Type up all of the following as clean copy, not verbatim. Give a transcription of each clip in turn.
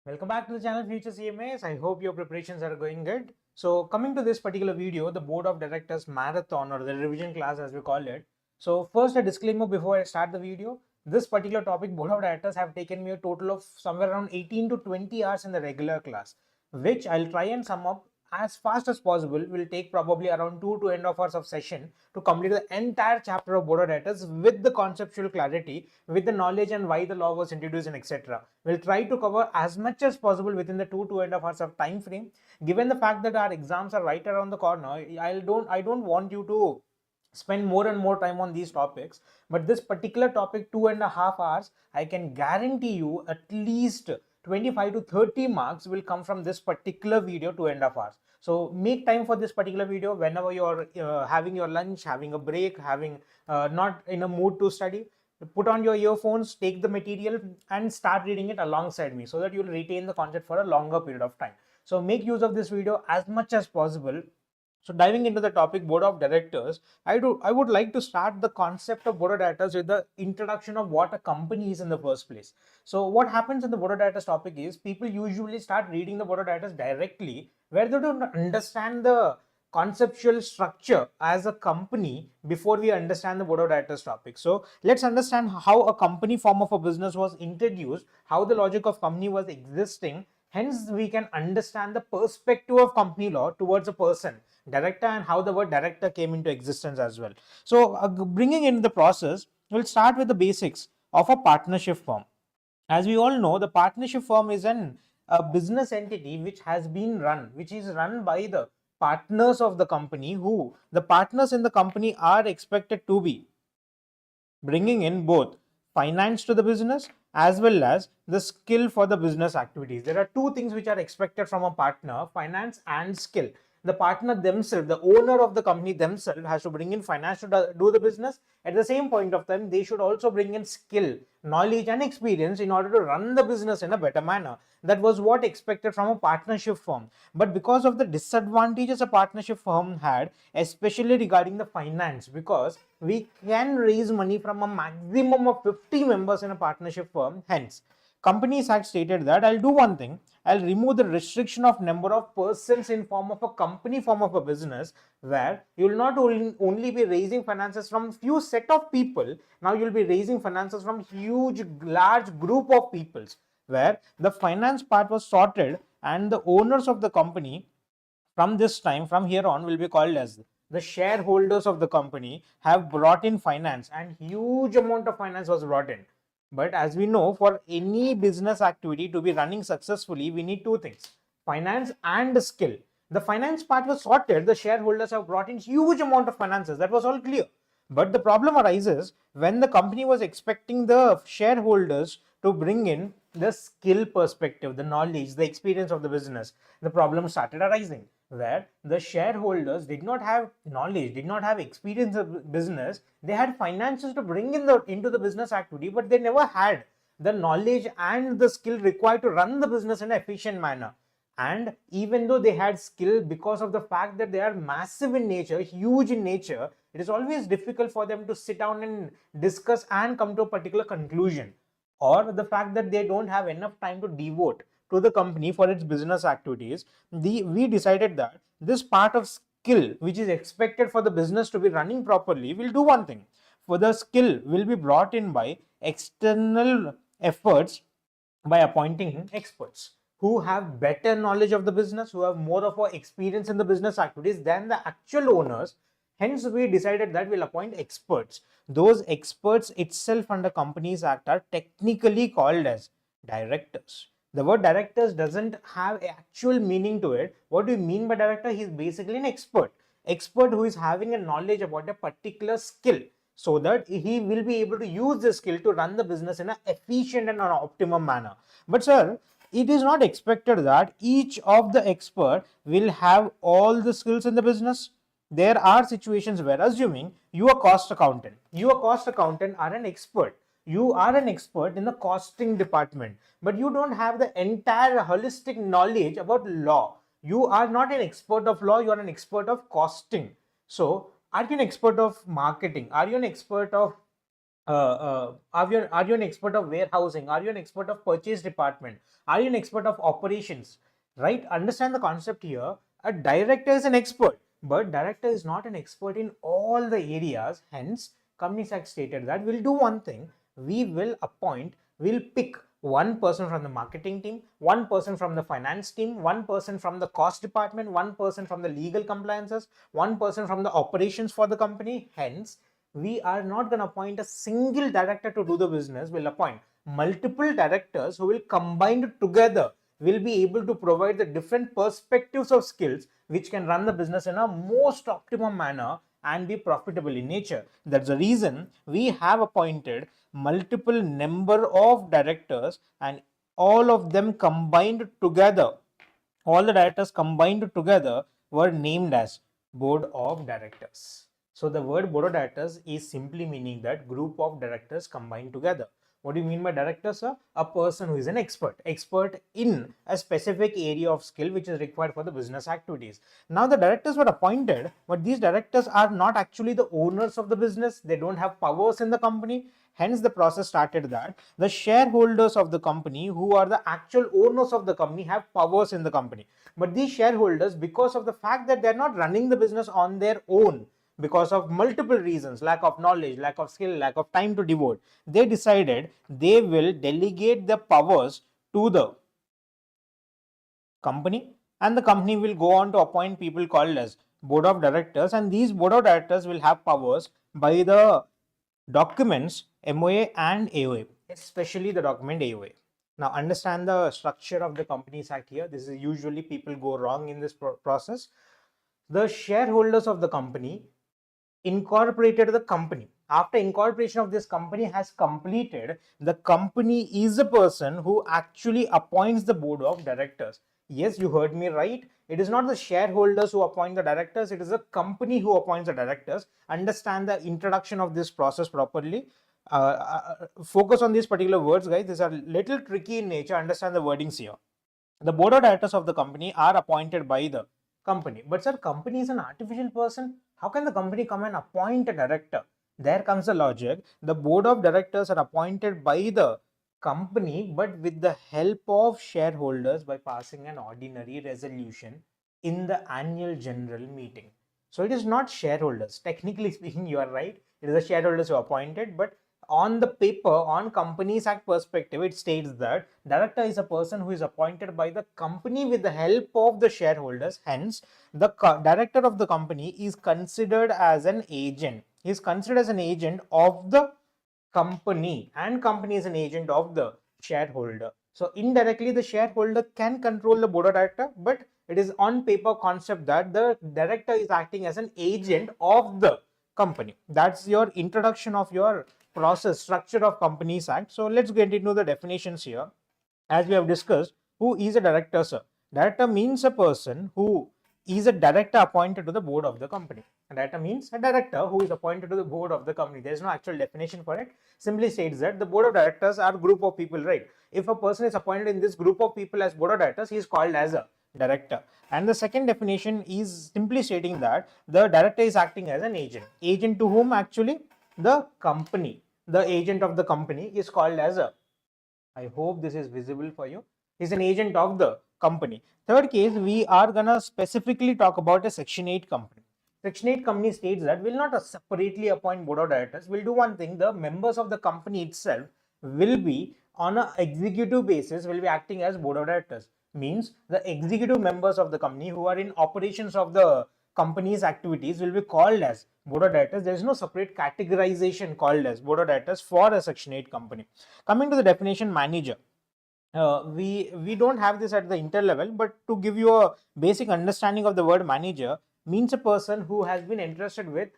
Welcome back to the channel Future CMAs. I hope your preparations are going good. So coming to this particular video, the Board of Directors Marathon or the revision class as we call it. So first a disclaimer before I start the video. This particular topic, Board of Directors have taken me a total of somewhere around 18 to 20 hours in the regular class, which I'll try and sum up as fast as possible. Will take probably around 2 to 2.5 hours of session to complete the entire chapter of Board of Directors with the conceptual clarity, with the knowledge and why the law was introduced and etc. We'll try to cover as much as possible within the 2 to 2.5 hours of time frame. Given the fact that our exams are right around the corner, I don't want you to spend more and more time on these topics, but this particular topic 2.5 hours, I can guarantee you at least 25 to 30 marks will come from this particular video 2.5 hours. So make time for this particular video whenever you're having your lunch, having a break, having not in a mood to study. Put on your earphones, take the material and start reading it alongside me so that you'll retain the concept for a longer period of time. So make use of this video as much as possible. So diving into the topic Board of Directors, I would like to start the concept of Board of Directors with the introduction of what a company is in the first place. So what happens in the Board of Directors topic is people usually start reading the Board of Directors directly where they don't understand the conceptual structure as a company before we understand the Board of Directors topic. So let's understand how a company form of a business was introduced, how the logic of company was existing. Hence, we can understand the perspective of company law towards a person, director, and how the word director came into existence as well. So bringing in the process, we'll start with the basics of a partnership firm. As we all know, the partnership firm is a business entity which has been run, which is run by the partners of the company, who the partners in the company are expected to be bringing in both finance to the business as well as the skill for the business activities. There are two things which are expected from a partner: finance and skill. The partner themselves, the owner of the company themselves, has to bring in finance to do the business. At the same point of time, they should also bring in skill, knowledge and experience in order to run the business in a better manner. That was what expected from a partnership firm. But because of the disadvantages a partnership firm had, especially regarding the finance, because we can raise money from a maximum of 50 members in a partnership firm. Hence, Companies Act stated that I'll do one thing, I'll remove the restriction of number of persons in form of a company, form of a business, where you will not only be raising finances from few set of people. Now you'll be raising finances from huge large group of peoples, where the finance part was sorted and the owners of the company from this time, from here on, will be called as the shareholders of the company have brought in finance, and huge amount of finance was brought in. But as we know, for any business activity to be running successfully, we need two things: finance and skill. The finance part was sorted, the shareholders have brought in huge amount of finances, that was all clear. But the problem arises when the company was expecting the shareholders to bring in the skill perspective, the knowledge, the experience of the business. The problem started arising where the shareholders did not have knowledge, did not have experience of business. They had finances to bring in into the business activity, but they never had the knowledge and the skill required to run the business in an efficient manner. And even though they had skill, because of the fact that they are massive in nature, huge in nature, it is always difficult for them to sit down and discuss and come to a particular conclusion. Or the fact that they don't have enough time to devote to the company for its business activities, we decided that this part of skill which is expected for the business to be running properly will do one thing. For the skill will be brought in by external efforts, by appointing experts who have better knowledge of the business, who have more of a experience in the business activities than the actual owners. Hence, we decided that we'll appoint experts. Those experts itself under Companies Act are technically called as directors. The word directors doesn't have actual meaning to it. What do you mean by director? He's basically an expert. Expert who is having a knowledge about a particular skill, so that he will be able to use the skill to run the business in an efficient and an optimum manner. But sir, it is not expected that each of the expert will have all the skills in the business. There are situations where, assuming you are cost accountant are an expert, you are an expert in the costing department, but you don't have the entire holistic knowledge about law. You are not an expert of law, you are an expert of costing. So are you an expert of marketing? Are you an expert of are you an expert of warehousing? Are you an expert of purchase department? Are you an expert of operations? Right? Understand the concept here. A director is an expert, but director is not an expert in all the areas. Hence, Companies Act stated that we'll do one thing. We'll pick one person from the marketing team, one person from the finance team, one person from the cost department, one person from the legal compliances, one person from the operations for the company. Hence, we are not going to appoint a single director to do the business. We'll appoint multiple directors who will combine together, will be able to provide the different perspectives of skills which can run the business in a most optimum manner and be profitable in nature. That's the reason we have appointed multiple number of directors, and all of them combined together, all the directors combined together were named as board of directors. So the word board of directors is simply meaning that group of directors combined together. What do you mean by director, sir? A person who is an expert in a specific area of skill which is required for the business activities. Now the directors were appointed, but these directors are not actually the owners of the business. They don't have powers in the company. Hence the process started that the shareholders of the company, who are the actual owners of the company, have powers in the company. But these shareholders, because of the fact that they're not running the business on their own, because of multiple reasons, lack of knowledge, lack of skill, lack of time to devote, they decided they will delegate the powers to the company, and the company will go on to appoint people called as board of directors, and these board of directors will have powers by the documents MOA and AOA, especially the document AOA. Now understand the structure of the Companies Act here. This is usually people go wrong in this process. The shareholders of the company incorporated the company. After incorporation of this company has completed, the company is the person who actually appoints the board of directors. Yes, you heard me right. It is not the shareholders who appoint the directors, it is the company who appoints the directors. Understand the introduction of this process properly. Focus on these particular words, guys. These are little tricky in nature. Understand the wordings here. The board of directors of the company are appointed by the company. But sir, company is an artificial person. How can the company come and appoint a director? There comes the logic. The board of directors are appointed by the company, but with the help of shareholders by passing an ordinary resolution in the annual general meeting. So it is not shareholders. Technically speaking, you are right. It is the shareholders who are appointed, but on the paper, on Companies Act perspective, it states that director is a person who is appointed by the company with the help of the shareholders. Hence, the director of the company is considered as an agent. He is considered as an agent of the company, and company is an agent of the shareholder. So indirectly, the shareholder can control the board of director, but it is on paper concept that the director is acting as an agent of the company. That's your introduction of your process structure of Companies Act. So let's get into the definitions here. As we have discussed, who is a director, sir? Director means a person who is a director appointed to the board of the company. A director means a director who is appointed to the board of the company. There is no actual definition for it. Simply states that the board of directors are a group of people, right? If a person is appointed in this group of people as board of directors, he is called as a director. And the second definition is simply stating that the director is acting as an agent. Agent to whom? Actually, the company. The agent of the company is called as a, I hope this is visible for you, is an agent of the company. Third case, we are gonna specifically talk about a Section 8 company. Section 8 company states that we'll not separately appoint board of directors. We'll do one thing. The members of the company itself will be on an executive basis, will be acting as board of directors. Means the executive members of the company who are in operations of the company's activities will be called as board of directors. There is no separate categorization called as board of directors for a Section 8 company. Coming to the definition, manager. We don't have this at the inter level, but to give you a basic understanding of the word manager, means a person who has been entrusted with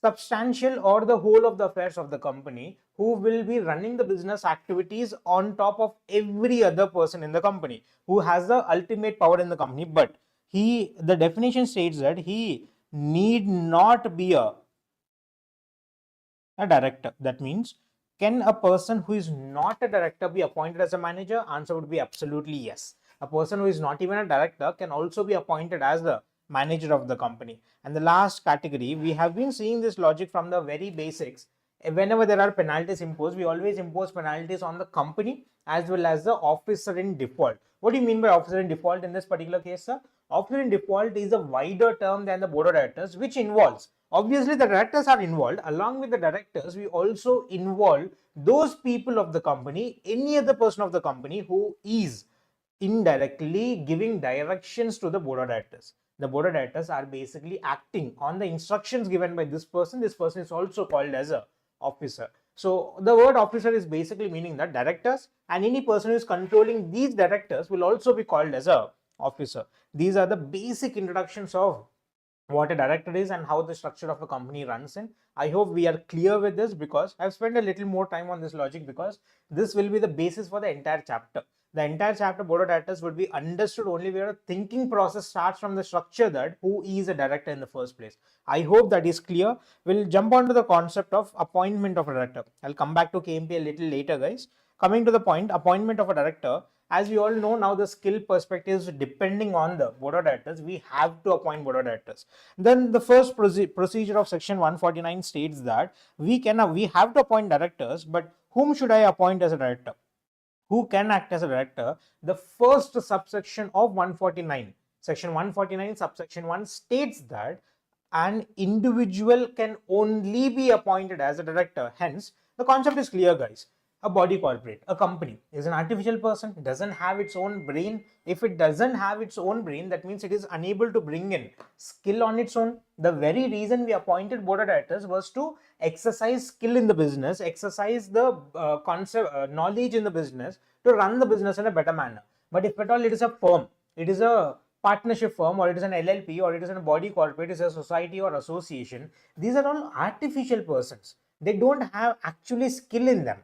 substantial or the whole of the affairs of the company, who will be running the business activities on top of every other person in the company, who has the ultimate power in the company. But the definition states that he need not be a director. That means, can a person who is not a director be appointed as a manager? Answer would be absolutely yes. A person who is not even a director can also be appointed as the manager of the company. And the last category, we have been seeing this logic from the very basics. whenever there are penalties imposed, we always impose penalties on the company as well as the officer in default. What do you mean by officer in default in this particular case, sir? Officer in default is a wider term than the board of directors, which involves, obviously the directors are involved. Along with the directors, we also involve those people of the company, any other person of the company who is indirectly giving directions to the board of directors. The board of directors are basically acting on the instructions given by this person. This person is also called as a officer. So the word officer is basically meaning that directors and any person who is controlling these directors will also be called as a officer. These are the basic introductions of what a director is and how the structure of a company runs in. I hope we are clear with this, because I've spent a little more time on this logic, because this will be the basis for the entire chapter. The entire chapter board of directors would be understood only where a thinking process starts from the structure that who is a director in the first place. I hope that is clear. We'll jump on to the concept of appointment of a director. I'll come back to KMP a little later, guys. Coming to the point, appointment of a director. As we all know now, the skill perspectives depending on the board of directors, we have to appoint board of directors. Then the first procedure of section 149 states that we have to appoint directors, but whom should I appoint as a director? Who can act as a director? The first subsection of 149, section 149 subsection 1 states that an individual can only be appointed as a director. Hence, the concept is clear, guys. A body corporate, a company is an artificial person, doesn't have its own brain. If it doesn't have its own brain, that means it is unable to bring in skill on its own. The very reason we appointed board of directors was to exercise skill in the business, exercise the knowledge in the business to run the business in a better manner. But if at all it is a firm, it is a partnership firm, or it is an LLP, or it is a body corporate, it is a society or association, these are all artificial persons. They don't have actually skill in them.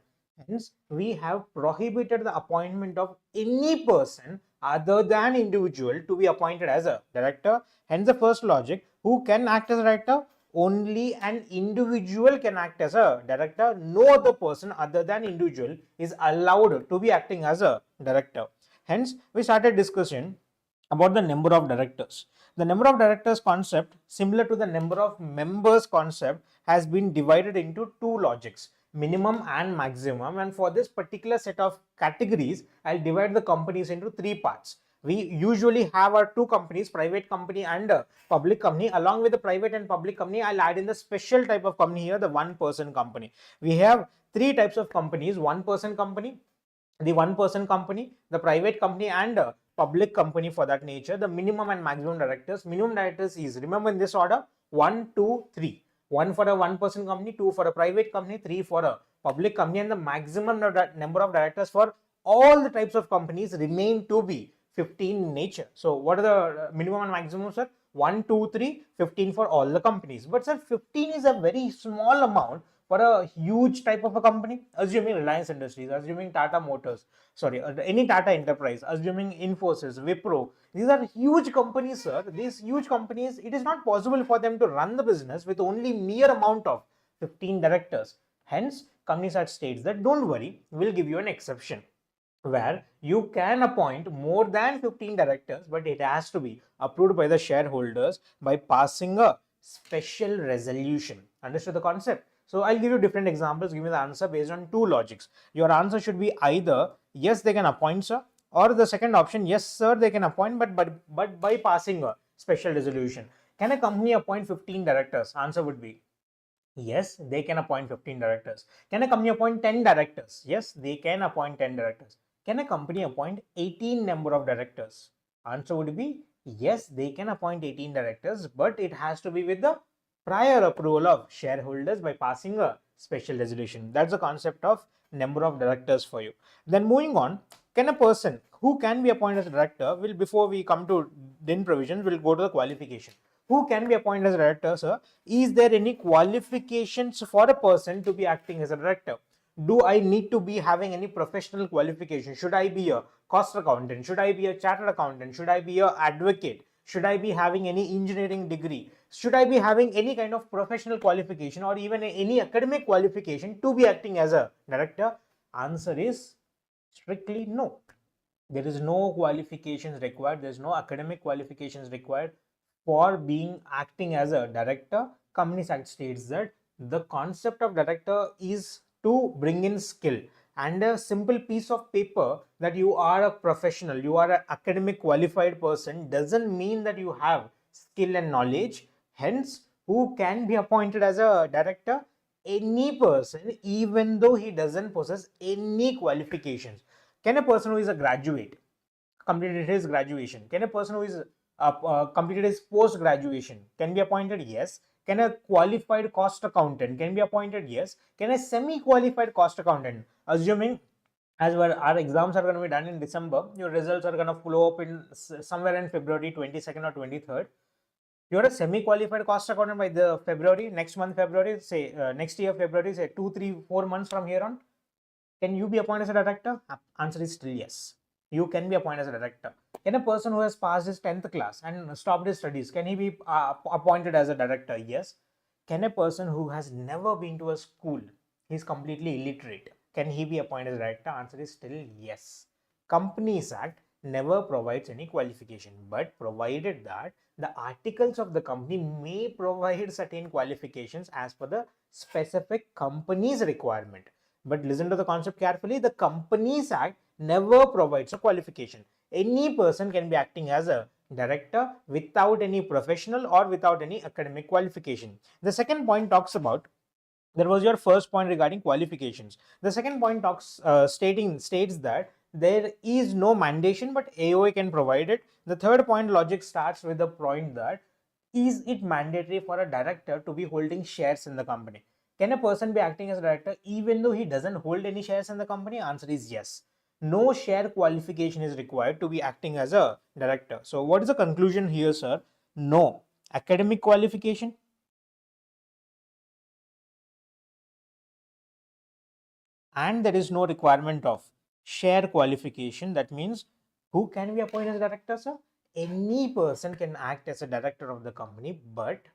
Hence, we have prohibited the appointment of any person other than individual to be appointed as a director. Hence, the first logic, who can act as a director? Only an individual can act as a director. No other person other than individual is allowed to be acting as a director. Hence, we started discussion about the number of directors. The number of directors concept, similar to the number of members concept, has been divided into two logics, minimum and maximum. And for this particular set of categories, I'll divide the companies into three parts. We usually have our two companies, private company and public company. Along with the private and public company, I'll add in the special type of company here, the one-person company. We have three types of companies: one-person company, the one-person company, the private company, and public company for that nature. The minimum and maximum directors. Minimum directors is, remember in this order, 1, 2, 3. 1 for a one-person company, 2 for a private company, 3 for a public company, and the maximum number of directors for all the types of companies remain to be 15 in nature. So what are the minimum and maximum, sir? 1, 2, 3, 15 for all the companies. But sir, 15 is a very small amount for a huge type of a company, assuming Reliance Industries, assuming Tata Motors, sorry, any Tata Enterprise, assuming Infosys, Wipro. These are huge companies, sir. These huge companies, it is not possible for them to run the business with only mere amount of 15 directors. Hence, Companies Act states that don't worry, we'll give you an exception where you can appoint more than 15 directors, but it has to be approved by the shareholders by passing a special resolution. Understood the concept? So I'll give you different examples. Give me the answer based on two logics. Your answer should be either yes, they can appoint, sir, or the second option, yes, sir, they can appoint, but by passing a special resolution. Can a company appoint 15 directors? Answer would be yes, they can appoint 15 directors. Can a company appoint 10 directors? Yes, they can appoint 10 directors. Can a company appoint 18 number of directors? Answer would be yes, they can appoint 18 directors, but it has to be with the prior approval of shareholders by passing a special resolution. That's the concept of number of directors for you. Then moving on, can a person who can be appointed as a director, before we come to DIN provisions, we'll go to the qualification. Who can be appointed as a director, sir? Is there any qualifications for a person to be acting as a director? Do I need to be having any professional qualification? Should I be a cost accountant? Should I be a chartered accountant? Should I be an advocate? Should I be having any engineering degree? Should I be having any kind of professional qualification or even any academic qualification to be acting as a director? Answer is strictly no. There is no qualifications required. There is no academic qualifications required for being acting as a director. Companies Act states that The concept of director is to bring in skill, and a simple piece of paper that you are a professional, you are an academic qualified person doesn't mean that you have skill and knowledge. Hence, who can be appointed as a director? Any person, even though he doesn't possess any qualifications. Can a person who is a graduate completed his graduation? Can a person who is completed his post graduation can be appointed? Yes. Can a qualified cost accountant can be appointed? Yes. Can a semi qualified cost accountant, assuming as well our exams are going to be done in December, your results are going to flow up in somewhere in February 22nd or 23rd. You're a semi-qualified cost accountant by the February, next month February, say next year February, say 2, 3, 4 months from here on. Can you be appointed as a director? Answer is still yes. You can be appointed as a director. Can a person who has passed his 10th class and stopped his studies, can he be appointed as a director? Yes. Can a person who has never been to a school, he's completely illiterate, can he be appointed as a director? Answer is still yes. Companies Act never provides any qualification, but provided that the articles of the company may provide certain qualifications as per the specific company's requirement. But listen to the concept carefully. The Companies Act never provides a qualification. Any person can be acting as a director without any professional or without any academic qualification. The second point talks about, that was your first point regarding qualifications. The second point talks states that there is no mandation, but AOA can provide it. The third point logic starts with the point that is it mandatory for a director to be holding shares in the company? Can a person be acting as a director even though he doesn't hold any shares in the company? Answer is yes. No share qualification is required to be acting as a director. So what is the conclusion here, sir? No academic qualification, and there is no requirement of share qualification. That means who can be appointed as director, sir? Any person can act as a director of the company, but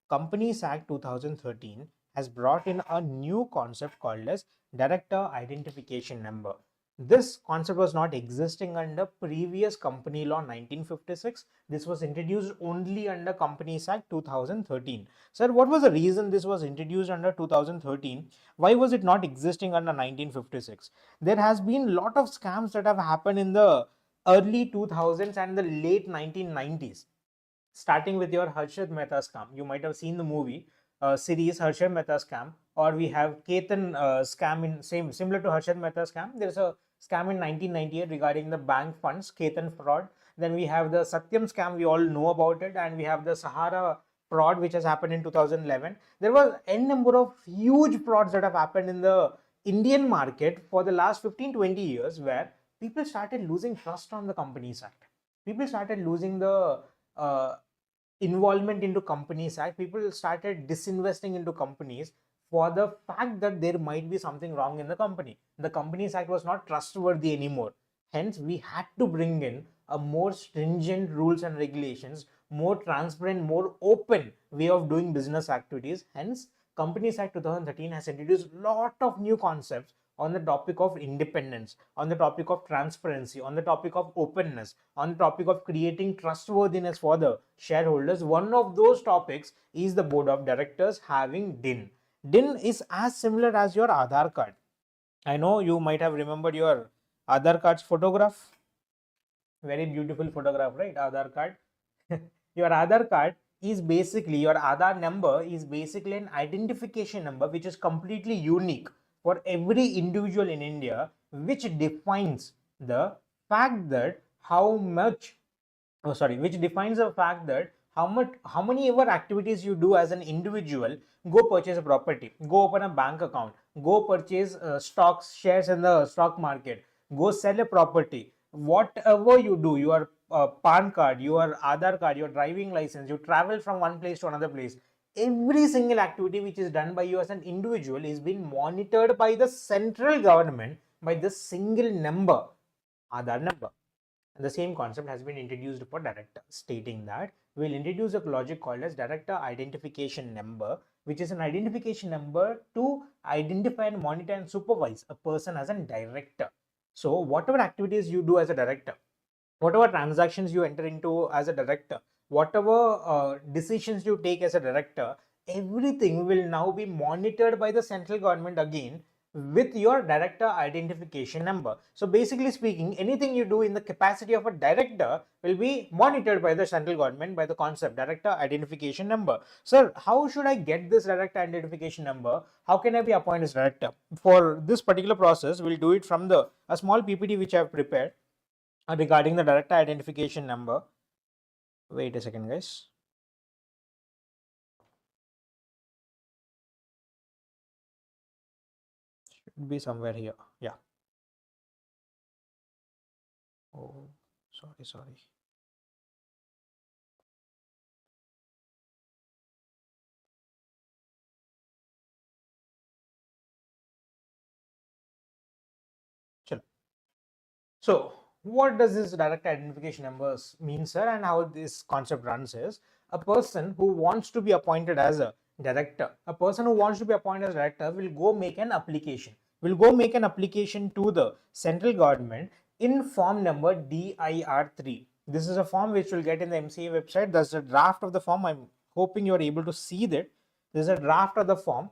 Companies Act 2013 has brought in a new concept called as director identification number. This concept was not existing under previous company law 1956. This was introduced only under Companies Act 2013. Sir, what was the reason this was introduced under 2013? Why was it not existing under 1956? There has been lot of scams that have happened in the early 2000s and the late 1990s, starting with your Harshad Mehta scam. You might have seen the movie series Harshad Mehta scam, or we have Ketan scam in similar to Harshad Mehta scam. There's a scam in 1998 regarding the bank funds, Ketan fraud. Then we have the Satyam scam, we all know about it, and we have the Sahara fraud which has happened in 2011. There was n number of huge frauds that have happened in the Indian market for the last 15-20 years, where people started losing trust on the Companies Act. People started losing the involvement into Companies Act. People started disinvesting into companies for the fact that there might be something wrong in the company. The Companies Act was not trustworthy anymore. Hence, we had to bring in a more stringent rules and regulations, more transparent, more open way of doing business activities. Hence, Companies Act 2013 has introduced a lot of new concepts on the topic of independence, on the topic of transparency, on the topic of openness, on the topic of creating trustworthiness for the shareholders. One of those topics is the board of directors having DIN. DIN is as similar as your Aadhaar card. I know you might have remembered your Aadhaar card's photograph. Very beautiful photograph, right? Aadhaar card. Your Aadhaar card is basically, your Aadhaar number is basically an identification number which is completely unique for every individual in India, which defines the fact that which defines the fact that how many ever activities you do as an individual. Go purchase a property, go open a bank account, go purchase stocks, shares in the stock market, go sell a property, whatever you do, your PAN card, your Aadhaar card, your driving license, you travel from one place to another place, every single activity which is done by you as an individual is being monitored by the central government by this single number, Aadhaar number. And the same concept has been introduced for director, stating that we will introduce a logic called as director identification number, which is an identification number to identify and monitor and supervise a person as a director. So whatever activities you do as a director, whatever transactions you enter into as a director, whatever decisions you take as a director, everything will now be monitored by the central government again with your director identification number. So basically speaking, anything you do in the capacity of a director will be monitored by the central government by the concept director identification number. Sir, how should I get this director identification number? How can I be appointed as director? For this particular process, we'll do it from a small PPT which I have prepared regarding the director identification number. Wait a second, guys. Should be somewhere here. Yeah. Oh, sorry. Chalo. So, what does this direct identification numbers mean, sir, and how this concept runs is a person who wants to be appointed as a director, will go make an application. Will go make an application to the central government in form number DIR3. This is a form which will get in the MCA website. That's a draft of the form. I'm hoping you're able to see that. This is a draft of the form.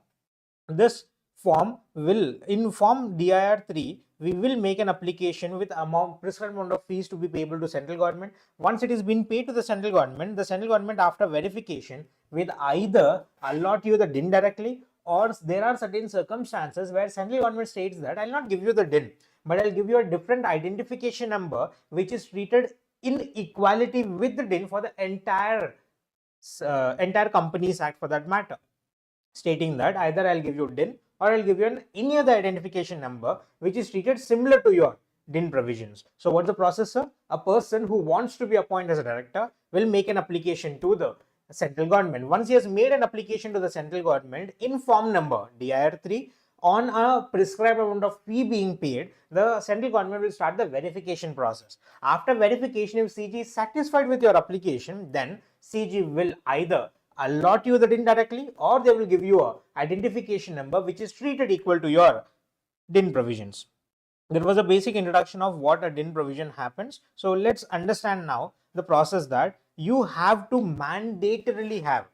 This form will, in form DIR3, we will make an application with prescribed amount of fees to be payable to central government. Once it is been paid to the central government after verification will either allot you the DIN directly, or there are certain circumstances where central government states that I'll not give you the DIN, but I'll give you a different identification number which is treated in equality with the DIN for the entire Companies Act for that matter, stating that either I'll give you DIN or I'll give you any other identification number which is treated similar to your DIN provisions. So what's the process, sir? A person who wants to be appointed as a director will make an application to the central government. Once he has made an application to the central government in form number DIR3 on a prescribed amount of fee being paid, the central government will start the verification process. After verification, if CG is satisfied with your application, then CG will either allot you the DIN directly, or they will give you a identification number which is treated equal to your DIN provisions. That was a basic introduction of what a DIN provision happens. So let's understand now the process that you have to mandatorily have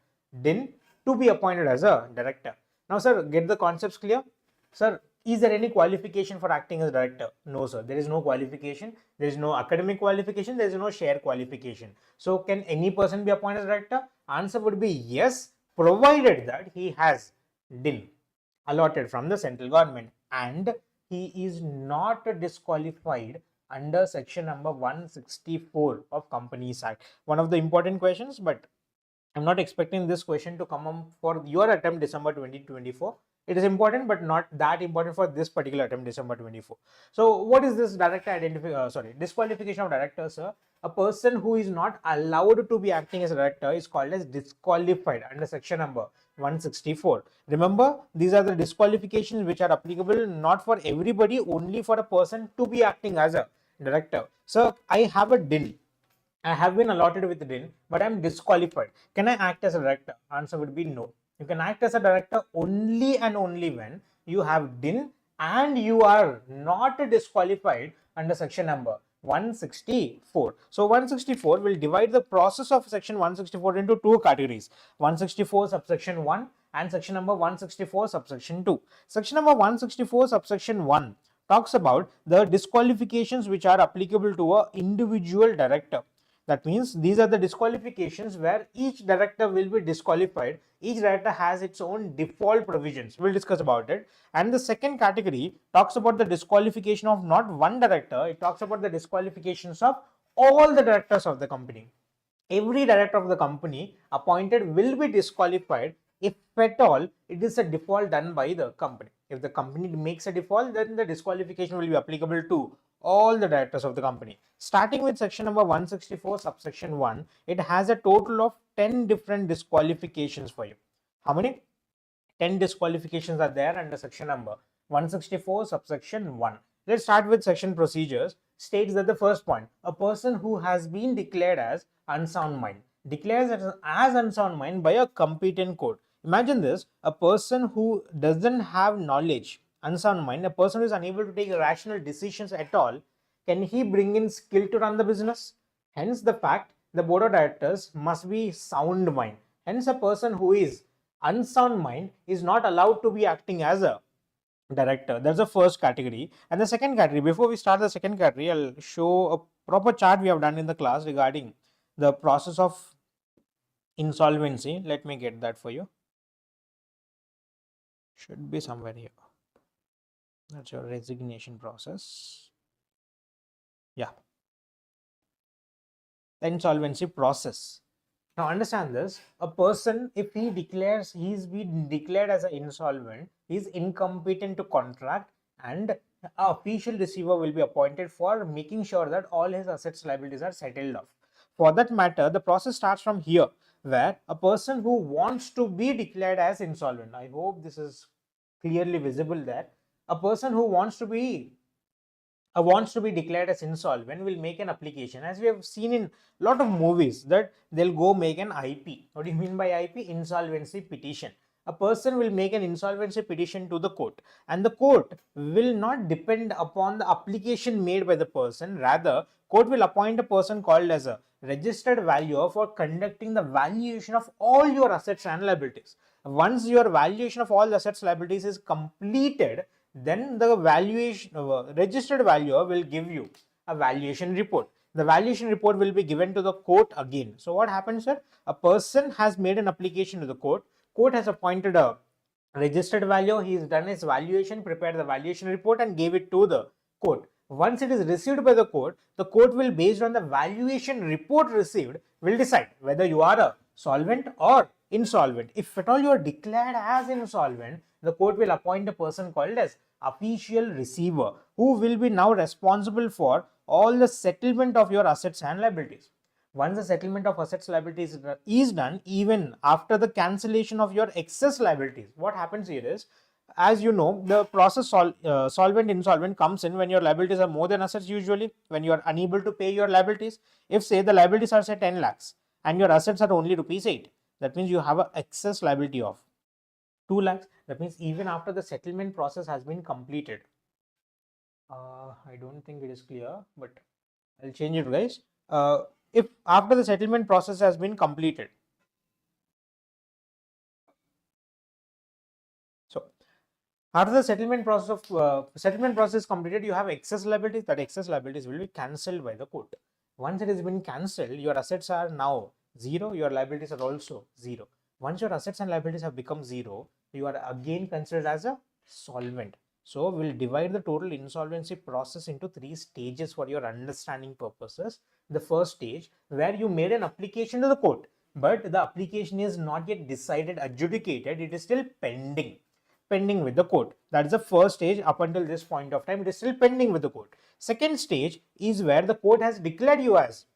DIN to be appointed as a director. Now, sir, get the concepts clear? Sir, is there any qualification for acting as director? No, sir. There is no qualification. There is no academic qualification. There is no share qualification. So, can any person be appointed as director? Answer would be yes, provided that he has DIN allotted from the central government and he is not disqualified under section number 164 of Companies Act. One of the important questions, but I'm not expecting this question to come up for your attempt December 2024. It is important, but not that important for this particular attempt December 24. So what is this disqualification of director, sir? A person who is not allowed to be acting as a director is called as disqualified under section number 164. Remember, these are the disqualifications which are applicable not for everybody, only for a person to be acting as a director. So I have a DIN. I have been allotted with DIN, but I am disqualified. Can I act as a director? Answer would be no. You can act as a director only and only when you have DIN and you are not disqualified under section number 164. So 164 will divide the process of section 164 into two categories: 164 subsection 1 and section number 164 subsection 2. Section number 164 subsection 1 talks about the disqualifications which are applicable to an individual director. That means these are the disqualifications where each director will be disqualified. Each director has its own default provisions. We'll discuss about it. And the second category talks about the disqualification of not one director. It talks about the disqualifications of all the directors of the company. Every director of the company appointed will be disqualified if at all it is a default done by the company. If the company makes a default, then the disqualification will be applicable to all the directors of the company. Starting with section number 164 subsection 1, it has a total of 10 different disqualifications for you. How many? 10 disqualifications are there under section number 164 subsection 1. Let's start with section procedures. States that the first point, a person who has been declared as unsound mind, declares as unsound mind by a competent court. Imagine this, a person who doesn't have knowledge, unsound mind, a person who is unable to take rational decisions at all, can he bring in skill to run the business? Hence the fact the board of directors must be sound mind. Hence a person who is unsound mind is not allowed to be acting as a director. That's the first category. And the second category, before we start the second category, I'll show a proper chart we have done in the class regarding the process of insolvency. Let me get that for you. Should be somewhere here. That's your resignation process. Yeah. The insolvency process. Now understand this, a person, if he declares he's been declared as an insolvent, he's incompetent to contract, and an official receiver will be appointed for making sure that all his assets liabilities are settled off. For that matter, the process starts from here, where a person who wants to be declared as insolvent, I hope this is clearly visible there, a person who wants to be declared as insolvent will make an application, as we have seen in a lot of movies, that they'll go make an IP. What do you mean by IP? Insolvency petition. A person will make an insolvency petition to the court, and the court will not depend upon the application made by the person. Rather, court will appoint a person called as a registered valuer for conducting the valuation of all your assets and liabilities. Once your valuation of all assets liabilities is completed, then the registered valuer will give you a valuation report. The valuation report will be given to the court again. So what happens, sir? A person has made an application to the court. Court has appointed a registered valuer. He has done his valuation, prepared the valuation report, and gave it to the court. Once it is received by the court will, based on the valuation report received, will decide whether you are a solvent or insolvent. If at all you are declared as insolvent, the court will appoint a person called as official receiver, who will be now responsible for all the settlement of your assets and liabilities. Once the settlement of assets liabilities is done, even after the cancellation of your excess liabilities, what happens here is, as you know, the process solvent insolvent comes in when your liabilities are more than assets. Usually when you are unable to pay your liabilities, if say the liabilities are say 10 lakhs and your assets are only rupees 8, that means you have an excess liability of 2 lakhs. That means even after the settlement process has been completed, I don't think it is clear, but I'll change it, guys. If after the settlement process has been completed, so after the settlement process is completed, you have excess liabilities. That excess liabilities will be cancelled by the court. Once it has been cancelled, your assets are now 0, your liabilities are also 0. Once your assets and liabilities have become 0, you are again considered as a solvent. So we'll divide the total insolvency process into 3 stages for your understanding purposes. The first stage, where you made an application to the court, but the application is not yet decided, adjudicated, it is still pending with the court. That is the first stage. Up until this point of time, it is still pending with the court. Second stage is where the court has declared you as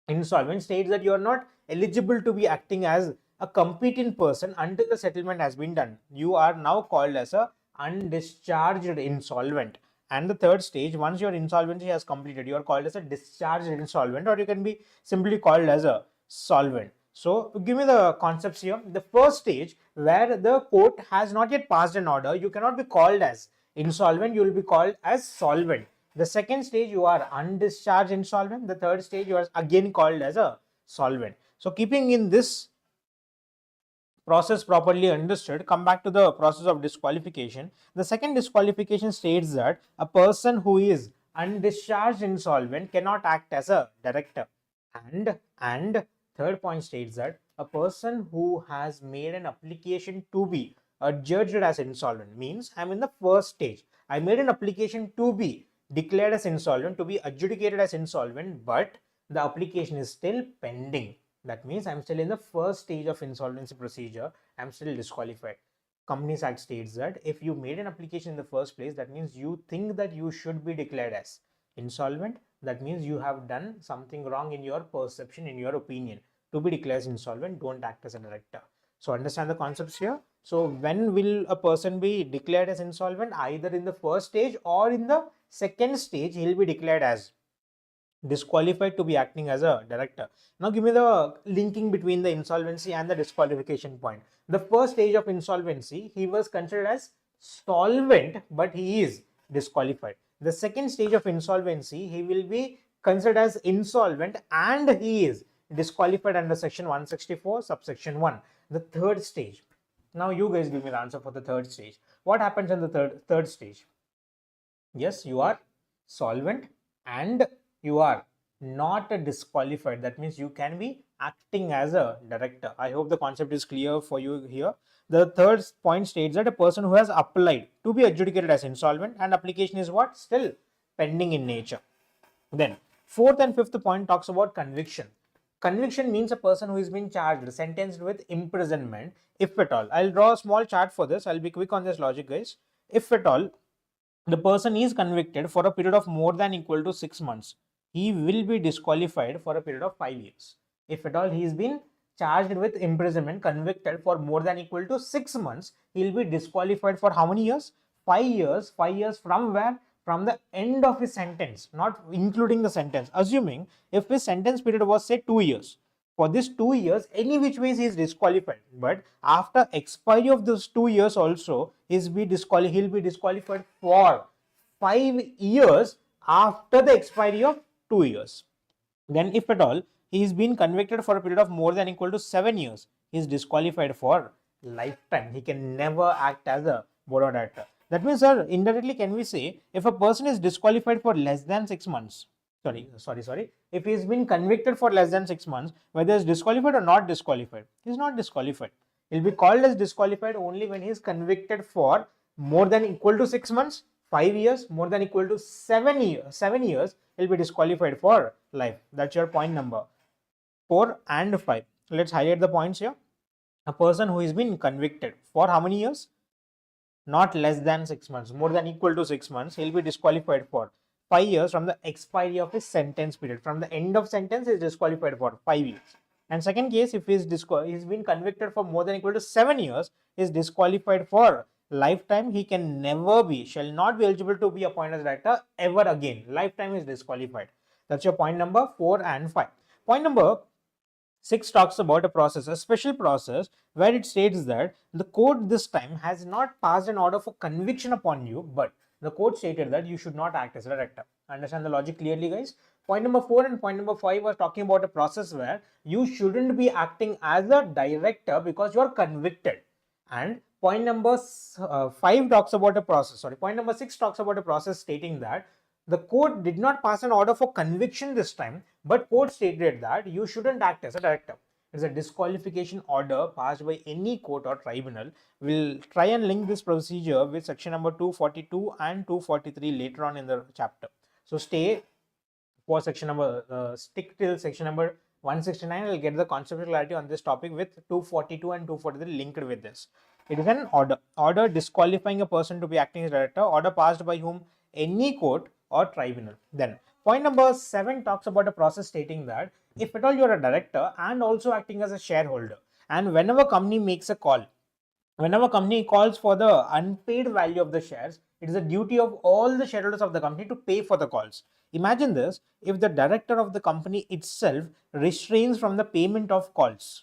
insolvent, states that you are not eligible to be acting as a competent person until the settlement has been done. You are now called as a undischarged insolvent. And the third stage, once your insolvency has completed, you are called as a discharged insolvent, or you can be simply called as a solvent. So give me the concepts here. The first stage, where the court has not yet passed an order, you cannot be called as insolvent, you will be called as solvent. The second stage, you are undischarged insolvent. The third stage, you are again called as a solvent. So keeping in this process properly understood, come back to the process of disqualification. The second disqualification states that a person who is undischarged insolvent cannot act as a director. And third point states that a person who has made an application to be adjudged as insolvent, means I'm in the first stage. I made an application to be declared as insolvent, to be adjudicated as insolvent, but the application is still pending. That means I'm still in the first stage of insolvency procedure. I'm still disqualified. Companies Act states that if you made an application in the first place, that means you think that you should be declared as insolvent. That means you have done something wrong in your perception, in your opinion. To be declared as insolvent, don't act as a director. So understand the concepts here. So when will a person be declared as insolvent? Either in the first stage or in the second stage, he'll be declared as disqualified to be acting as a director. Now give me the linking between the insolvency and the disqualification point. The first stage of insolvency, he was considered as solvent, but he is disqualified. The second stage of insolvency, he will be considered as insolvent and he is disqualified under section 164 subsection 1. The third stage, Now you guys give me the answer for the third stage. What happens in the third stage? Yes, you are solvent and you are not disqualified. That means you can be acting as a director. I hope the concept is clear for you here. The third point states that a person who has applied to be adjudicated as insolvent and application is what? Still pending in nature. Then fourth and fifth point talks about conviction. Conviction means a person who has been charged, sentenced with imprisonment, if at all. I'll draw a small chart for this. I'll be quick on this logic, guys. If at all the person is convicted for a period of more than equal to 6 months, he will be disqualified for a period of 5 years. If at all he has been charged with imprisonment, convicted for more than equal to 6 months, he will be disqualified for how many years? 5 years. 5 years from where? From the end of his sentence, not including the sentence. Assuming if his sentence period was say 2 years, for this 2 years, any which ways he is disqualified. But after expiry of those 2 years also, he'll be disqualified for 5 years after the expiry of 2 years. Then if at all he is been convicted for a period of more than equal to 7 years, he is disqualified for lifetime. He can never act as a board of director. That means, sir, indirectly can we say if a person is disqualified for less than 6 months, if he's been convicted for less than 6 months, whether he's disqualified or not disqualified, he's not disqualified. He'll be called as disqualified only when he's convicted for more than equal to 6 months, 5 years, more than equal to 7 years, he'll be disqualified for life. That's your point number 4 and 5. Let's highlight the points here. A person who has been convicted for how many years? Not less than 6 months, more than equal to 6 months, he'll be disqualified for 5 years from the expiry of his sentence period. From the end of sentence, he is disqualified for 5 years. And second case, if he's been convicted for more than equal to 7 years, he is disqualified for lifetime. He can never be, shall not be eligible to be appointed as director ever again. Lifetime is disqualified. That's your point number 4 and 5. Point number 6 talks about a process, a special process, where it states that the court this time has not passed an order for conviction upon you, but the court stated that you should not act as a director. Understand the logic clearly, guys? Point number 4 and point number 5 was talking about a process where you shouldn't be acting as a director because you are convicted. And point number 5 talks about a process, point number 6 talks about a process stating that the court did not pass an order for conviction this time, but court stated that you shouldn't act as a director. It's a disqualification order passed by any court or tribunal. We'll try and link this procedure with section number 242 and 243 later on in the chapter. So stay for section number, stick till section number 169. I'll get the conceptual clarity on this topic with 242 and 243 linked with this. It is an order disqualifying a person to be acting as director, order passed by whom? Any court or tribunal. Then point number 7 talks about a process stating that if at all you're a director and also acting as a shareholder, and whenever company makes a call, whenever company calls for the unpaid value of the shares, it is a duty of all the shareholders of the company to pay for the calls. Imagine this, if the director of the company itself restrains from the payment of calls,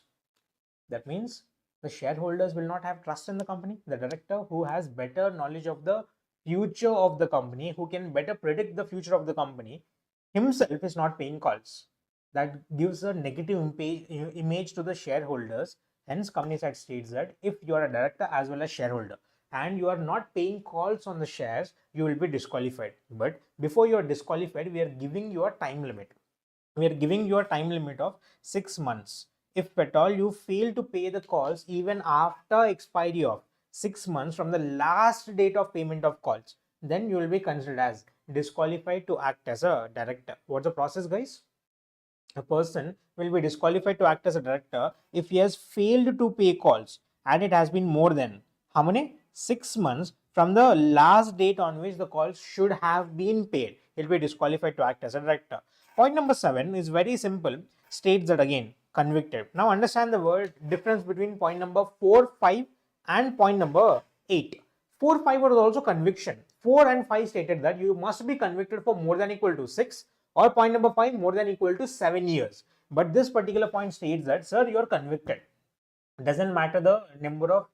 that means the shareholders will not have trust in the company. The director, who has better knowledge of the future of the company, who can better predict the future of the company, himself is not paying calls. That gives a negative image to the shareholders. Hence, Company Act states that if you are a director as well as shareholder and you are not paying calls on the shares, you will be disqualified. But before you are disqualified, we are giving you a time limit. We are giving you a time limit of 6 months. If at all you fail to pay the calls even after expiry of 6 months from the last date of payment of calls, then you will be considered as disqualified to act as a director. What's the process, guys? A person will be disqualified to act as a director if he has failed to pay calls and it has been more than how many? 6 months from the last date on which the calls should have been paid. He'll be disqualified to act as a director. Point number 7 is very simple, states that again convicted. Now understand the word difference between point number 4, 5 and point number 8. 4, 5 was also conviction. 4 and 5 stated that you must be convicted for more than equal to 6, or point number 5 more than equal to 7 years. But this particular point states that, sir, you are convicted. Doesn't matter the number of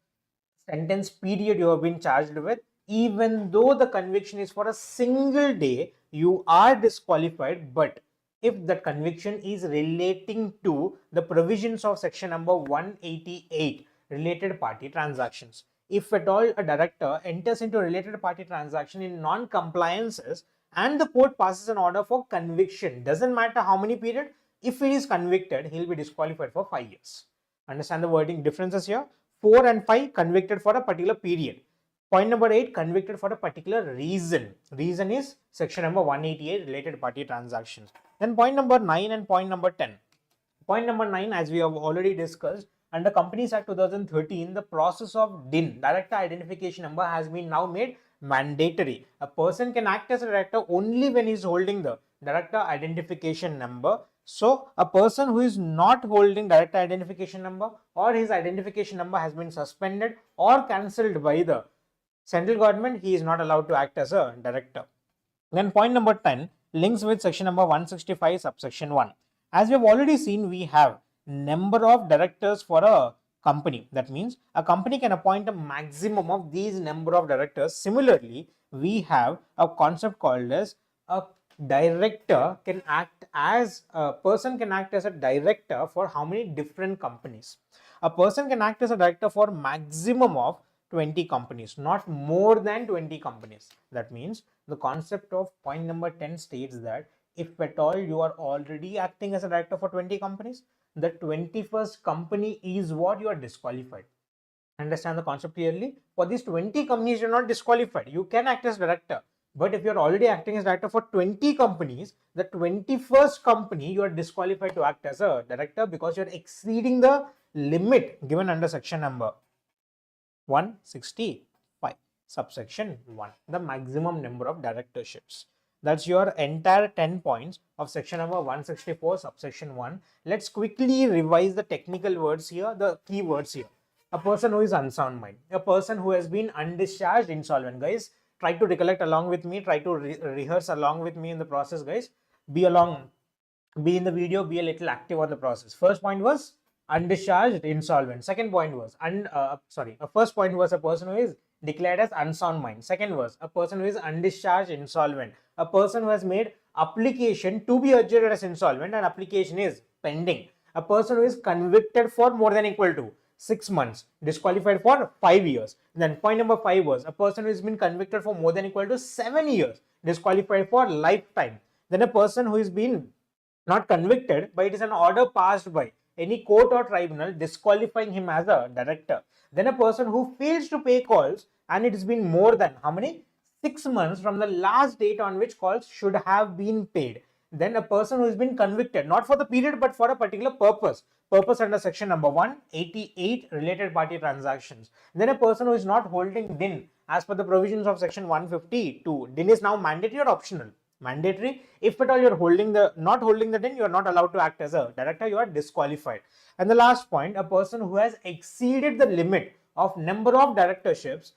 sentence period you have been charged with, even though the conviction is for a single day, you are disqualified. But if the conviction is relating to the provisions of section number 188, related party transactions. If at all a director enters into a related party transaction in non-compliances and the court passes an order for conviction, doesn't matter how many period, if he is convicted, he'll be disqualified for 5 years. Understand the wording differences here? 4 and 5 convicted for a particular period. Point number 8, convicted for a particular reason. Reason is section number 188, related party transactions. Then point number 9 and point number 10. Point number 9, as we have already discussed, under Companies Act 2013, the process of DIN, Director Identification Number, has been now made mandatory. A person can act as a director only when he is holding the Director Identification Number. So, a person who is not holding Director Identification Number, or his identification number has been suspended or cancelled by the central government, he is not allowed to act as a director. Then point number 10 links with section number 165 subsection 1. As we have already seen, we have number of directors for a company. That means a company can appoint a maximum of these number of directors. Similarly, we have a concept called as a director can act as a person can act as a director for how many different companies. A person can act as a director for maximum of 20 companies, not more than 20 companies. That means the concept of point number 10 states that if at all you are already acting as a director for 20 companies, the 21st company is what you are disqualified. Understand the concept clearly? For these 20 companies, you're not disqualified. You can act as director. But if you're already acting as director for 20 companies, the 21st company, you are disqualified to act as a director because you're exceeding the limit given under section number 165 subsection 1, the maximum number of directorships. That's your entire 10 points of section number 164 subsection 1. Let's quickly revise the technical words here, the key words here. A person who is unsound mind, a person who has been undischarged insolvent. Guys, try to recollect along with me, try to rehearse along with me in the process, guys. Be in the video, be a little active on the process. First point was undischarged insolvent. Second point was first point was a person who is declared as unsound mind. Second was a person who is undischarged insolvent. A person who has made application to be adjudged as insolvent and application is pending. A person who is convicted for more than equal to 6 months, disqualified for 5 years. Then point number 5 was a person who has been convicted for more than equal to 7 years, disqualified for lifetime. Then a person who has been not convicted, but it is an order passed by any court or tribunal disqualifying him as a director. Then a person who fails to pay calls and it has been more than how many? 6 months from the last date on which calls should have been paid. Then a person who has been convicted, not for the period but for a particular purpose under section number 188, related party transactions. Then a person who is not holding DIN as per the provisions of section 152. DIN is now mandatory or optional? Mandatory. If at all you're not holding the DIN, you are not allowed to act as a director, you are disqualified. And the last point, a person who has exceeded the limit of number of directorships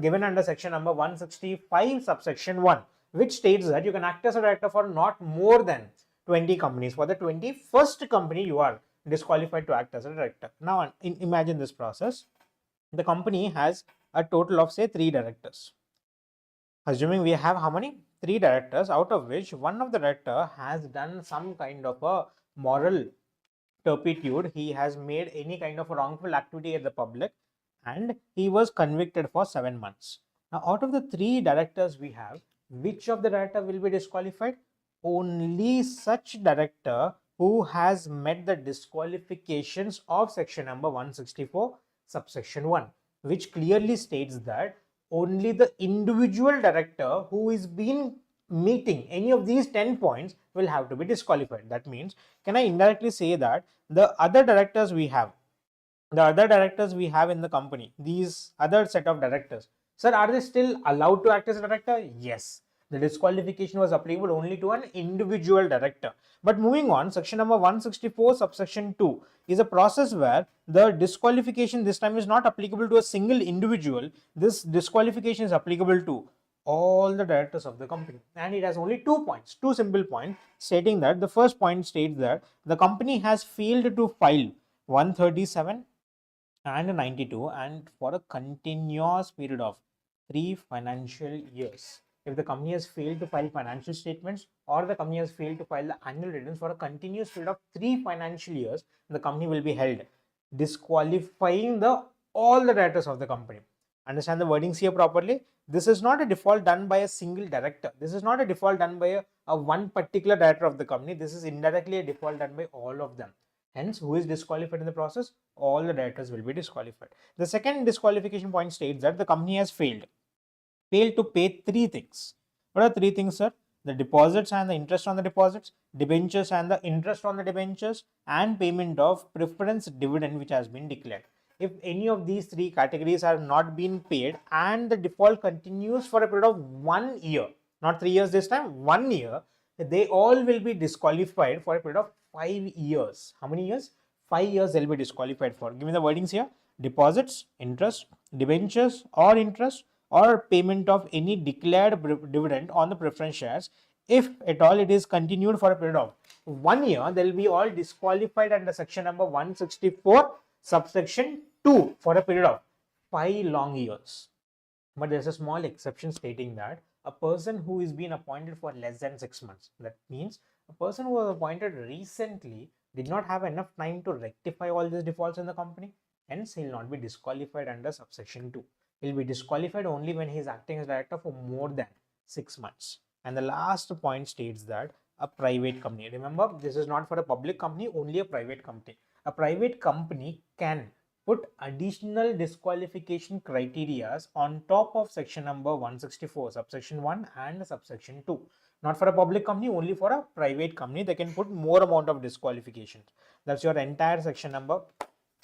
given under section number 165 subsection 1, which states that you can act as a director for not more than 20 companies. For the 21st company, you are disqualified to act as a director. Now imagine this process. The company has a total of say 3 directors. Assuming we have how many? 3 directors, out of which one of the director has done some kind of a moral turpitude. He has made any kind of wrongful activity at the public and he was convicted for 7 months. Now out of the 3 directors we have, which of the director will be disqualified? Only such director who has met the disqualifications of section number 164 subsection 1, which clearly states that only the individual director who is been meeting any of these 10 points will have to be disqualified. That means, can I indirectly say that the other directors we have in the company, these other set of directors, sir, are they still allowed to act as a director? Yes. The disqualification was applicable only to an individual director. But moving on, section number 164 subsection 2 is a process where the disqualification this time is not applicable to a single individual. This disqualification is applicable to all the directors of the company, and it has only 2 points, 2 simple points, stating that the first point states that the company has failed to file 137 and 92 and for a continuous period of 3 financial years. If the company has failed to file financial statements or the company has failed to file the annual returns for a continuous period of 3 financial years, the company will be held disqualifying all the directors of the company. Understand the wordings here properly. This is not a default done by a single director. This is not a default done by a one particular director of the company. This is indirectly a default done by all of them. Hence, who is disqualified in the process? All the directors will be disqualified. The second disqualification point states that the company has failed to pay three things. What are three things, sir? The deposits and the interest on the deposits, debentures and the interest on the debentures, and payment of preference dividend which has been declared. If any of these three categories are not being paid and the default continues for a period of 1 year, not 3 years this time, 1 year, they all will be disqualified for a period of 5 years. How many years? 5 years they'll be disqualified for. Give me the wordings here. Deposits, interest, debentures or interest, or payment of any declared dividend on the preference shares. If at all it is continued for a period of 1 year, they will be all disqualified under section number 164 subsection 2 for a period of 5 long years. But there's a small exception stating that a person who is being appointed for less than 6 months, that means a person who was appointed recently did not have enough time to rectify all these defaults in the company, hence he will not be disqualified under subsection 2. He will be disqualified only when he is acting as director for more than 6 months. And the last point states that a private company, remember this is not for a public company, only a private company. A private company can put additional disqualification criterias on top of section number 164 subsection 1 and subsection 2. Not for a public company, only for a private company they can put more amount of disqualifications. That's your entire section number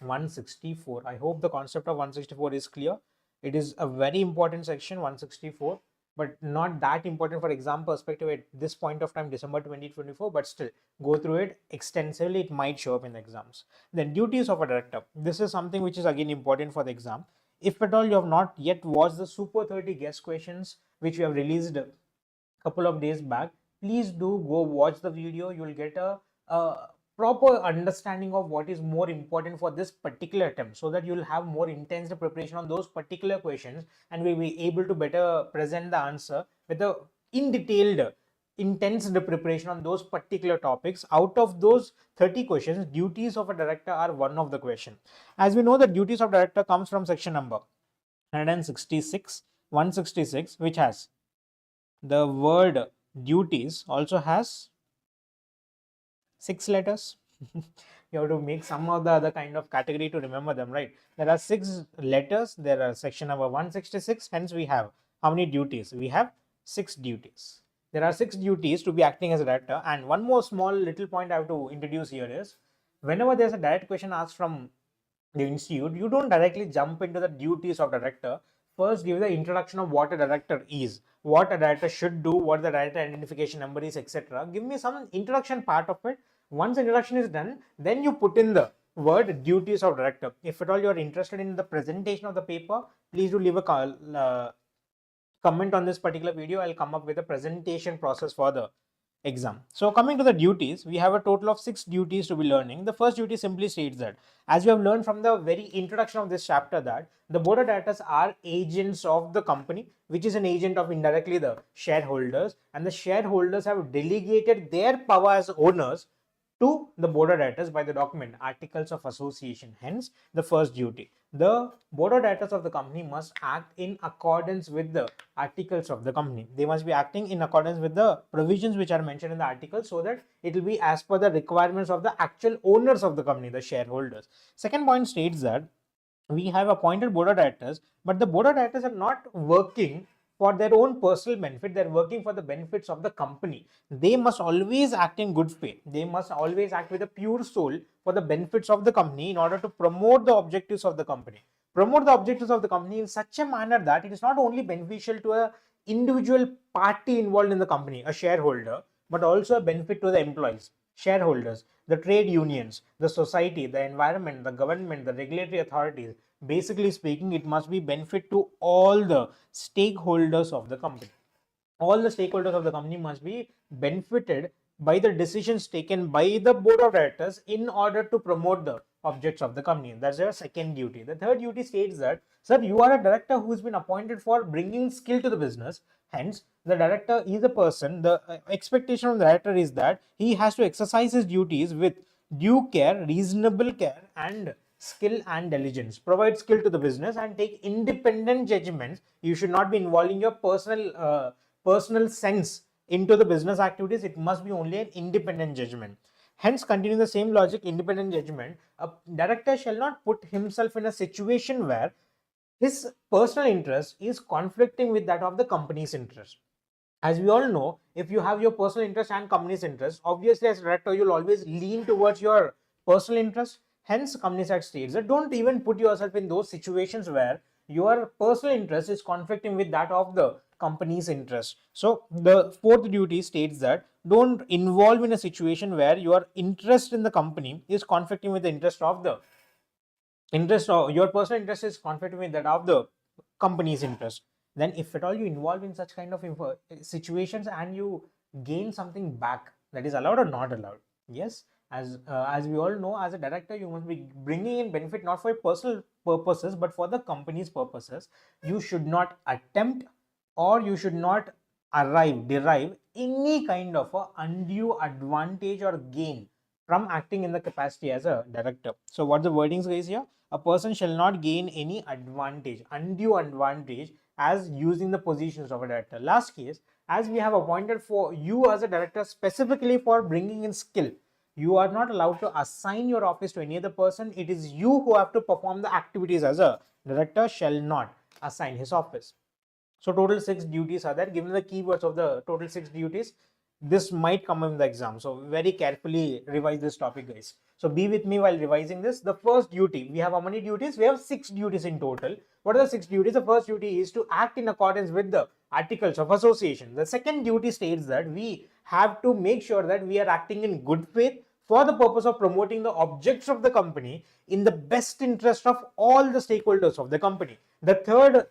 164. I hope the concept of 164 is clear. It is a very important section 164, but not that important for exam perspective at this point of time, December 2024, but still go through it extensively. It might show up in the exams. Then duties of a director. This is something which is again important for the exam. If at all you have not yet watched the Super 30 guest questions which we have released a couple of days back, please do go watch the video. You will get a proper understanding of what is more important for this particular attempt, so that you will have more intense preparation on those particular questions and will be able to better present the answer with a in detailed intense preparation on those particular topics. Out of those 30 questions, duties of a director are one of the question. As we know, the duties of director comes from section number 166, which has the word duties also has 6 letters. You have to make some of the other kind of category to remember them, right? There are 6 letters. There are section number 166. Hence, we have how many duties? We have 6 duties. There are 6 duties to be acting as a director. And one more small little point I have to introduce here is, whenever there's a direct question asked from the institute, you don't directly jump into the duties of director. First, give the introduction of what a director is, what a director should do, what the director identification number is, etc. Give me some introduction part of it. Once introduction is done, then you put in the word duties of director. If at all you are interested in the presentation of the paper, please do leave a comment on this particular video. I'll come up with a presentation process for the exam. So coming to the duties, we have a total of 6 duties to be learning. The first duty simply states that, as you have learned from the very introduction of this chapter, that the board of directors are agents of the company, which is an agent of indirectly the shareholders, and the shareholders have delegated their power as owners to the board of directors by the document Articles of Association. Hence, the first duty. The board of directors of the company must act in accordance with the articles of the company. They must be acting in accordance with the provisions which are mentioned in the article, so that it will be as per the requirements of the actual owners of the company, the shareholders. Second point states that we have appointed board of directors, but the board of directors are not working for their own personal benefit. They're working for the benefits of the company. They must always act in good faith. They must always act with a pure soul for the benefits of the company in order to promote the objectives of the company. Promote the objectives of the company in such a manner that it is not only beneficial to a individual party involved in the company, a shareholder, but also a benefit to the employees, shareholders, the trade unions, the society, the environment, the government, the regulatory authorities. Basically speaking, it must be benefit to all the stakeholders of the company. All the stakeholders of the company must be benefited by the decisions taken by the board of directors in order to promote the objects of the company. That's your second duty. The third duty states that, sir, you are a director who has been appointed for bringing skill to the business. Hence, the director is a person. The expectation of the director is that he has to exercise his duties with due care, reasonable care, and skill and diligence. Provide skill to the business and take independent judgments. You should not be involving your personal sense into the business activities. It must be only an independent judgment. Hence, continuing the same logic, independent judgment, a director shall not put himself in a situation where his personal interest is conflicting with that of the company's interest. As we all know, if you have your personal interest and company's interest, obviously as a director, you'll always lean towards your personal interest. Hence, Companies Act states that don't even put yourself in those situations where your personal interest is conflicting with that of the company's interest. So, the fourth duty states that don't involve in a situation where your interest in the company is conflicting with the interest of the your personal interest is conflicting with that of the company's interest. Then if at all you involve in such kind of situations and you gain something back, that is allowed or not allowed? Yes, as we all know, as a director, you must be bringing in benefit not for personal purposes but for the company's purposes. You should not attempt or you should not derive any kind of a undue advantage or gain from acting in the capacity as a director. So what the wording says here, a person shall not gain any advantage, undue advantage, as using the positions of a director. Last case, as we have appointed for you as a director specifically for bringing in skill, you are not allowed to assign your office to any other person. It is you who have to perform the activities. As a director shall not assign his office. So total 6 duties are there. Given the keywords of the total 6 duties, this might come in the exam. So very carefully revise this topic, guys. So be with me while revising this. The first duty, we have how many duties? We have 6 duties in total. What are the 6 duties? The first duty is to act in accordance with the articles of association. The second duty states that we have to make sure that we are acting in good faith for the purpose of promoting the objects of the company in the best interest of all the stakeholders of the company. The third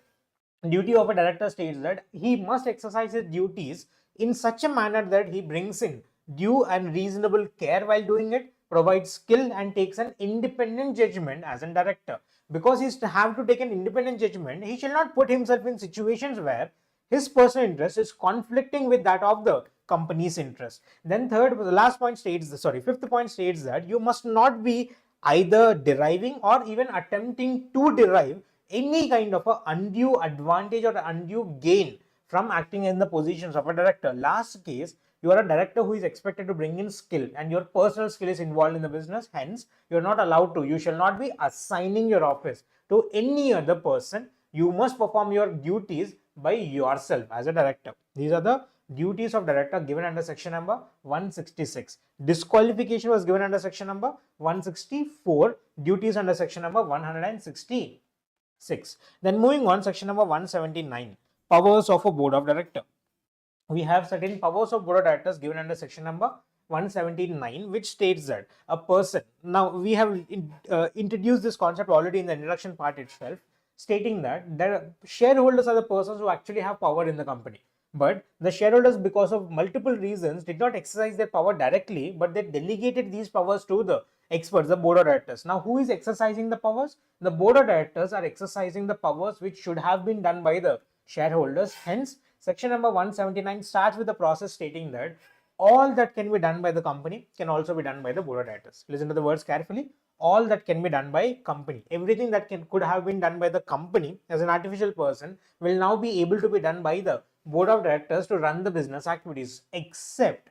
duty of a director states that he must exercise his duties in such a manner that he brings in due and reasonable care while doing it, provides skill and takes an independent judgment as a director. Because he have to take an independent judgment, he shall not put himself in situations where his personal interest is conflicting with that of the company's interest. Then fifth point states that you must not be either deriving or even attempting to derive any kind of a undue advantage or undue gain from acting in the positions of a director. Last case, you are a director who is expected to bring in skill and your personal skill is involved in the business. Hence, you are not allowed to, you shall not be assigning your office to any other person. You must perform your duties by yourself as a director. These are the duties of director given under section number 166. Disqualification was given under section number 164. Duties under section number 166. Then moving on, section number 179. Powers of a board of director. We have certain powers of board of directors given under section number 179, which states that a person, now we have introduced this concept already in the introduction part itself, stating that the shareholders are the persons who actually have power in the company. But the shareholders, because of multiple reasons, did not exercise their power directly, but they delegated these powers to the experts, the board of directors. Now, who is exercising the powers? The board of directors are exercising the powers which should have been done by the shareholders. Hence, section number 179 starts with the process stating that all that can be done by the company can also be done by the board of directors. Listen to the words carefully. All that can be done by company. Everything that could have been done by the company as an artificial person will now be able to be done by the board of directors to run the business activities, except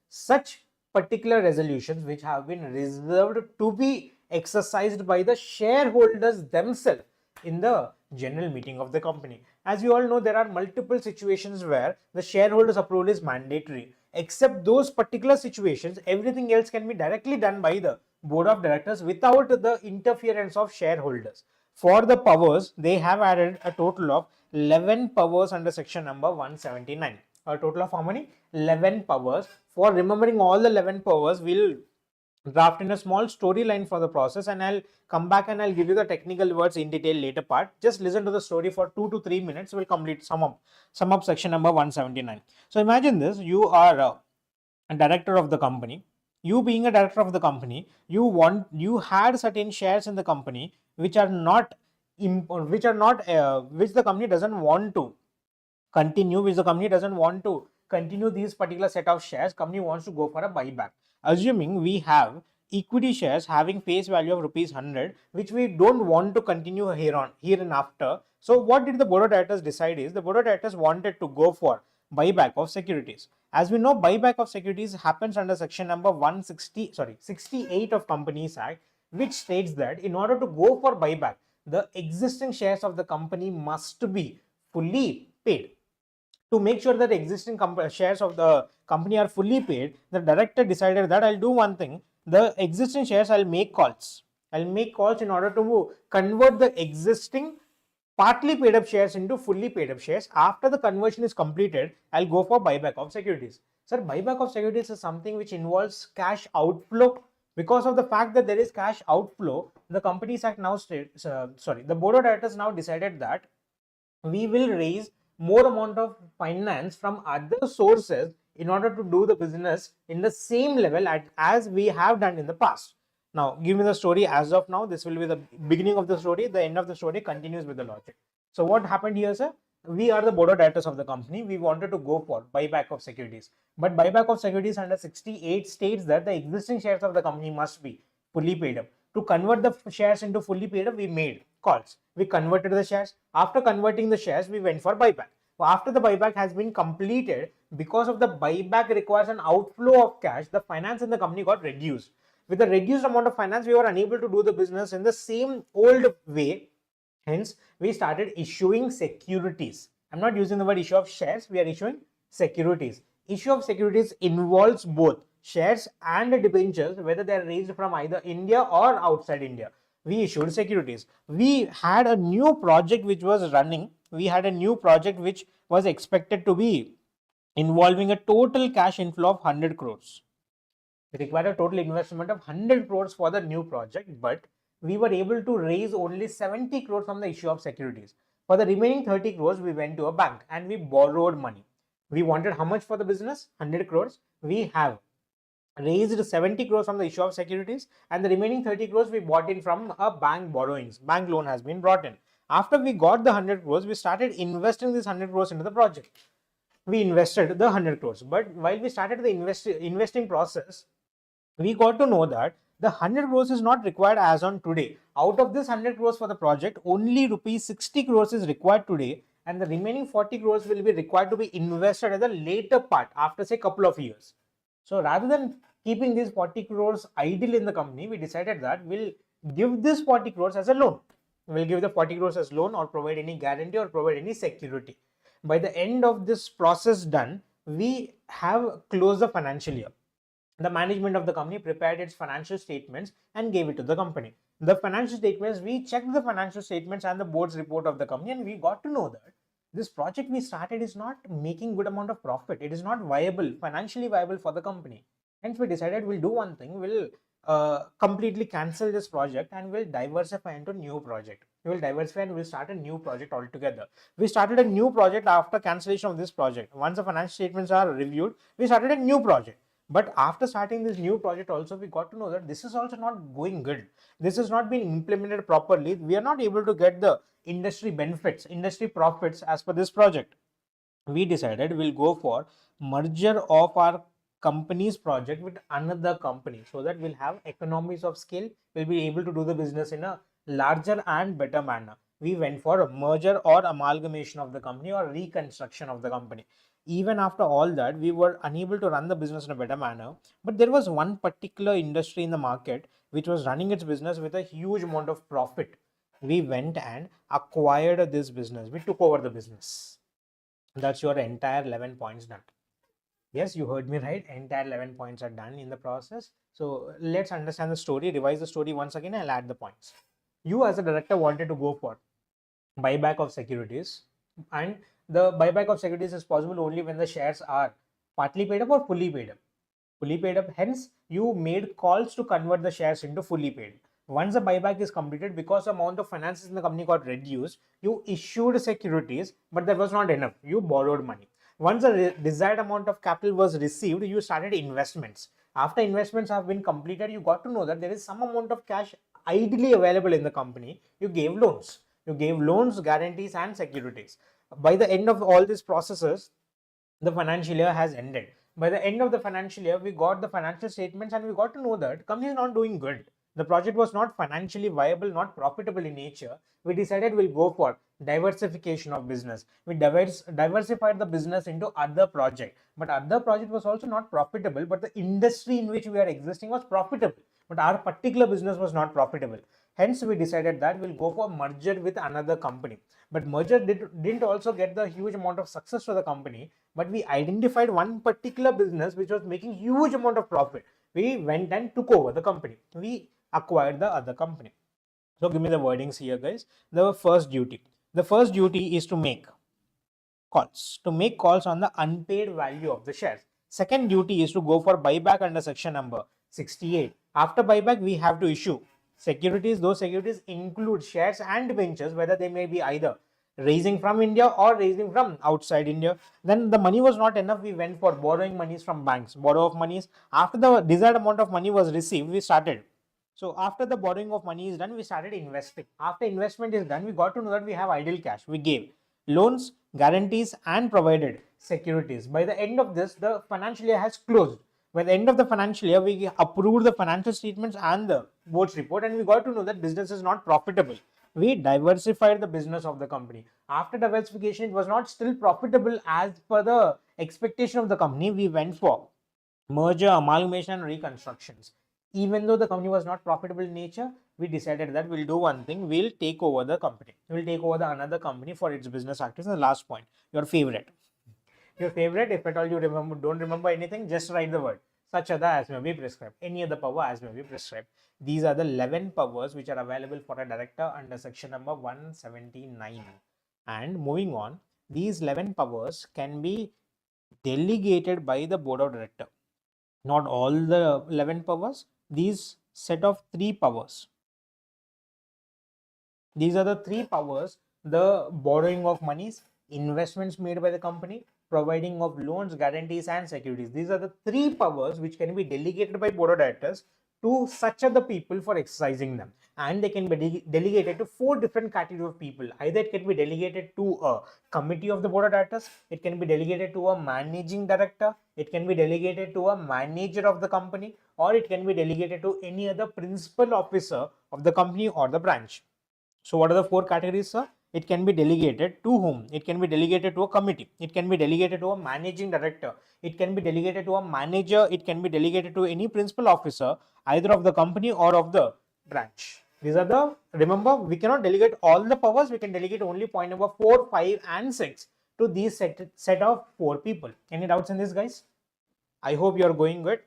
such particular resolutions which have been reserved to be exercised by the shareholders themselves in the general meeting of the company. As you all know, there are multiple situations where the shareholders' approval is mandatory. Except those particular situations, everything else can be directly done by the board of directors without the interference of shareholders. For the powers, they have added a total of 11 powers under section number 179. A total of how many? 11 powers. For remembering all the 11 powers, we'll draft in a small storyline for the process, and I'll come back and I'll give you the technical words in detail later part. Just listen to the story for 2 to 3 minutes. We'll complete sum up section number 179. So imagine this: you are a director of the company. You being a director of the company, you had certain shares in the company which the company doesn't want to continue, these particular set of shares. Company wants to go for a buyback. Assuming we have equity shares having face value of rupees 100, which we don't want to continue here and after. So what did the board of directors decide is the board of directors wanted to go for buyback of securities. As we know, buyback of securities happens under section number 68 of Companies Act, which states that in order to go for buyback, the existing shares of the company must be fully paid. To make sure that existing shares of the company are fully paid, the director decided that I'll do one thing. The existing shares, I'll make calls. I'll make calls in order to convert the existing partly paid up shares into fully paid up shares. After the conversion is completed, I'll go for buyback of securities. Sir, buyback of securities is something which involves cash outflow. Because of the fact that there is cash outflow, the Companies Act now states, the board of directors now decided that we will raise more amount of finance from other sources in order to do the business in the same level as we have done in the past. Now, give me the story as of now. This will be the beginning of the story. The end of the story continues with the logic. So what happened here, sir? We are the board of directors of the company. We wanted to go for buyback of securities. But buyback of securities under 68 states that the existing shares of the company must be fully paid up. To convert the shares into fully paid up, we made calls. We converted the shares. After converting the shares, we went for buyback. After the buyback has been completed, because of the buyback requires an outflow of cash, the finance in the company got reduced. With the reduced amount of finance, we were unable to do the business in the same old way. Hence, we started issuing securities. I'm not using the word issue of shares. We are issuing securities. Issue of securities involves both shares and debentures, whether they are raised from either India or outside India. We issued securities. We had a new project which was running. We had a new project which was expected to be involving a total cash inflow of 100 crores. It required a total investment of 100 crores for the new project, but we were able to raise only 70 crores from the issue of securities. For the remaining 30 crores, we went to a bank and we borrowed money. We wanted how much for the business? 100 crores. We have raised 70 crores from the issue of securities, and the remaining 30 crores we bought in from a bank borrowings. Bank loan has been brought in. After we got the 100 crores, we started investing this 100 crores into the project. We invested the 100 crores, but while we started the investing process, we got to know that the 100 crores is not required as on today. Out of this 100 crores for the project, only rupees 60 crores is required today, and the remaining 40 crores will be required to be invested at the later part after say couple of years. So rather than keeping these 40 crores idle in the company, we decided that we'll give this 40 crores as a loan. We'll give the 40 crores as loan or provide any guarantee or provide any security. By the end of this process done, we have closed the financial year. The management of the company prepared its financial statements and gave it to the company. The financial statements, we checked the financial statements and the board's report of the company, and we got to know that this project we started is not making good amount of profit. It is not viable, financially viable for the company. Hence, we decided we'll do one thing. We'll completely cancel this project and we'll diversify into new project. We will diversify and we'll start a new project altogether. We started a new project after cancellation of this project. Once the financial statements are reviewed, we started a new project. But after starting this new project also, we got to know that this is also not going good. This has not been implemented properly. We are not able to get the industry benefits, industry profits as per this project. We decided we'll go for merger of our company's project with another company so that we'll have economies of scale. We'll be able to do the business in a larger and better manner. We went for a merger or amalgamation of the company or reconstruction of the company. Even after all that, we were unable to run the business in a better manner. But there was one particular industry in the market which was running its business with a huge amount of profit. We went and acquired this business. We took over the business. That's your entire 11 points done. Yes, you heard me right. Entire 11 points are done in the process. So let's understand the story, revise the story once again. I'll add the points. You as a director wanted to go for buyback of securities, and the buyback of securities is possible only when the shares are partly paid up or fully paid up. Fully paid up, hence you made calls to convert the shares into fully paid. Once the buyback is completed, because the amount of finances in the company got reduced, you issued securities, but that was not enough. You borrowed money. Once the desired amount of capital was received, you started investments. After investments have been completed, you got to know that there is some amount of cash idly available in the company. You gave loans. You gave loans, guarantees, and securities. By the end of all these processes, the financial year has ended. By the end of the financial year, we got the financial statements and we got to know that company is not doing good. The project was not financially viable, not profitable in nature. We decided we'll go for diversification of business. We diversified the business into other project, but other project was also not profitable, but the industry in which we are existing was profitable, but our particular business was not profitable. Hence, we decided that we'll go for merger with another company. But merger didn't also get the huge amount of success for the company, but we identified one particular business which was making huge amount of profit. We went and took over the company. We acquired the other company. So give me the wordings here, guys. The first duty. The first duty is to make calls on the unpaid value of the shares. Second duty is to go for buyback under section number 68. After buyback, we have to issue securities. Those securities include shares and debentures, whether they may be either raising from India or raising from outside India. Then the money was not enough. We went for borrowing monies from banks, borrow of monies. After the desired amount of money was received, we started. So after the borrowing of money is done, we started investing. After investment is done, we got to know that we have idle cash. We gave loans, guarantees, and provided securities. By the end of this, the financial year has closed. By the end of the financial year, we approved the financial statements and the board's report, and we got to know that business is not profitable. We diversified the business of the company. After diversification, it was not still profitable as per the expectation of the company. We went for merger, amalgamation, and reconstructions. Even though the company was not profitable in nature, we decided that we'll do one thing. We'll take over the company. We'll take over the another company for its business activities. And the last point, your favorite. Your favorite, if at all you don't remember anything, just write the word. Such other as may be prescribed. Any other power as may be prescribed. These are the 11 powers which are available for a director under section number 179. And moving on, these 11 powers can be delegated by the board of director. Not all the 11 powers. These set of 3 powers. These are the 3 powers: the borrowing of monies, investments made by the company, providing of loans, guarantees, and securities. These are the 3 powers which can be delegated by board of directors to such other people for exercising them, and they can be delegated to 4 different categories of people. Either it can be delegated to a committee of the board of directors, it can be delegated to a managing director, it can be delegated to a manager of the company, or it can be delegated to any other principal officer of the company or the branch. So what are the 4 categories, sir? It can be delegated to whom? It can be delegated to a committee. It can be delegated to a managing director. It can be delegated to a manager. It can be delegated to any principal officer, either of the company or of the branch. These are the, remember, we cannot delegate all the powers. We can delegate only point number 4, 5, and 6 to these set of 4 people. Any doubts in this, guys? I hope you are going good.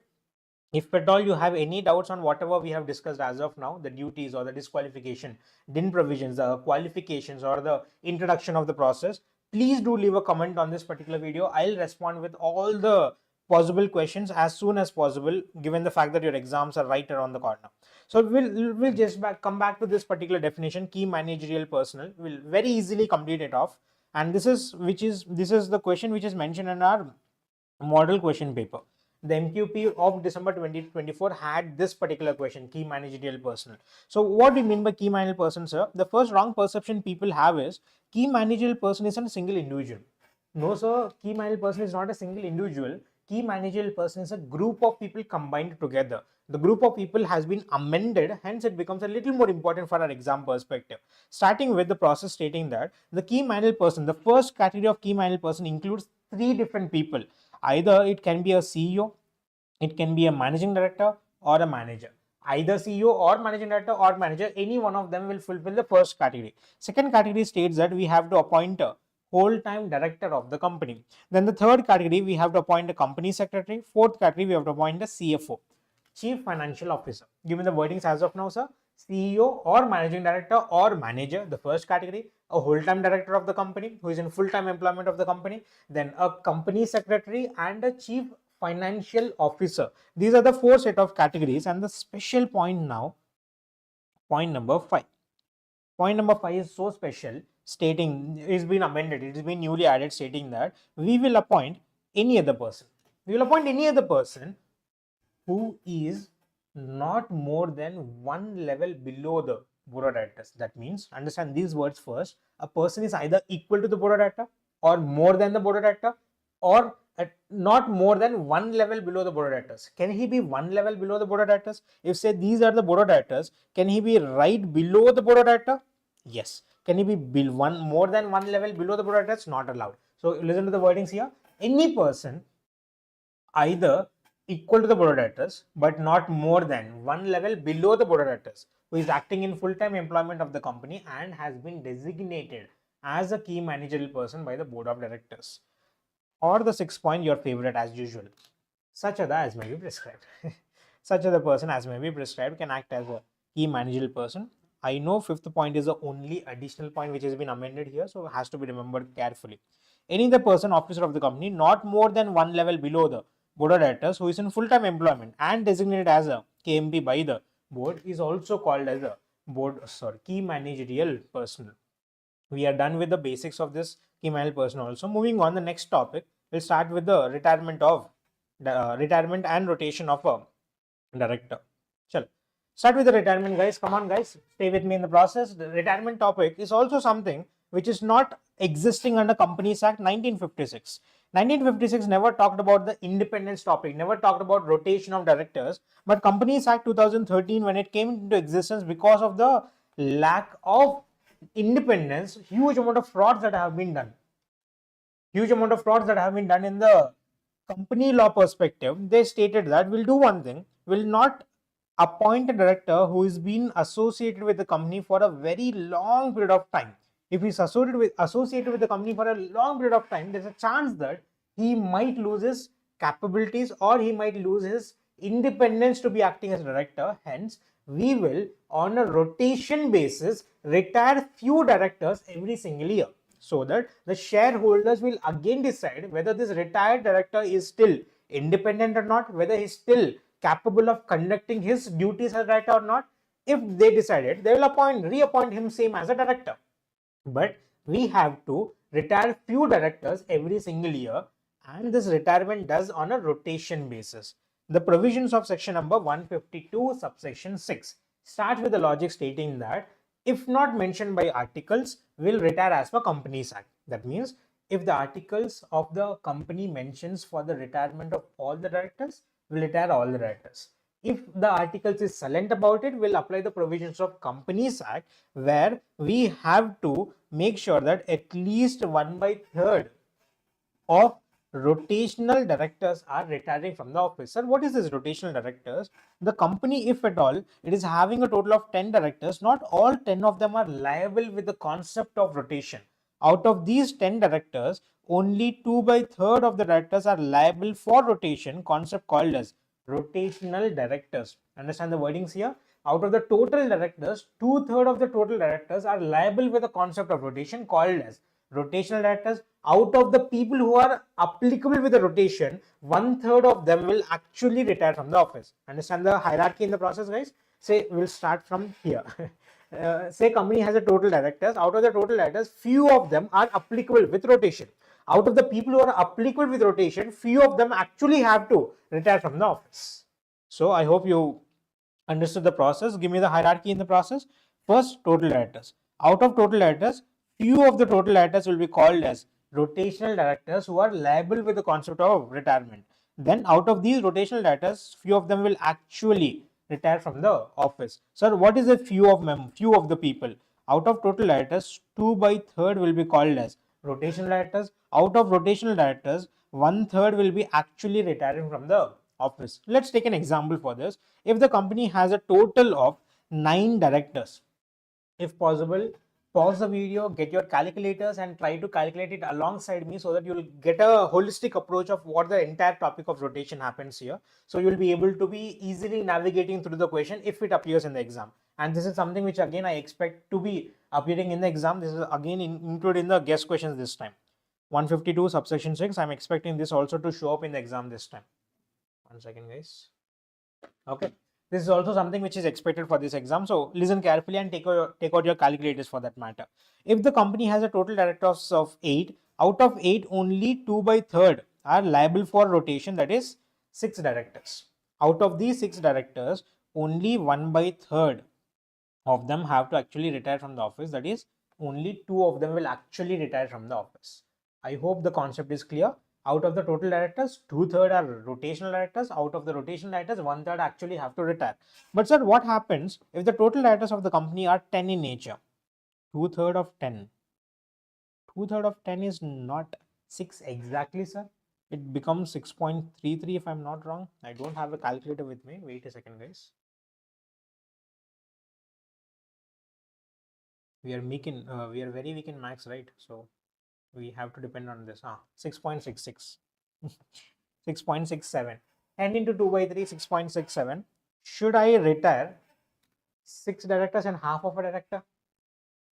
If at all you have any doubts on whatever we have discussed as of now, the duties or the disqualification, DIN provisions, the qualifications, or the introduction of the process, please do leave a comment on this particular video. I'll respond with all the possible questions as soon as possible, given the fact that your exams are right around the corner. So we'll just come back to this particular definition, key managerial personnel. We'll very easily complete it off. And this is the question which is mentioned in our model question paper. The MQP of December 2024 had this particular question, key managerial personnel. So what do you mean by key managerial person, sir? The first wrong perception people have is key managerial person is a single individual. No, sir, key managerial person is not a single individual. Key managerial person is a group of people combined together. The group of people has been amended, hence it becomes a little more important for our exam perspective. Starting with the process stating that the key managerial person, the first category of key managerial person includes 3 different people. Either it can be a CEO, it can be a managing director, or a manager. Either CEO or managing director or manager, any one of them will fulfill the first category. Second category states that we have to appoint a whole-time director of the company. Then the third category, we have to appoint a company secretary. Fourth category, we have to appoint a CFO, Chief Financial Officer. Give me the wordings as of now, sir. CEO or managing director or manager, the first category. A whole-time director of the company who is in full-time employment of the company. Then a company secretary and a chief financial officer. These are the 4 set of categories, and the special point now, point number 5. Point number 5 is so special, stating it's been amended, it has been newly added, stating that we will appoint any other person. We will appoint any other person who is not more than 1 level below the board of directors. That means, understand these words first, a person is either equal to the board of director or more than the board of director or not more than one level below the board of directors. Can he be one level below the board of directors? If say these are the board of directors, can he be right below the board of director? Yes. Can he be more than one level below the board of directors? Not allowed. So listen to the wordings here. Any person either equal to the board of directors but not more than one level below the board of directors who is acting in full-time employment of the company and has been designated as a key managerial person by the board of directors. Or the sixth point, your favorite as usual, such other as may be prescribed. Such other person as may be prescribed can act as a key managerial person. I know fifth point is the only additional point which has been amended here, so it has to be remembered carefully. Any other person, officer of the company, not more than one level below the board of directors who is in full-time employment and designated as a KMP by the board is also called as a key managerial person. We are done with the basics of this key managerial person also. Moving on, the next topic, we'll start with the retirement and rotation of a director. Chalo. Start with the retirement, guys. Come on, guys. Stay with me in the process. The retirement topic is also something which is not existing under Companies Act 1956. 1956 never talked about the independence topic, never talked about rotation of directors. But Companies Act 2013, when it came into existence, because of the lack of independence, huge amount of frauds that have been done. Huge amount of frauds that have been done in the company law perspective. They stated that we'll do one thing, will not appoint a director who has been associated with the company for a very long period of time. If he's associated with the company for a long period of time, there's a chance that he might lose his capabilities or he might lose his independence to be acting as a director. Hence, we will on a rotation basis retire few directors every single year, so that the shareholders will again decide whether this retired director is still independent or not, whether he's still capable of conducting his duties as a director or not. If they decided, they will reappoint him same as a director. But we have to retire few directors every single year, and this retirement does on a rotation basis. The provisions of section number 152 subsection 6 starts with the logic stating that if not mentioned by articles, will retire as per Companies Act. That means if the articles of the company mentions for the retirement of all the directors, will retire all the directors. If the articles is silent about it, will apply the provisions of Companies Act, where we have to make sure that at least 1/3 of rotational directors are retiring from the office. Sir, what is this rotational directors? The company, if at all, it is having a total of 10 directors, not all 10 of them are liable with the concept of rotation. Out of these 10 directors, only 2/3 of the directors are liable for rotation, concept called as rotational directors. Understand the wordings here? Out of the total directors, 2/3 of the total directors are liable with the concept of rotation called as rotational directors. Out of the people who are applicable with the rotation, 1/3 of them will actually retire from the office. Understand the hierarchy in the process, guys? Say we'll start from here. Say company has a total directors. Out of the total directors, few of them are applicable with rotation. Out of the people who are applicable with rotation, few of them actually have to retire from the office. So I hope you understood the process. Give me the hierarchy in the process. First, total directors. Out of total directors, few of the total directors will be called as rotational directors who are liable with the concept of retirement. Then out of these rotational directors, few of them will actually retire from the office. Sir, what is the few of the people? Out of total directors, 2/3 will be called as rotational directors. Out of rotational directors, 1/3 will be actually retiring from the office. Let's take an example for this. If the company has a total of 9 directors, if possible, pause the video, get your calculators and try to calculate it alongside me so that you'll get a holistic approach of what the entire topic of rotation happens here. So you'll be able to be easily navigating through the question if it appears in the exam. And this is something which again I expect to be appearing in the exam. This is again included in the guest questions this time. 152 subsection 6. I'm expecting this also to show up in the exam this time. 1 second, guys. Okay. This is also something which is expected for this exam. So listen carefully and take out your calculators for that matter. If the company has a total directors of 8, out of 8, only 2/3 are liable for rotation, that is 6 directors. Out of these 6 directors, only 1/3 of them have to actually retire from the office, that is only 2 of them will actually retire from the office. I hope the concept is clear. Out of the total directors, 2/3 are rotational directors. Out of the rotational directors, 1/3 actually have to retire. But sir, what happens if the total directors of the company are 10 in nature? 2/3 of 10. 2/3 of 10 is not 6 exactly, sir. It becomes 6.33 if I'm not wrong. I don't have a calculator with me. Wait a second, guys. We are very weak in maths, right? So we have to depend on this. 6.66. 6.67. 10 into 2 by 3, 6.67. Should I retire 6 directors and half of a director?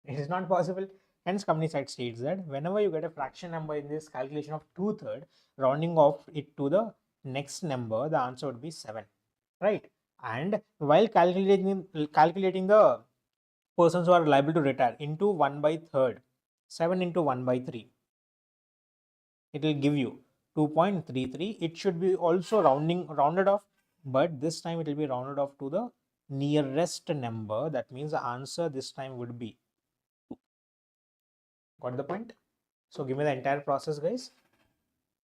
It is not possible. Hence, company side states that whenever you get a fraction number in this calculation of 2/3, rounding off it to the next number, the answer would be 7, right? And while calculating the persons who are liable to retire into 1/3, 7 into 1/3, it will give you 2.33. It should be also rounded off, but this time it will be rounded off to the nearest number. That means the answer this time would be 2. Got the point? So give me the entire process, guys.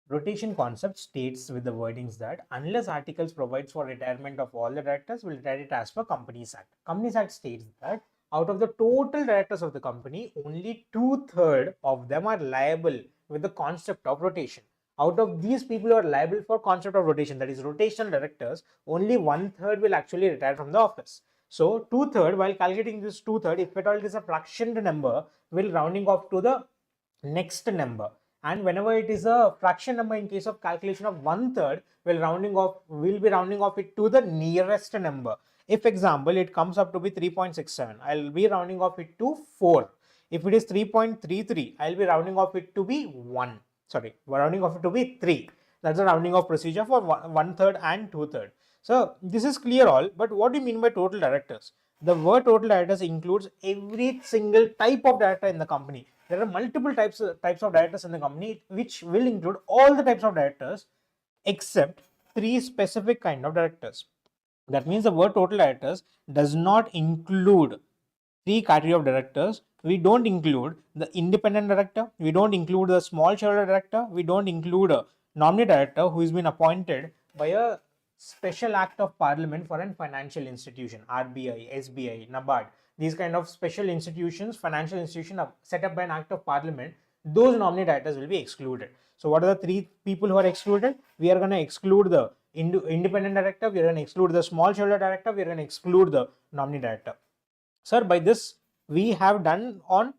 Rotation concept states with the wordings that unless articles provides for retirement of all the directors, will retire it as per Companies Act. Companies Act states that out of the total directors of the company, only 2/3 of them are liable with the concept of rotation. Out of these people who are liable for concept of rotation, that is rotational directors, only 1/3 will actually retire from the office. So 2/3, while calculating this 2/3, if at all it is a fractioned number, will rounding off to the next number. And whenever it is a fraction number, in case of calculation of 1/3, will be rounding off it to the nearest number. If example, it comes up to be 3.67, I'll be rounding off it to 4. If it is 3.33, I'll be rounding off it to be 1. Sorry, rounding off it to be 3. That's the rounding off procedure for 1/3 and 2/3. So this is clear all, but what do you mean by total directors? The word total directors includes every single type of director in the company. There are multiple types of directors in the company, which will include all the types of directors except 3 specific kind of directors. That means the word total directors does not include 3 category of directors. We don't include the independent director. We don't include the small shareholder director. We don't include a nominee director who has been appointed by a special act of parliament for a financial institution, RBI, SBI, NABARD. These kind of special institutions, financial institutions are set up by an act of parliament. Those nominee directors will be excluded. So what are the 3 people who are excluded? We are going to exclude the independent director, we are going to exclude the small shareholder director, we are going to exclude the nominee director. Sir, by this we have done on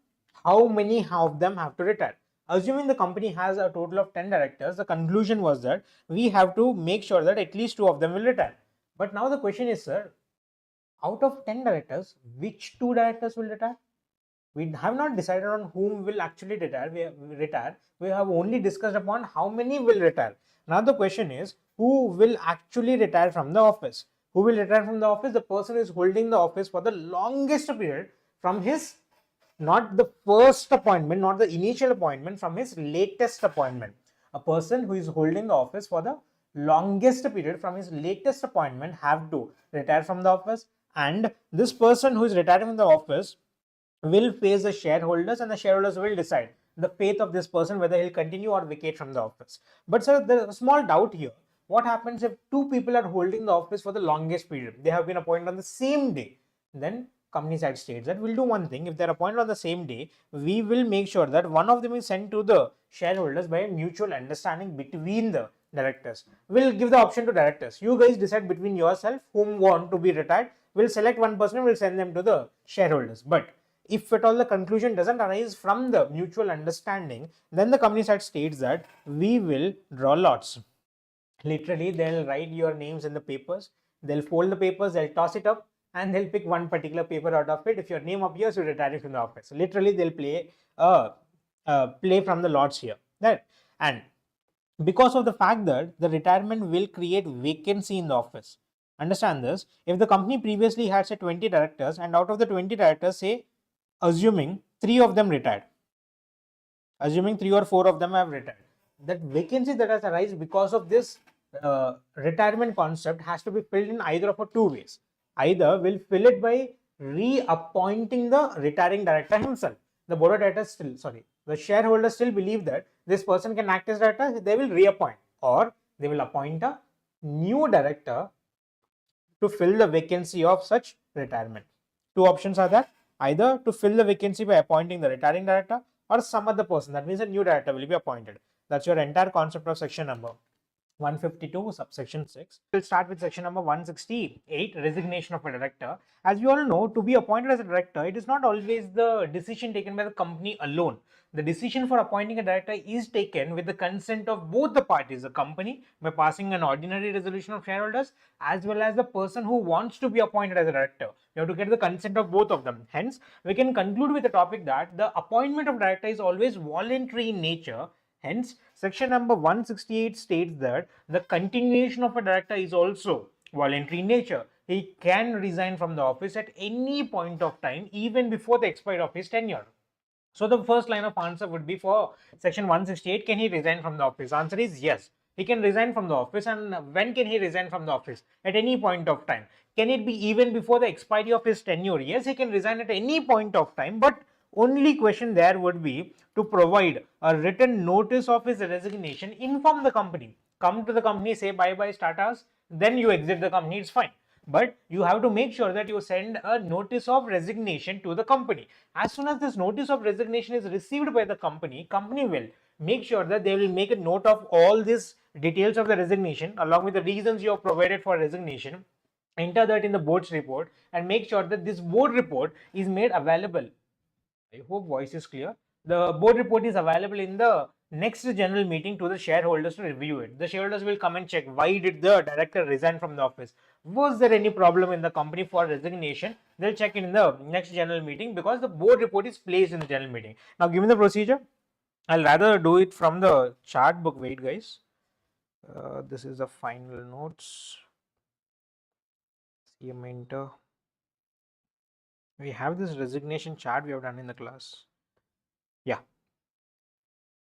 how many of them have to retire. Assuming the company has a total of 10 directors, the conclusion was that we have to make sure that at least 2 of them will retire. But now the question is, sir, out of 10 directors, which 2 directors will retire? We have not decided on whom will actually retire. We have only discussed upon how many will retire. Now the question is, who will actually retire from the office? Who will retire from the office? The person who is holding the office for the longest period from his, not the first appointment, not the initial appointment, from his latest appointment. A person who is holding the office for the longest period from his latest appointment have to retire from the office, and this person who is retiring from the office will face the shareholders, and the shareholders will decide the fate of this person, whether he'll continue or vacate from the office. But sir, there's a small doubt here. What happens if 2 people are holding the office for the longest period? They have been appointed on the same day. Then company side states that we'll do one thing. If they're appointed on the same day, we will make sure that one of them is sent to the shareholders by a mutual understanding between the directors. We'll give the option to directors. You guys decide between yourself whom want to be retired. We'll select one person and we'll send them to the shareholders. But if at all the conclusion doesn't arise from the mutual understanding, then the company side states that we will draw lots. Literally, they'll write your names in the papers, they'll fold the papers, they'll toss it up, and they'll pick one particular paper out of it. If your name appears, you're retiring from the office. Literally, they'll play from the lots here. Right? And because of the fact that the retirement will create vacancy in the office. Understand this. If the company previously had say 20 directors, and out of the 20 directors, say assuming 3 of them retired, assuming 3 or 4 of them have retired, that vacancy that has arisen because of this retirement concept has to be filled in either of 2 ways. Either we'll fill it by reappointing the retiring director himself. The board of directors the shareholders still believe that this person can act as director, they will reappoint or they will appoint a new director to fill the vacancy of such retirement. Two options are there, either to fill the vacancy by appointing the retiring director or some other person. That means a new director will be appointed. That's your entire concept of section number 152 subsection 6. We'll start with section number 168, resignation of a director. As we all know, to be appointed as a director, it is not always the decision taken by the company alone. The decision for appointing a director is taken with the consent of both the parties, the company by passing an ordinary resolution of shareholders, as well as the person who wants to be appointed as a director. You have to get the consent of both of them. Hence, we can conclude with the topic that the appointment of director is always voluntary in nature. Hence, section number 168 states that the continuation of a director is also voluntary in nature. He can resign from the office at any point of time, even before the expiry of his tenure. So the first line of answer would be for section 168, can he resign from the office? Answer is yes. He can resign from the office. And when can he resign from the office? At any point of time. Can it be even before the expiry of his tenure? Yes, he can resign at any point of time, but only question there would be to provide a written notice of his resignation, inform the company, come to the company, say bye bye, Tatas, then you exit the company, it's fine. But you have to make sure that you send a notice of resignation to the company. As soon as this notice of resignation is received by the company will make sure that they will make a note of all these details of the resignation along with the reasons you have provided for resignation, enter that in the board's report, and make sure that this board report is made available. I hope voice is clear. The board report is available in the next general meeting to the shareholders to review it. The shareholders will come and check why did the director resign from the office. Was there any problem in the company for resignation? They'll check it in the next general meeting because the board report is placed in the general meeting. Now, given the procedure, I'll rather do it from the chart book. Wait, guys. This is the final notes. CMA Inter. We have this resignation chart we have done in the class. Yeah.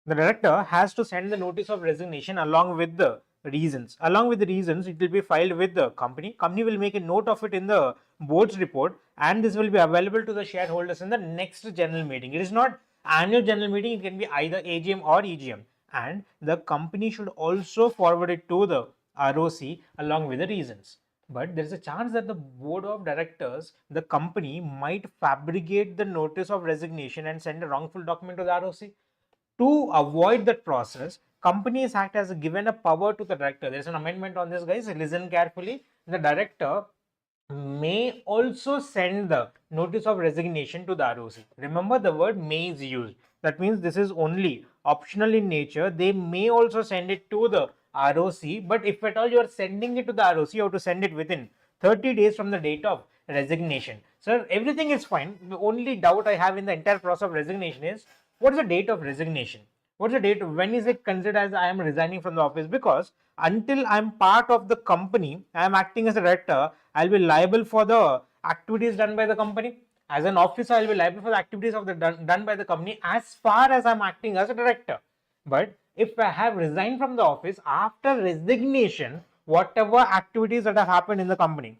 The director has to send the notice of resignation along with the reasons. Along with the reasons, it will be filed with the company. Company will make a note of it in the board's report, and this will be available to the shareholders in the next general meeting. It is not annual general meeting. It can be either AGM or EGM. And the company should also forward it to the ROC along with the reasons. But there is a chance that the board of directors, the company might fabricate the notice of resignation and send a wrongful document to the ROC. To avoid that process, Companies Act has given a power to the director. There is an amendment on this, guys. Listen carefully. The director may also send the notice of resignation to the ROC. Remember, the word may is used. That means this is only optional in nature. They may also send it to the ROC, but if at all you are sending it to the ROC, you have to send it within 30 days from the date of resignation. Sir, everything is fine. The only doubt I have in the entire process of resignation is, what is the date of resignation? What's the date? When is it considered as I am resigning from the office? Because until I am part of the company, I am acting as a director, I'll be liable for the activities done by the company. As an officer, I'll be liable for the activities of the done by the company as far as I'm acting as a director. But if I have resigned from the office after resignation, whatever activities that have happened in the company,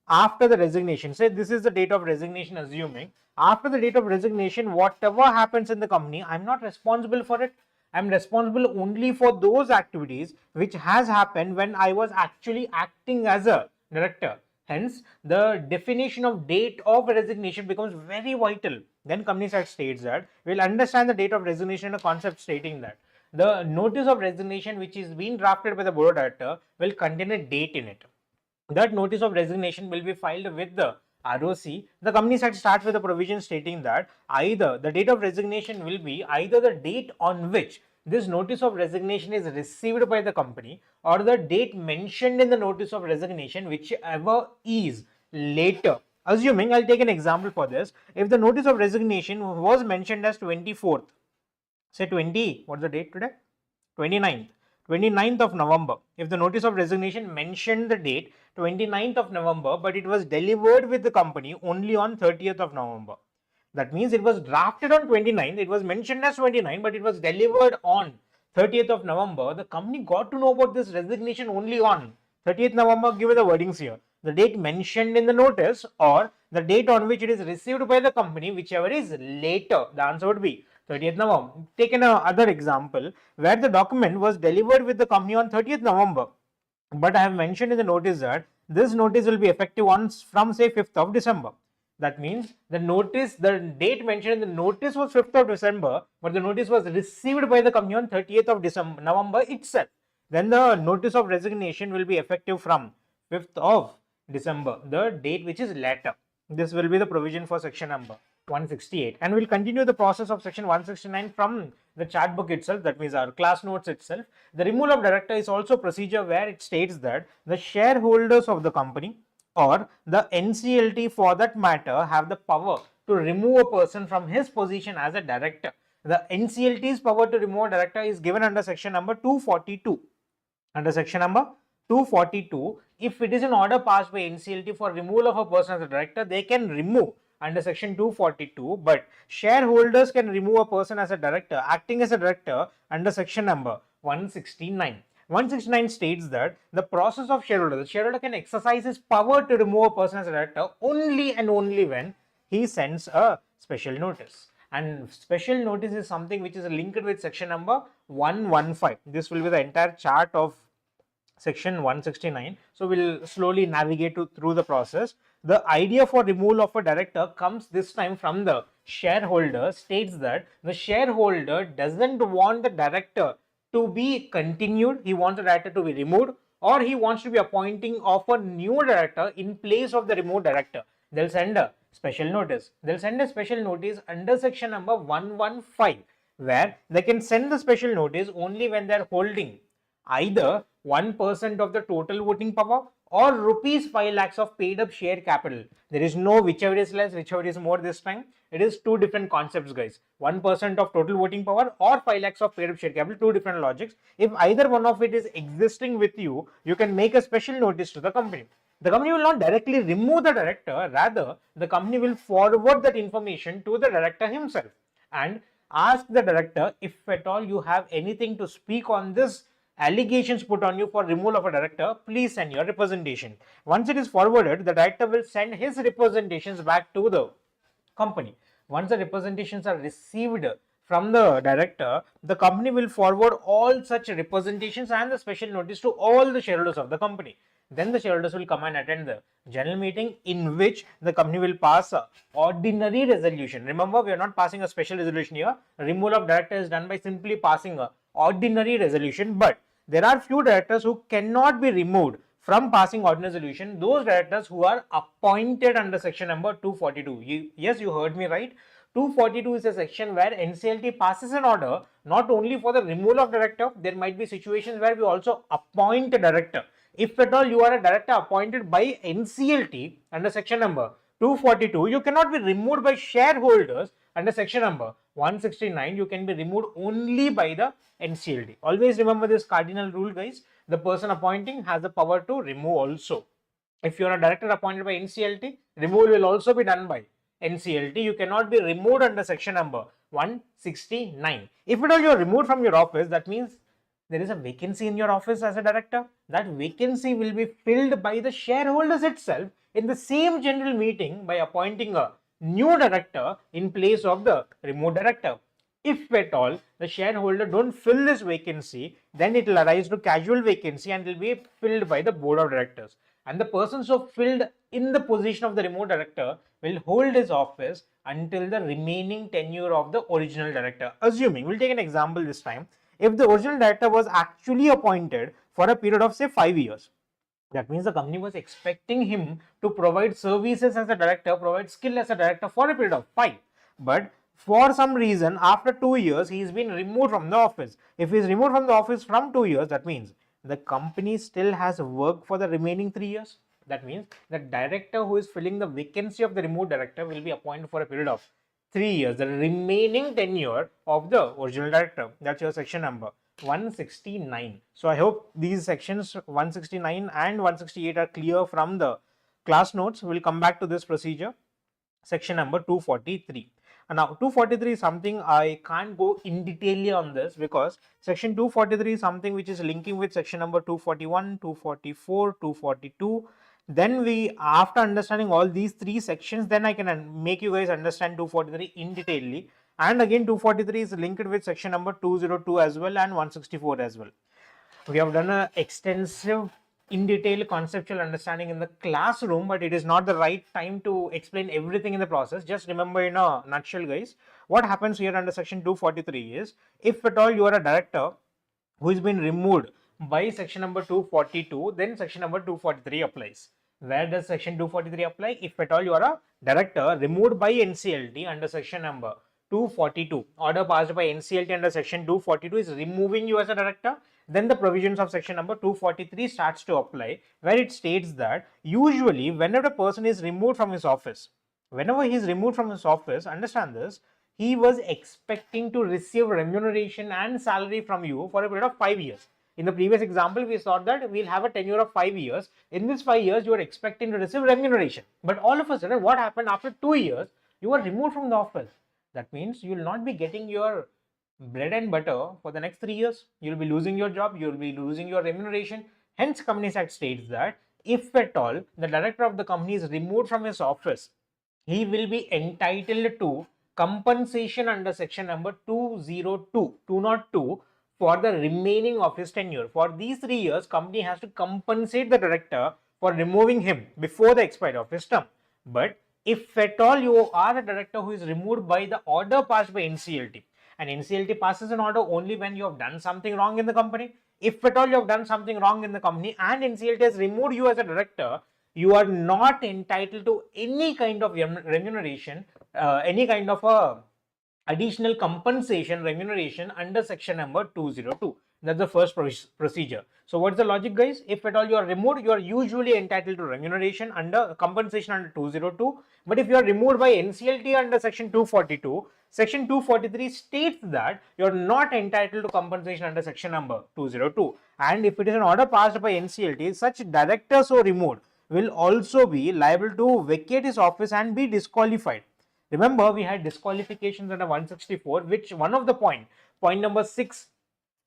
after the resignation, say this is the date of resignation, assuming after the date of resignation, whatever happens in the company, I'm not responsible for it. I'm responsible only for those activities which has happened when I was actually acting as a director. Hence, the definition of date of resignation becomes very vital. Then Companies Act states that we'll understand the date of resignation in a concept stating that the notice of resignation which is being drafted by the board of director will contain a date in it. That notice of resignation will be filed with the ROC. The Companies Act starts with a provision stating that either the date of resignation will be either the date on which this notice of resignation is received by the company or the date mentioned in the notice of resignation, whichever is later. Assuming, I'll take an example for this. If the notice of resignation was mentioned as 24th, say 20, what's the date today? 29th of November. If the notice of resignation mentioned the date 29th of November, but it was delivered with the company only on 30th of November. That means it was drafted on 29th, it was mentioned as 29, but it was delivered on 30th of November. The company got to know about this resignation only on 30th November. Give it the wordings here. The date mentioned in the notice or the date on which it is received by the company, whichever is later. The answer would be 30th November. Take another example where the document was delivered with the company on 30th November. But I have mentioned in the notice that this notice will be effective on from say 5th of December. That means the notice, the date mentioned in the notice was 5th of December, but the notice was received by the company on 30th of December, November itself. Then the notice of resignation will be effective from 5th of December, the date which is later. This will be the provision for section number 168, and we'll continue the process of section 169 from the chart book itself, that means our class notes itself. The removal of director is also procedure where it states that the shareholders of the company or the NCLT for that matter have the power to remove a person from his position as a director. The NCLT's power to remove a director is given under section number 242. Under section number 242, if it is an order passed by NCLT for removal of a person as a director, they can remove under section 242, but shareholders can remove a person as a director, acting as a director under section number 169. 169 states that the process of shareholder, the shareholder can exercise his power to remove a person as a director only and only when he sends a special notice. And special notice is something which is linked with section number 115. This will be the entire chart of section 169. So we'll slowly navigate through the process. The idea for removal of a director comes this time from the shareholder, states that the shareholder doesn't want the director to be continued, he wants the director to be removed, or he wants to be appointing of a new director in place of the removed director. They'll send a special notice. They'll send a special notice under section number 115, where they can send the special notice only when they're holding either 1% of the total voting power or rupees 5 lakhs of paid up share capital. There is no whichever is less, whichever is more this time. It is two different concepts, guys. 1% of total voting power or 5 lakhs of paid up share capital, two different logics. If either one of it is existing with you, you can make a special notice to the company. The company will not directly remove the director, rather the company will forward that information to the director himself and ask the director, if at all you have anything to speak on this allegations put on you for removal of a director, please send your representation. Once it is forwarded, the director will send his representations back to the company. Once the representations are received from the director, the company will forward all such representations and the special notice to all the shareholders of the company. Then the shareholders will come and attend the general meeting, in which the company will pass a ordinary resolution. Remember, we are not passing a special resolution here. Removal of director is done by simply passing a ordinary resolution, but there are few directors who cannot be removed from passing ordinary resolution. Those directors who are appointed under section number 242. Yes, you heard me right. 242 is a section where NCLT passes an order not only for the removal of director. There might be situations where we also appoint a director. If at all you are a director appointed by NCLT under section number 242, you cannot be removed by shareholders under section number 169. You can be removed only by the NCLT. Always remember this cardinal rule, guys. The person appointing has the power to remove also. If you are a director appointed by NCLT, removal will also be done by NCLT. You cannot be removed under section number 169. If at all you are removed from your office, that means there is a vacancy in your office as a director. That vacancy will be filled by the shareholders itself in the same general meeting by appointing a new director in place of the removed director. If at all the shareholder don't fill this vacancy, then it will arise to casual vacancy and will be filled by the board of directors. And the person so filled in the position of the removed director will hold his office until the remaining tenure of the original director. Assuming, we'll take an example this time. If the original director was actually appointed for a period of say 5 years, that means the company was expecting him to provide services as a director, provide skill as a director for a period of 5. But for some reason, after 2 years, he is been removed from the office. If he is removed from the office from 2 years, that means the company still has work for the remaining 3 years. That means the director who is filling the vacancy of the removed director will be appointed for a period of 3 years, the remaining tenure of the original director. That's your section number 169. So I hope these sections 169 and 168 are clear from the class notes. We'll come back to this procedure. Section number 243. And now 243 is something I can't go in detail on this, because section 243 is something which is linking with section number 241, 244, 242, Then after understanding all these three sections, then I can make you guys understand 243 in detail. And again, 243 is linked with section number 202 as well and 164 as well. We have done an extensive in detail conceptual understanding in the classroom, but it is not the right time to explain everything in the process. Just remember in a nutshell, guys, what happens here under section 243 is, if at all you are a director who has been removed by section number 242, then section number 243 applies. Where does section 243 apply? If at all you are a director removed by NCLT under section number 242, order passed by NCLT under section 242 is removing you as a director, then the provisions of section number 243 starts to apply, where it states that usually whenever a person is removed from his office, understand this, he was expecting to receive remuneration and salary from you for a period of 5 years. In the previous example, we thought that we'll have a tenure of 5 years. In this 5 years, you are expecting to receive remuneration. But all of a sudden, what happened after 2 years? You are removed from the office. That means you will not be getting your bread and butter for the next 3 years. You will be losing your job. You will be losing your remuneration. Hence, Companies Act states that if at all the director of the company is removed from his office, he will be entitled to compensation under section number 202 for the remaining of his tenure. For these 3 years, company has to compensate the director for removing him before the expiry of his term. But if at all you are a director who is removed by the order passed by NCLT, and NCLT passes an order only when you have done something wrong in the company. If at all you have done something wrong in the company and NCLT has removed you as a director, you are not entitled to any kind of remuneration, any kind of a additional compensation remuneration under section number 202. That's the first procedure. So what's the logic, guys? If at all you are removed, you are usually entitled to remuneration under compensation under 202. But if you are removed by NCLT under section 242, section 243 states that you are not entitled to compensation under section number 202. And if it is an order passed by NCLT, such director so removed will also be liable to vacate his office and be disqualified. Remember, we had disqualifications under 164, which one of the point number 6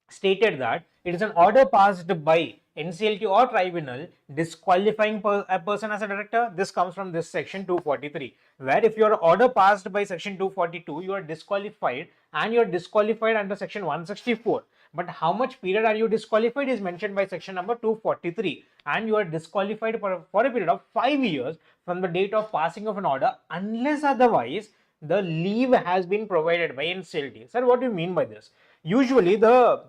stated that it is an order passed by NCLT or tribunal disqualifying a person as a director. This comes from this section 243, where if your order passed by section 242, you are disqualified, and you are disqualified under section 164. But how much period are you disqualified is mentioned by section number 243, and you are disqualified for a period of 5 years from the date of passing of an order, unless otherwise the leave has been provided by NCLT. Sir, what do you mean by this? Usually the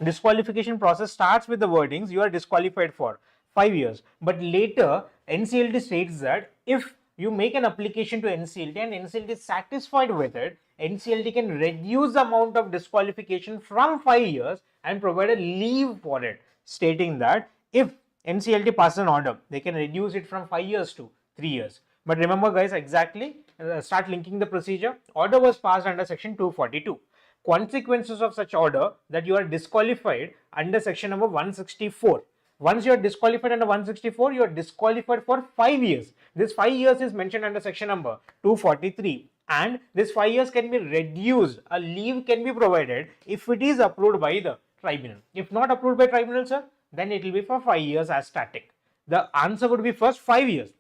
disqualification process starts with the wordings you are disqualified for 5 years, but later NCLT states that if you make an application to NCLT and NCLT is satisfied with it, NCLT can reduce the amount of disqualification from 5 years and provide a leave for it, stating that if NCLT passes an order, they can reduce it from 5 years to 3 years. But remember, guys, exactly, start linking the procedure. Order was passed under section 242. Consequences of such order, that you are disqualified under section number 164. Once you are disqualified under 164, you are disqualified for 5 years. This 5 years is mentioned under section number 243, and this 5 years can be reduced. A leave can be provided if it is approved by the tribunal. If not approved by tribunal, sir, then it will be for 5 years as static. The answer would be first 5 years.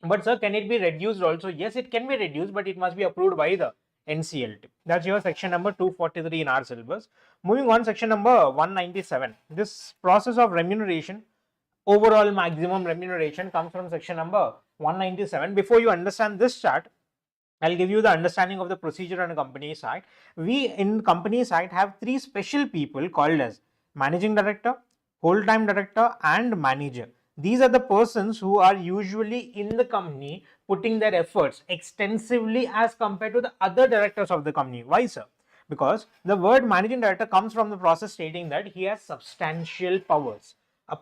But sir, can it be reduced also? Yes, it can be reduced, but it must be approved by the NCLT. That's your section number 243 in our syllabus. Moving on, section number 197. This process of remuneration, overall maximum remuneration, comes from section number 197. Before you understand this chart, I'll give you the understanding of the procedure under Companies Act. We in Companies Act have 3 special people called as managing director, whole-time director, and manager. These are the persons who are usually in the company putting their efforts extensively as compared to the other directors of the company. Why, sir? Because the word managing director comes from the process stating that he has substantial powers.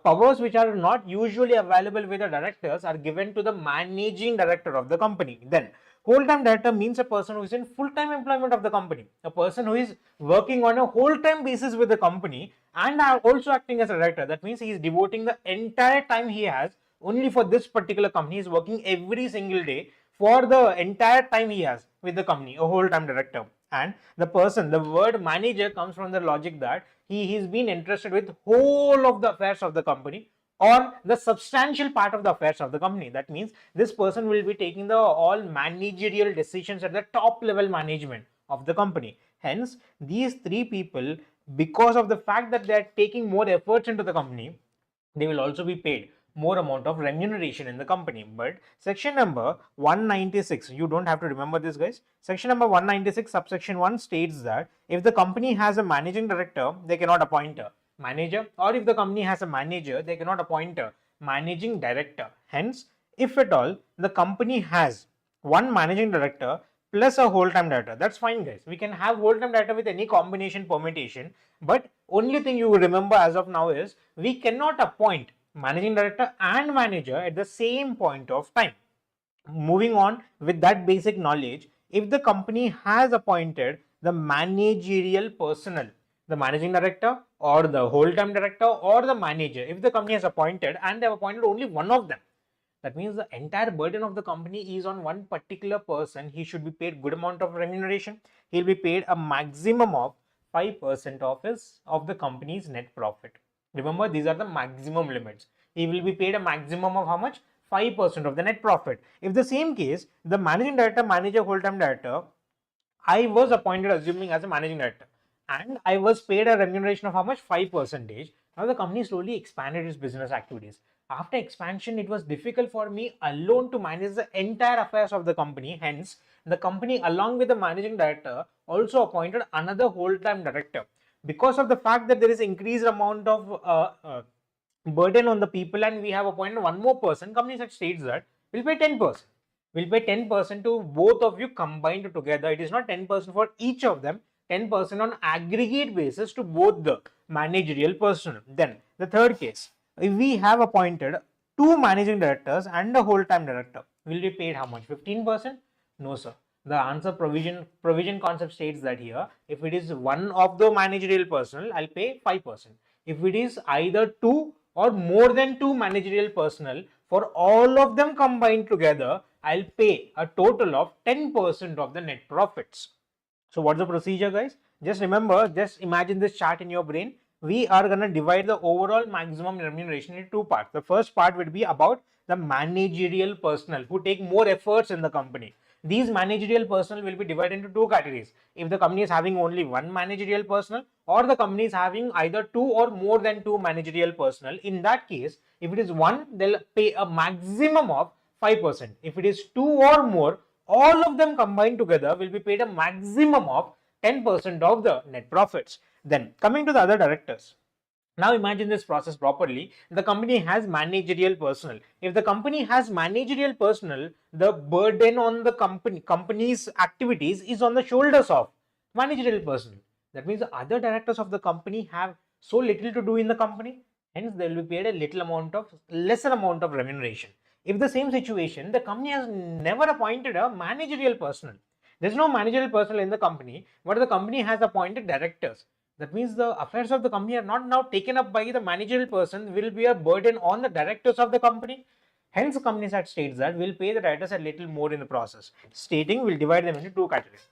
Powers which are not usually available with the directors are given to the managing director of the company. Then whole-time director means a person who is in full-time employment of the company, a person who is working on a whole-time basis with the company and are also acting as a director. That means he is devoting the entire time he has only for this particular company. He is working every single day for the entire time he has with the company, a whole-time director. And the person, the word manager comes from the logic that he has been interested with whole of the affairs of the company, or the substantial part of the affairs of the company. That means this person will be taking the all managerial decisions at the top level management of the company. Hence, these three people, because of the fact that they are taking more efforts into the company, they will also be paid more amount of remuneration in the company. But section number 196, you don't have to remember this, guys. Section number 196 subsection 1 states that if the company has a managing director, they cannot appoint a manager, or if the company has a manager, they cannot appoint a managing director. Hence, if at all the company has one managing director plus a whole-time director, that's fine, guys. We can have whole-time director with any combination permutation, but only thing you remember as of now is we cannot appoint managing director and manager at the same point of time. Moving on with that basic knowledge, if the company has appointed the managerial personnel, the managing director or the whole-time director or the manager, if the company has appointed and they have appointed only one of them, that means the entire burden of the company is on one particular person. He should be paid good amount of remuneration. He'll be paid a maximum of 5% of the company's net profit. Remember, these are the maximum limits. He will be paid a maximum of how much? 5% of the net profit. If the same case, the managing director, manager, whole-time director, I was appointed assuming as a managing director and I was paid a remuneration of how much? 5%. Now the company slowly expanded its business activities. After expansion, it was difficult for me alone to manage the entire affairs of the company. Hence, the company along with the managing director also appointed another whole-time director. Because of the fact that there is increased amount of burden on the people and we have appointed one more person, company states that we'll pay 10%. We'll pay 10% to both of you combined together. It is not 10% for each of them, 10% on aggregate basis to both the managerial personnel. Then the third case, if we have appointed two managing directors and a whole-time director, will be paid how much? 15%? No, sir. The answer provision concept states that here, if it is one of the managerial personnel, I'll pay 5%. If it is either two or more than two managerial personnel, for all of them combined together, I'll pay a total of 10% of the net profits. So what's the procedure, guys? Just remember, just imagine this chart in your brain. We are going to divide the overall maximum remuneration into two parts. The first part would be about the managerial personnel who take more efforts in the company. These managerial personnel will be divided into two categories. If the company is having only one managerial personnel or the company is having either two or more than two managerial personnel, in that case, if it is one, they'll pay a maximum of 5%. If it is two or more, all of them combined together will be paid a maximum of 10% of the net profits. Then coming to the other directors. Now imagine this process properly. The company has managerial personnel. If the company has managerial personnel, the burden on the company's activities is on the shoulders of managerial personnel. That means the other directors of the company have so little to do in the company. Hence, they will be paid a lesser amount of remuneration. If the same situation, the company has never appointed a managerial personnel. There is no managerial personnel in the company, but the company has appointed directors. That means the affairs of the company are not now taken up by the managerial person, will be a burden on the directors of the company. Hence, the Companies Act states that we'll pay the directors a little more in the process, stating we'll divide them into two categories.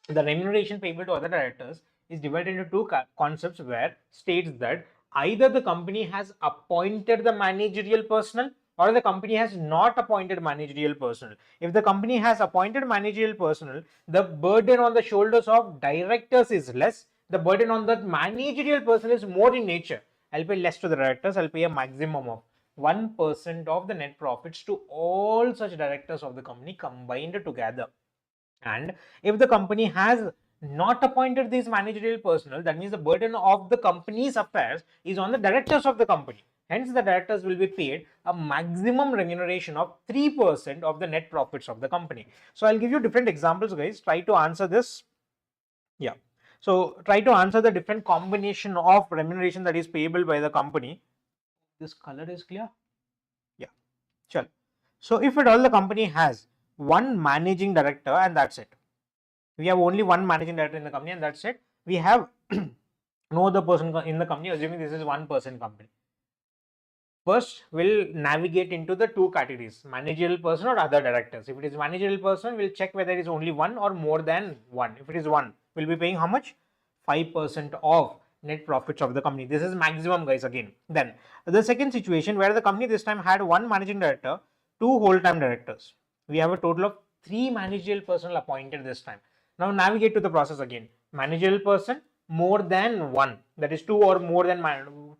The remuneration payable to other directors is divided into two concepts where states that either the company has appointed the managerial personnel or the company has not appointed managerial personnel. If the company has appointed managerial personnel, the burden on the shoulders of directors is less. The burden on the managerial person is more in nature. I'll pay less to the directors. I'll pay a maximum of 1% of the net profits to all such directors of the company combined together. And if the company has not appointed these managerial personnel, that means the burden of the company's affairs is on the directors of the company. Hence, the directors will be paid a maximum remuneration of 3% of the net profits of the company. So I'll give you different examples, guys. Try to answer this. Yeah. So try to answer the different combination of remuneration that is payable by the company. This color is clear? Yeah. Sure. So if at all the company has one managing director and that's it. We have only one managing director in the company and that's it. We have no other person in the company, assuming this is 1% company. First, we'll navigate into the two categories, managerial person or other directors. If it is managerial person, we'll check whether it is only one or more than one. If it is one, we'll be paying how much? 5% of net profits of the company. This is maximum, guys, again. Then the second situation where the company this time had one managing director, two whole-time directors. We have a total of 3 managerial personnel appointed this time. Now navigate to the process again. Managerial person more than one, that is 2 or more than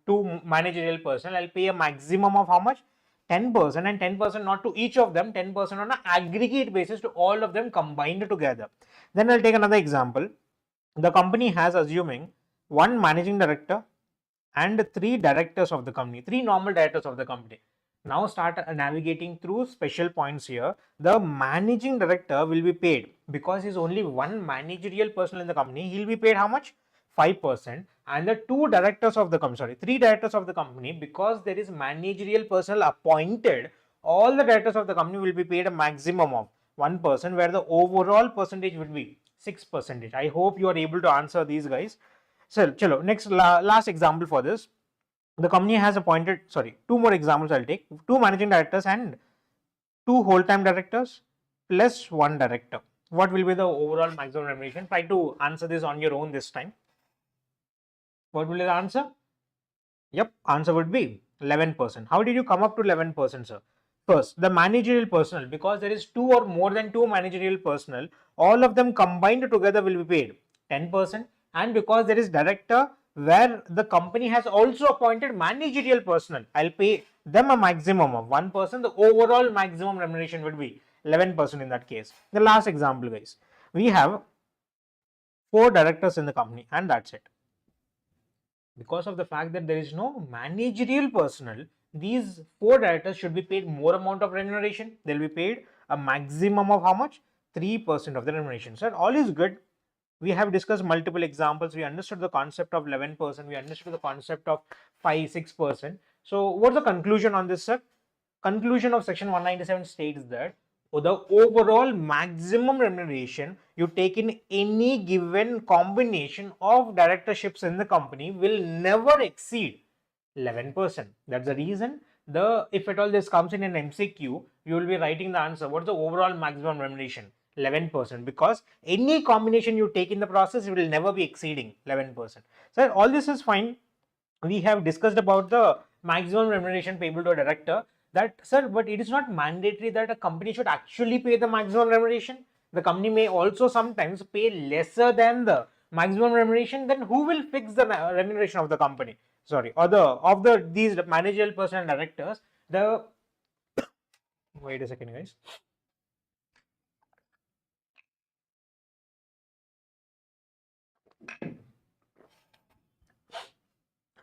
2 managerial personnel. I'll pay a maximum of how much? 10%, and 10% not to each of them, 10% on an aggregate basis to all of them combined together. Then I'll take another example. The company has, assuming, one managing director and 3 directors of the company, 3 normal directors of the company. Now start navigating through special points here. The managing director will be paid, because he's only one managerial person in the company, he'll be paid how much? 5%. And the 2 directors of the company, 3 directors of the company, because there is managerial personnel appointed, all the directors of the company will be paid a maximum of 1%, where the overall percentage will be 6%. I hope you are able to answer these, guys. So chalo, next last example for this. The company has appointed, 2 more examples I'll take. 2 managing directors and 2 whole-time directors plus 1 director. What will be the overall maximum remuneration? Try to answer this on your own this time. What will be the answer? Yep, answer would be 11%. How did you come up to 11%, sir? First, the managerial personnel, because there is 2 or more than 2 managerial personnel, all of them combined together will be paid 10%. And because there is director, where the company has also appointed managerial personnel, I'll pay them a maximum of 1%. The overall maximum remuneration would be 11% in that case. The last example, guys, we have 4 directors in the company, and that's it. Because of the fact that there is no managerial personnel, these 4 directors should be paid more amount of remuneration. They'll be paid a maximum of how much? 3% of the remuneration. So all is good. We have discussed multiple examples. We understood the concept of 11%. We understood the concept of 5-6%. So what's the conclusion on this, sir? Conclusion of section 197 states that the overall maximum remuneration you take in any given combination of directorships in the company will never exceed 11%. That's the reason, if at all this comes in an MCQ, you will be writing the answer. What's the overall maximum remuneration? 11%, because any combination you take in the process, it will never be exceeding 11%. So all this is fine. We have discussed about the maximum remuneration payable to a director. That, sir, but it is not mandatory that a company should actually pay the maximum remuneration. The company may also sometimes pay lesser than the maximum remuneration. Then who will fix the remuneration of the company? These managerial personnel directors. Wait a second, guys.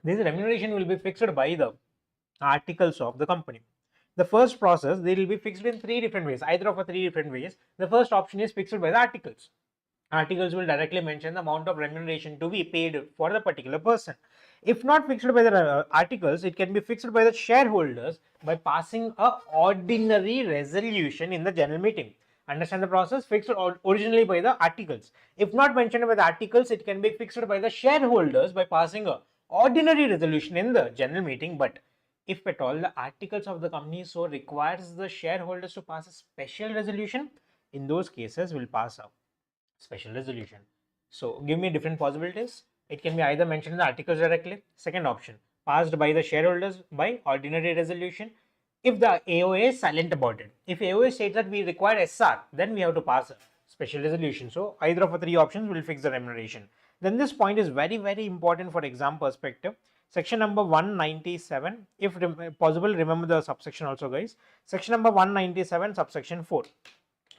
This remuneration will be fixed by the articles of the company. The first process, they will be fixed in 3 different ways, either of 3 different ways. The first option is fixed by the articles. Articles will directly mention the amount of remuneration to be paid for the particular person. If not fixed by the articles, it can be fixed by the shareholders by passing a ordinary resolution in the general meeting. Understand the process? Fixed originally by the articles. If not mentioned by the articles, it can be fixed by the shareholders by passing a ordinary resolution in the general meeting. But if at all the articles of the company so requires the shareholders to pass a special resolution, in those cases we'll pass a special resolution. So give me different possibilities. It can be either mentioned in the articles directly. Second option, passed by the shareholders by ordinary resolution. If the AOA is silent about it, if AOA states that we require SR, then we have to pass a special resolution. So either of the 3 options will fix the remuneration. Then this point is very, very important for exam perspective. Section number 197, if possible, remember the subsection also, guys. Section number 197, subsection 4,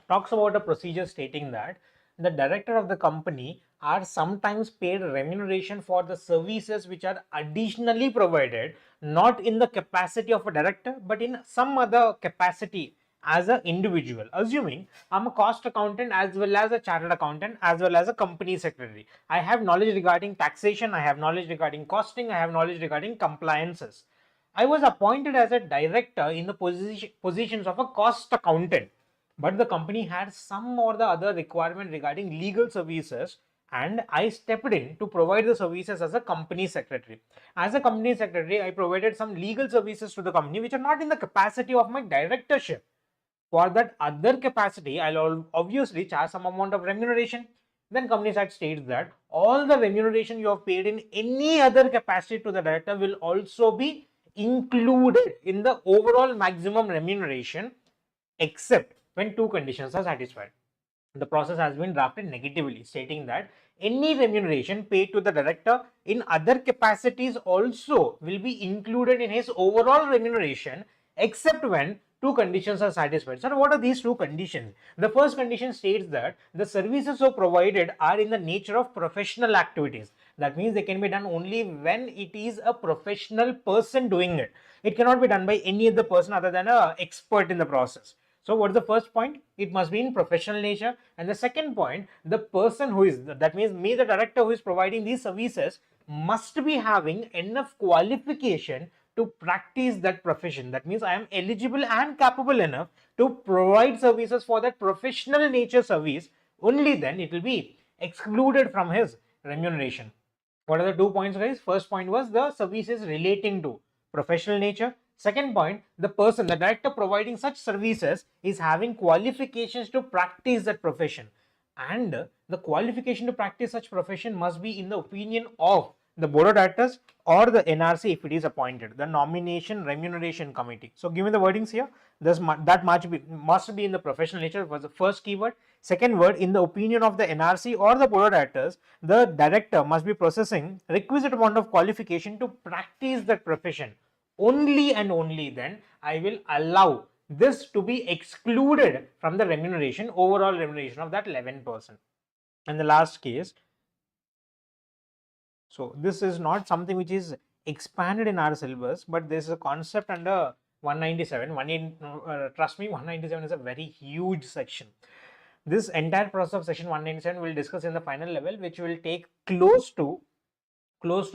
talks about a procedure stating that the director of the company are sometimes paid remuneration for the services which are additionally provided, not in the capacity of a director, but in some other capacity as an individual. Assuming I'm a cost accountant as well as a chartered accountant as well as a company secretary. I have knowledge regarding taxation, I have knowledge regarding costing, I have knowledge regarding compliances. I was appointed as a director in the positions of a cost accountant, but the company had some or the other requirement regarding legal services, and I stepped in to provide the services as a company secretary. As a company secretary, I provided some legal services to the company which are not in the capacity of my directorship. For that other capacity, I'll obviously charge some amount of remuneration. then Companies Act states that all the remuneration you have paid in any other capacity to the director will also be included in the overall maximum remuneration, except when two conditions are satisfied. The process has been drafted negatively, stating that any remuneration paid to the director in other capacities also will be included in his overall remuneration, except when two conditions are satisfied. So what are these two conditions? The first condition states that the services so provided are in the nature of professional activities. That means they can be done only when it is a professional person doing it. It cannot be done by any other person other than an expert in the process. So what is the first point? It must be in professional nature. And the second point, the person who is, that means me, the director who is providing these services, must be having enough qualification to practice that profession. That means I am eligible and capable enough to provide services for that professional nature service. Only then it will be excluded from his remuneration. What are the 2 points, guys? First point was the services relating to professional nature. Second point, the person, the director providing such services is having qualifications to practice that profession. And the qualification to practice such profession must be in the opinion of the board of directors or the NRC if it is appointed, the nomination remuneration committee. So give me the wordings here. That must be in the professional nature was the first keyword. Second word, in the opinion of the NRC or the board of directors, the director must be possessing requisite amount of qualification to practice that profession. Only and only then I will allow this to be excluded from the remuneration, overall remuneration of that 11%. And the last case, so this is not something which is expanded in our syllabus, but this is a concept under 197. Trust me, 197 is a very huge section. This entire process of section 197 will discuss in the final level, which will take close to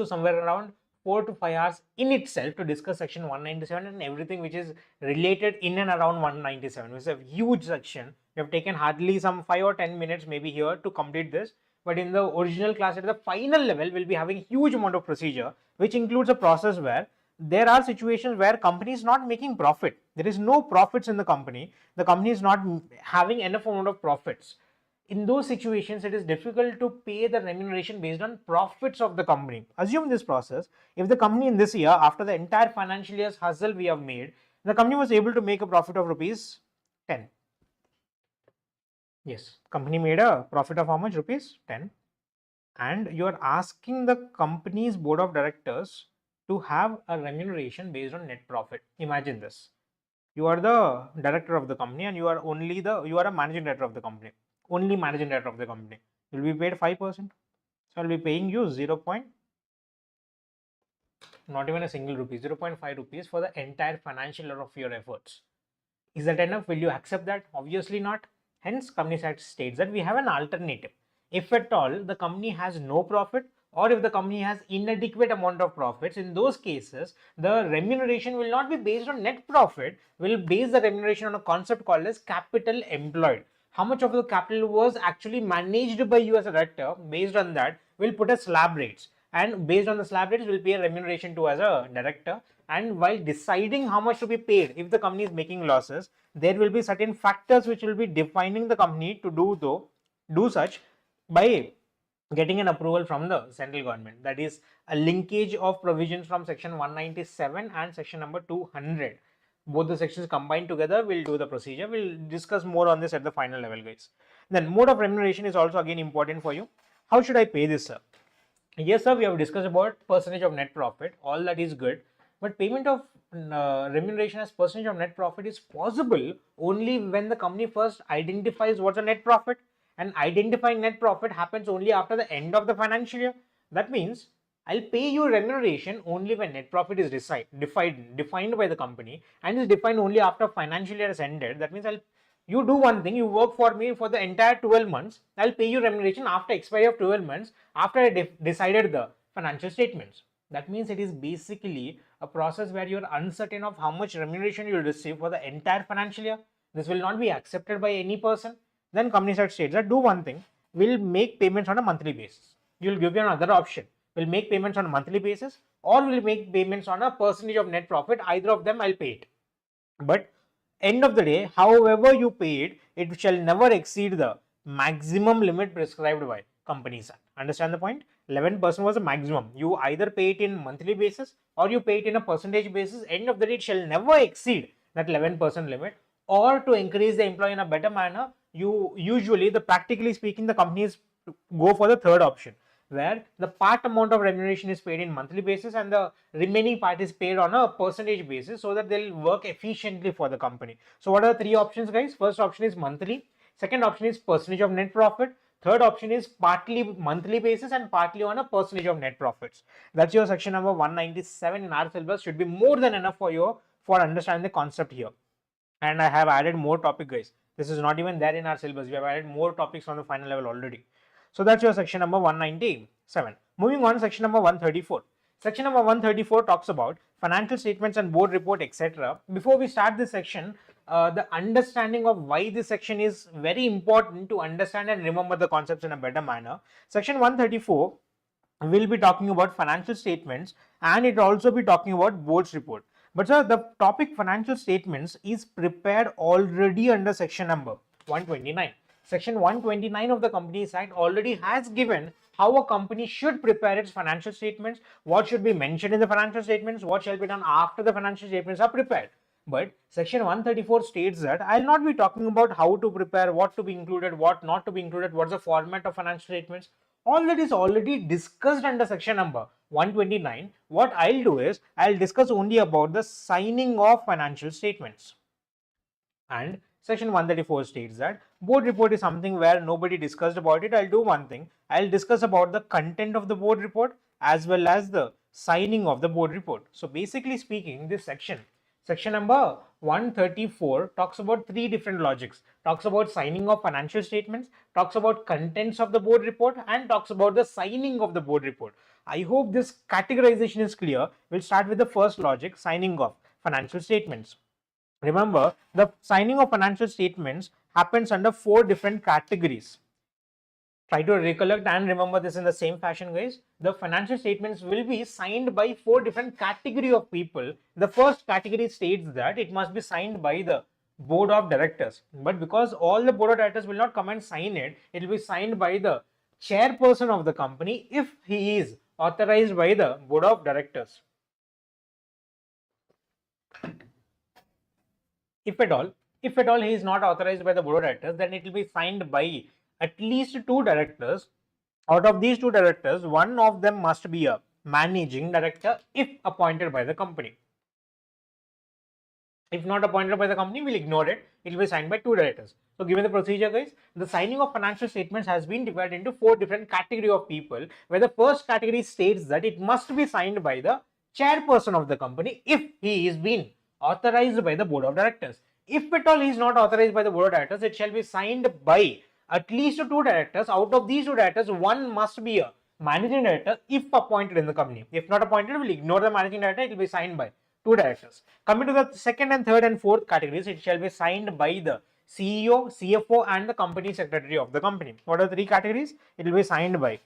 somewhere around 4 to 5 hours in itself to discuss section 197 and everything which is related in and around 197. It's a huge section. We have taken hardly some 5 or 10 minutes maybe here to complete this. But in the original class at the final level, we'll be having huge amount of procedure, which includes a process where there are situations where company is not making profit. There is no profits in the company. The company is not having enough amount of profits. In those situations, it is difficult to pay the remuneration based on profits of the company. Assume this process, if the company in this year, after the entire financial year's hustle we have made, the company was able to make a profit of rupees 10. Yes, company made a profit of how much? Rupees 10. And you are asking the company's board of directors to have a remuneration based on net profit. Imagine this. You are the director of the company and you are a managing director of the company. Only managing director of the company. You will be paid 5%. So I will be paying you not even a single rupee, 0.5 rupees for the entire financial year of your efforts. Is that enough? Will you accept that? Obviously not. Hence, Companies Act states that we have an alternative. If at all the company has no profit, or if the company has inadequate amount of profits, in those cases, the remuneration will not be based on net profit, will base the remuneration on a concept called as capital employed. How much of the capital was actually managed by you as a director? Based on that, we'll put a slab rates. And based on the slab rates, we'll pay a remuneration to as a director. And while deciding how much to be paid, if the company is making losses, there will be certain factors which will be defining the company to do such by getting an approval from the central government. That is a linkage of provisions from section 197 and section number 200. Both the sections combined together will do the procedure. We'll discuss more on this at the final level, guys. Then mode of remuneration is also again important for you. How should I pay this, sir? Yes, sir, we have discussed about percentage of net profit. All that is good. But payment of remuneration as percentage of net profit is possible only when the company first identifies what's a net profit. And identifying net profit happens only after the end of the financial year. That means I'll pay you remuneration only when net profit is defined by the company and is defined only after financial year has ended. That means you do one thing, you work for me for the entire 12 months. I'll pay you remuneration after expiry of 12 months after I decided the financial statements. That means it is basically a process where you're uncertain of how much remuneration you'll receive for the entire financial year. This will not be accepted by any person. Then Companies Act states that do one thing, we'll make payments on a monthly basis. You'll give you another option. We'll make payments on a monthly basis or we'll make payments on a percentage of net profit. Either of them I'll pay it. But end of the day, however you pay it, it shall never exceed the maximum limit prescribed by Companies Act. Understand the point? 11% was the maximum. You either pay it in monthly basis or you pay it in a percentage basis. End of the day, it shall never exceed that 11% limit. Or to increase the employee in a better manner, you usually, practically speaking, the companies go for the third option, where the part amount of remuneration is paid in monthly basis and the remaining part is paid on a percentage basis, so that they'll work efficiently for the company. So what are the three options, guys? First option is monthly, second option is percentage of net profit, third option is partly monthly basis and partly on a percentage of net profits. That's your section number 197 in our syllabus. Should be more than enough for you for understanding the concept here. And I have added more topic, guys. This is not even there in our syllabus. We have added more topics on the final level already. So that's your section number 197. Moving on, section number 134. Section number 134 talks about financial statements and board report, etc. Before we start this section, the understanding of why this section is very important to understand and remember the concepts in a better manner. Section 134 will be talking about financial statements and it will also be talking about board's report. But sir, the topic financial statements is prepared already under section number 129. Section 129 of the Companies Act already has given how a company should prepare its financial statements, what should be mentioned in the financial statements, what shall be done after the financial statements are prepared. But section 134 states that I'll not be talking about how to prepare, what to be included, what not to be included, what's the format of financial statements. All that is already discussed under section number 129. What I'll do is I'll discuss only about the signing of financial statements. And section 134 states that board report is something where nobody discussed about it. I'll do one thing. I'll discuss about the content of the board report as well as the signing of the board report. So basically speaking, this section number 134 talks about three different logics. Talks about signing of financial statements, talks about contents of the board report, and talks about the signing of the board report. I hope this categorization is clear. We'll start with the first logic, signing of financial statements. Remember, the signing of financial statements happens under four different categories. Try to recollect and remember this in the same fashion, guys. The financial statements will be signed by four different category of people. The first category states that it must be signed by the board of directors. But because all the board of directors will not come and sign it, it will be signed by the chairperson of the company if he is authorized by the board of directors. If at all he is not authorized by the board of directors, then it will be signed by at least two directors. Out of these two directors, one of them must be a managing director if appointed by the company. If not appointed by the company, we'll ignore it. It will be signed by two directors. So given the procedure, guys, the signing of financial statements has been divided into four different category of people, where the first category states that it must be signed by the chairperson of the company if he is being authorized by the board of directors. If at all he is not authorized by the board of directors, it shall be signed by at least two directors. Out of these two directors, one must be a managing director if appointed in the company. If not appointed, we'll ignore the managing director. It will be signed by two directors. Coming to the second and third and fourth categories, it shall be signed by the CEO, CFO, and the company secretary of the company. What are the three categories? It will be signed by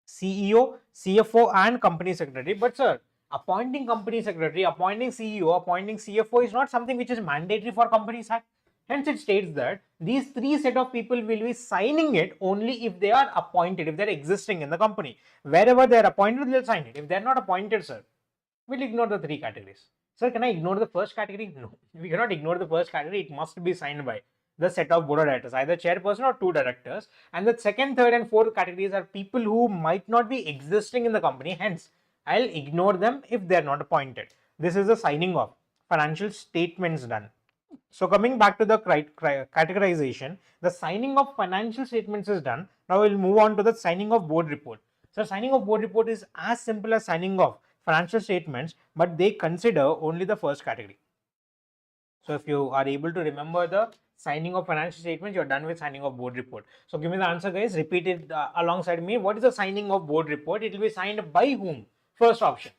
CEO, CFO, and company secretary. But sir, appointing company secretary, appointing CEO, appointing CFO is not something which is mandatory for Companies Act. Hence, it states that these three set of people will be signing it only if they are appointed, if they are existing in the company. Wherever they are appointed, they'll sign it. If they are not appointed, sir, we'll ignore the three categories. Sir, can I ignore the first category? No, we cannot ignore the first category. It must be signed by the set of board of directors, either chairperson or two directors. And the second, third, and fourth categories are people who might not be existing in the company. Hence, I'll ignore them if they are not appointed. This is the signing of financial statements done. So coming back to the categorization, the signing of financial statements is done. Now we'll move on to the signing of board report. So signing of board report is as simple as signing of financial statements, but they consider only the first category. So if you are able to remember the signing of financial statements, you're done with signing of board report. So give me the answer, guys. Repeat it alongside me. What is the signing of board report? It will be signed by whom? First option.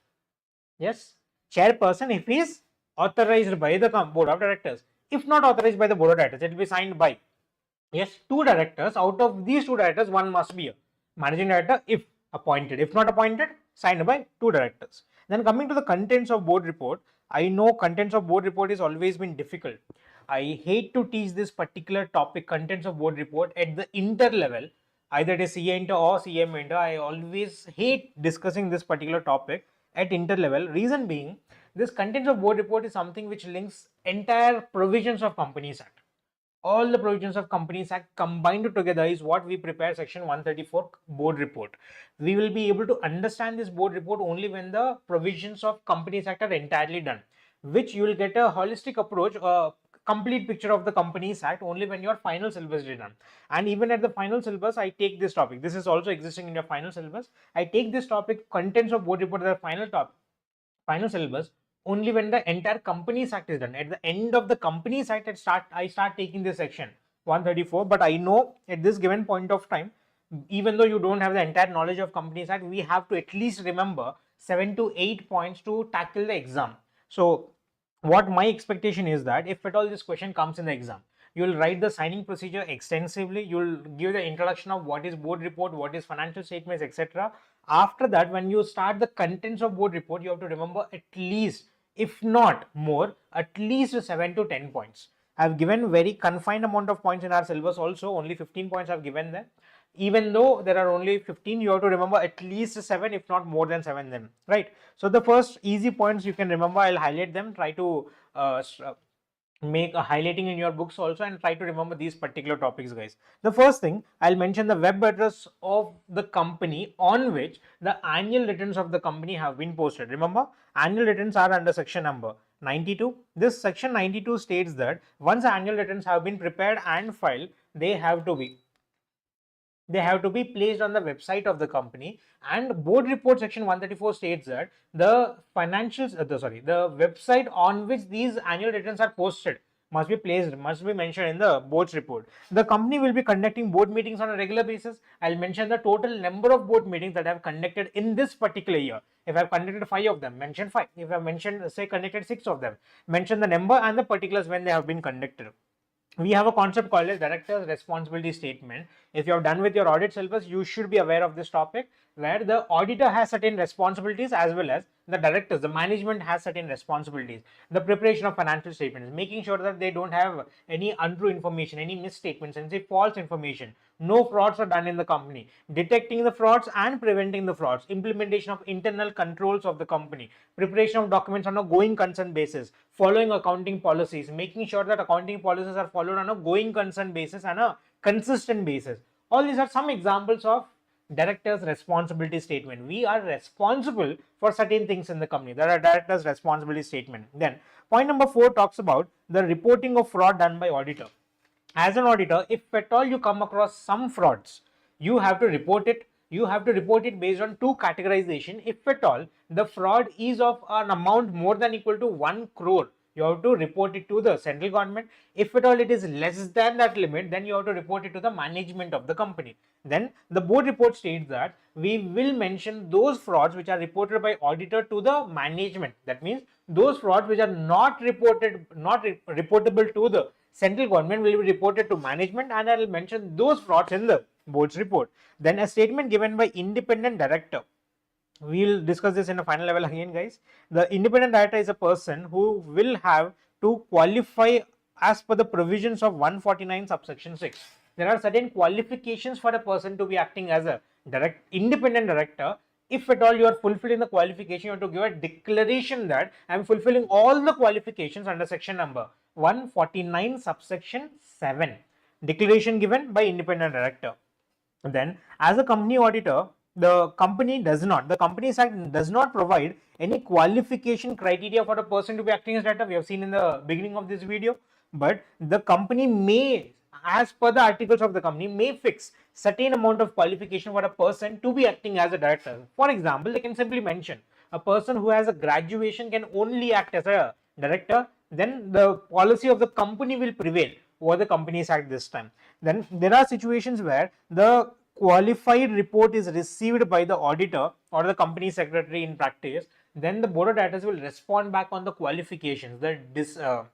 Yes, chairperson if he is authorized by the board of directors. If not authorized by the board of directors, it will be signed by, yes, two directors. Out of these two directors, one must be a managing director if appointed. If not appointed, signed by two directors. Then coming to the contents of board report, I know contents of board report is always been difficult. I hate to teach this particular topic, contents of board report, at the inter level, either it is CA Inter or CMA Inter. I always hate discussing this particular topic at inter level. Reason being, this contents of board report is something which links entire provisions of Companies Act. All the provisions of Companies Act combined together is what we prepare section 134 board report. We will be able to understand this board report only when the provisions of Companies Act are entirely done, which you will get a holistic approach, a complete picture of the Companies Act only when your final syllabus is done. And even at the final syllabus, I take this topic. This is also existing in your final syllabus. I take this topic, contents of board report, as the final topic, final syllabus, only when the entire Companies Act is done. At the end of the Companies Act, I start taking this section 134. But I know at this given point of time, even though you don't have the entire knowledge of Companies Act, we have to at least remember 7 to 8 points to tackle the exam. So what my expectation is that if at all this question comes in the exam, you will write the signing procedure extensively. You will give the introduction of what is board report, what is financial statements, etc. After that, when you start the contents of board report, you have to remember at least, if not more, at least 7 to 10 points. I have given very confined amount of points in our syllabus also, only 15 points I have given there. Even though there are only 15, you have to remember at least 7, if not more than 7 then, right? So the first easy points you can remember, I'll highlight them, try to make a highlighting in your books also, and try to remember these particular topics, guys. The first thing, I'll mention the web address of the company on which the annual returns of the company have been posted. Remember, annual returns are under section number 92. This section 92 states that once annual returns have been prepared and filed, they have to be placed on the website of the company. And board report section 134 states that the financials, the website on which these annual returns are posted must be mentioned in the board's report. The company will be conducting board meetings on a regular basis. I'll mention the total number of board meetings that I have conducted in this particular year. If I have conducted 5 of them, mention 5. If I have mentioned, say, conducted 6 of them, mention the number and the particulars when they have been conducted. We have a concept called as director's responsibility statement. If you have done with your audit syllabus, you should be aware of this topic, where the auditor has certain responsibilities as well as the directors, the management has certain responsibilities. The preparation of financial statements, making sure that they don't have any untrue information, any misstatements, and say false information. No frauds are done in the company. Detecting the frauds and preventing the frauds. Implementation of internal controls of the company. Preparation of documents on a going concern basis. Following accounting policies. Making sure that accounting policies are followed on a going concern basis and a consistent basis. All these are some examples of director's responsibility statement. We are responsible for certain things in the company. There are director's responsibility statement. Then point number 4 talks about the reporting of fraud done by auditor. As an auditor, if at all you come across some frauds, you have to report it. You have to report it based on 2 categorization. If at all the fraud is of an amount more than equal to 1 crore, you have to report it to the central government. If at all it is less than that limit, then you have to report it to the management of the company. Then the board report states that we will mention those frauds which are reported by auditor to the management. That means those frauds which are not reportable to the central government will be reported to management, and I will mention those frauds in the board's report. Then a statement given by independent director. We'll discuss this in a final level again, guys. The independent director is a person who will have to qualify as per the provisions of 149 subsection 6. There are certain qualifications for a person to be acting as a independent director. If at all you are fulfilling the qualification, you have to give a declaration that I am fulfilling all the qualifications under section number 149 subsection 7. Declaration given by independent director. Then as a company auditor, the Companies Act does not provide any qualification criteria for a person to be acting as director. We have seen in the beginning of this video, but the company may, as per the articles of the company, may fix certain amount of qualification for a person to be acting as a director. For example, they can simply mention a person who has a graduation can only act as a director. Then the policy of the company will prevail over the Companies Act this time. Then there are situations where the qualified report is received by the auditor or the company secretary in practice. Then the board of directors will respond back on the qualifications, the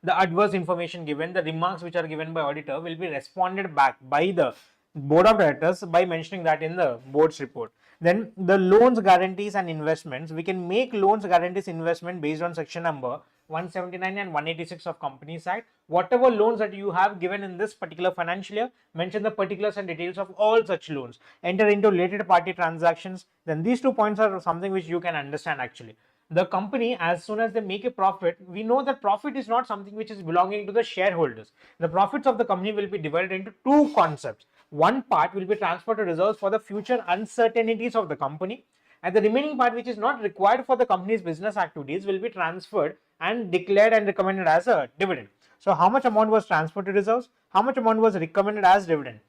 adverse information given, the remarks which are given by auditor will be responded back by the board of directors by mentioning that in the board's report. Then the loans, guarantees and investments. We can make loans, guarantees, investment based on section number 179 and 186 of Companies Act. Whatever loans that you have given in this particular financial year, mention the particulars and details of all such loans. Enter into related party transactions. Then these 2 points are something which you can understand actually. The company, as soon as they make a profit, we know that profit is not something which is belonging to the shareholders. The profits of the company will be divided into two concepts. One part will be transferred to reserves for the future uncertainties of the company, and the remaining part, which is not required for the company's business activities, will be transferred and declared and recommended as a dividend. So how much amount was transferred to reserves? How much amount was recommended as dividend?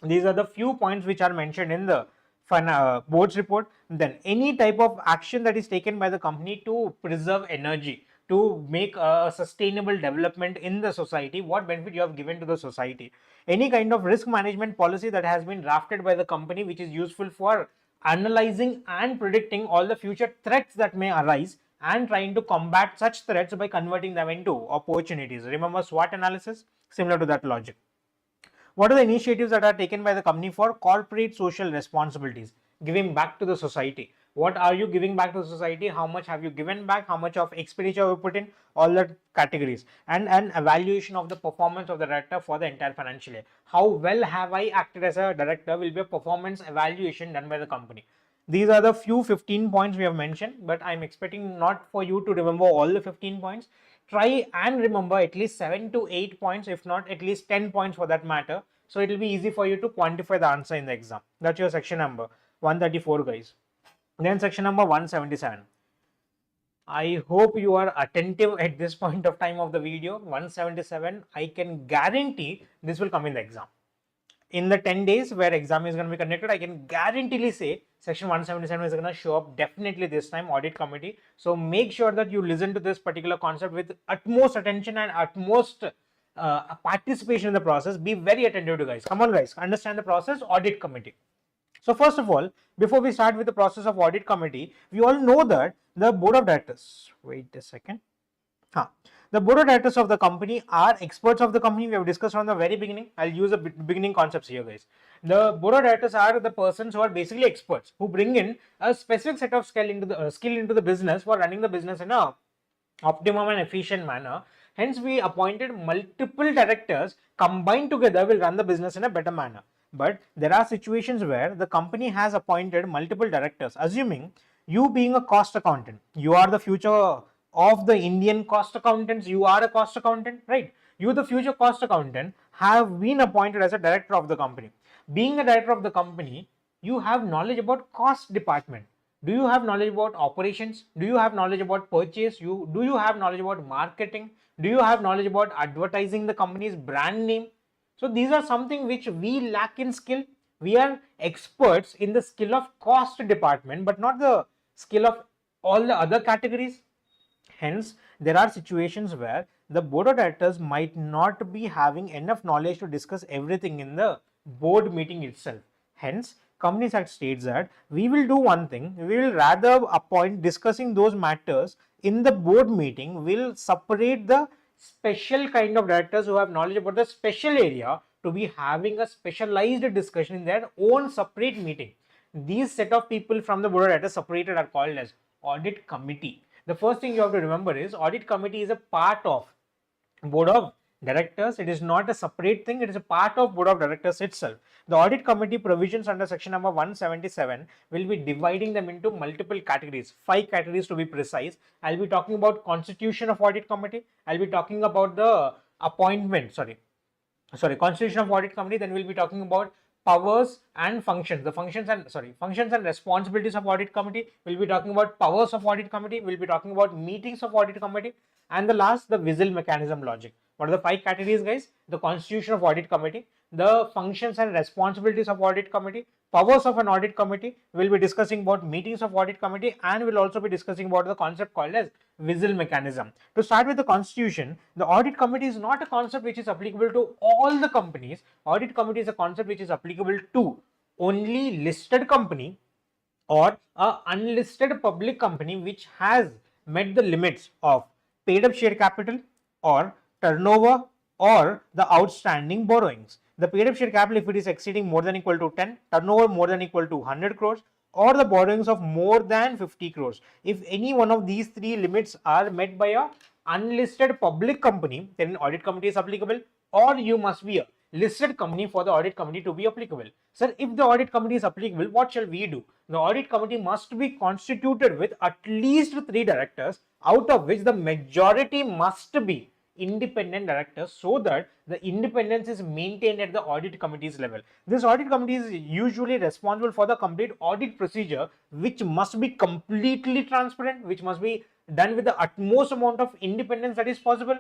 These are the few points which are mentioned in the board's report. Then any type of action that is taken by the company to preserve energy, to make a sustainable development in the society, what benefit you have given to the society. Any kind of risk management policy that has been drafted by the company, which is useful for analyzing and predicting all the future threats that may arise and trying to combat such threats by converting them into opportunities. Remember SWOT analysis? Similar to that logic. What are the initiatives that are taken by the company for corporate social responsibilities, giving back to the society? What are you giving back to the society? How much have you given back? How much of expenditure have you put in? All the categories, and an evaluation of the performance of the director for the entire financial year. How well have I acted as a director will be a performance evaluation done by the company. These are the few 15 points we have mentioned, but I'm expecting not for you to remember all the 15 points. Try and remember at least 7 to 8 points, if not at least 10 points for that matter. So it will be easy for you to quantify the answer in the exam. That's your section number 134, guys. Then section number 177. I hope you are attentive at this point of time of the video. 177, I can guarantee this will come in the exam. In the 10 days where exam is going to be conducted, I can guaranteedly say section 177 is going to show up definitely this time, audit committee. So make sure that you listen to this particular concept with utmost attention and utmost participation in the process. Be very attentive to guys. Come on guys, understand the process, audit committee. So first of all, before we start with the process of audit committee, we all know that the board of directors, wait a second. The board of directors of the company are experts of the company. We have discussed from the very beginning. I'll use the beginning concepts here, guys. The board of directors are the persons who are basically experts, who bring in a specific set of skill into the business for running the business in a optimum and efficient manner. Hence, we appointed multiple directors combined together will run the business in a better manner. But there are situations where the company has appointed multiple directors. Assuming you being a cost accountant, you are the future of the Indian cost accountants, you are a cost accountant, right? You, the future cost accountant, have been appointed as a director of the company. Being a director of the company, you have knowledge about cost department. Do you have knowledge about operations? Do you have knowledge about purchase? Do you have knowledge about marketing? Do you have knowledge about advertising the company's brand name? So these are something which we lack in skill. We are experts in the skill of cost department, but not the skill of all the other categories. Hence, there are situations where the board of directors might not be having enough knowledge to discuss everything in the board meeting itself. Hence, Companies Act states that we will do one thing, we will rather appoint discussing those matters in the board meeting, will separate the special kind of directors who have knowledge about the special area to be having a specialized discussion in their own separate meeting. These set of people from the board of directors separated are called as audit committee. The first thing you have to remember is audit committee is a part of board of directors. It is not a separate thing. It is a part of board of directors itself. The audit committee provisions under section number 177 will be dividing them into multiple categories, 5 categories to be precise. I'll be talking about constitution of audit committee. I'll be talking about the appointment, constitution of audit committee. Then we'll be talking about powers and functions, the functions and responsibilities of audit committee. We'll be talking about powers of audit committee. We'll be talking about meetings of audit committee, and the last, the whistle mechanism logic. What are the 5 categories, guys? The constitution of audit committee, the functions and responsibilities of audit committee, powers of an audit committee. We'll be discussing about meetings of audit committee, and we'll also be discussing about the concept called as whistle mechanism. To start with the constitution, the audit committee is not a concept which is applicable to all the companies. Audit committee is a concept which is applicable to only listed company or a unlisted public company which has met the limits of paid up share capital or turnover or the outstanding borrowings. The paid up share capital, if it is exceeding more than equal to 10, turnover more than equal to 100 crores, or the borrowings of more than 50 crores. If any one of these three limits are met by a unlisted public company, then audit committee is applicable, or you must be a listed company for the audit committee to be applicable. Sir, if the audit committee is applicable, what shall we do? The audit committee must be constituted with at least 3 directors, out of which the majority must be independent directors, so that the independence is maintained at the audit committee's level. This audit committee is usually responsible for the complete audit procedure, which must be completely transparent, which must be done with the utmost amount of independence that is possible.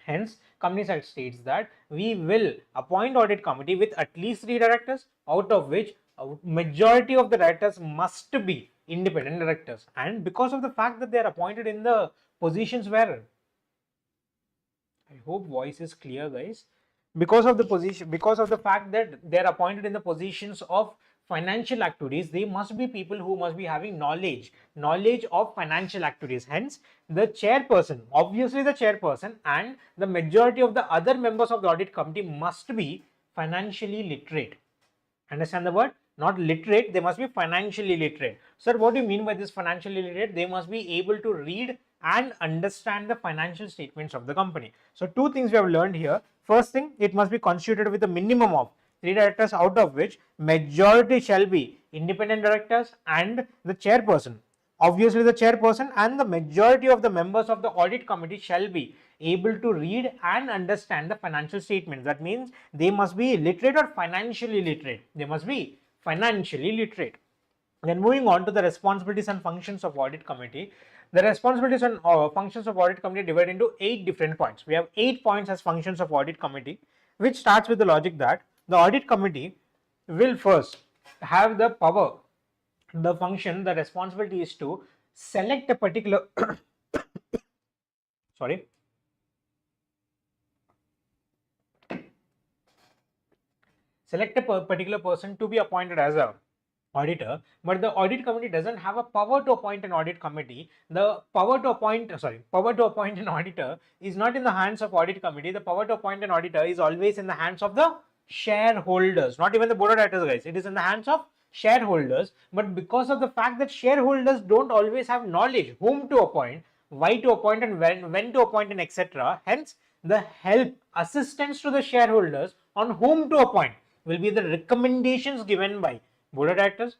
Hence, Companies Act states that we will appoint audit committee with at least 3 directors, out of which a majority of the directors must be independent directors. And because of the fact that they are appointed in the positions where, I hope voice is clear, guys. Because of the fact that they are appointed in the positions of financial activities, they must be people who must be having knowledge of financial activities. Hence, the chairperson, obviously the chairperson, and the majority of the other members of the audit committee must be financially literate. Understand the word? Not literate, they must be financially literate. Sir, what do you mean by this financially literate? They must be able to read and understand the financial statements of the company. So, 2 things we have learned here. First thing, it must be constituted with a minimum of 3 directors, out of which majority shall be independent directors and the chairperson. Obviously, the chairperson and the majority of the members of the audit committee shall be able to read and understand the financial statements. That means they must be literate or financially literate. They must be financially literate. Then moving on to the responsibilities and functions of audit committee. The responsibilities and functions of audit committee divided into 8 different points. We have 8 points as functions of audit committee, which starts with the logic that the audit committee will first have the power, the function, the responsibility is to select a particular sorry, select a particular person to be appointed as a auditor, but the audit committee doesn't have a power to appoint an audit committee. The power to appoint an auditor is not in the hands of audit committee. The power to appoint an auditor is always in the hands of the shareholders, not even the board of directors, guys. It is in the hands of shareholders. But because of the fact that shareholders don't always have knowledge whom to appoint, why to appoint, and when to appoint, and etc., hence the help, assistance to the shareholders on whom to appoint will be the recommendations given by board of directors.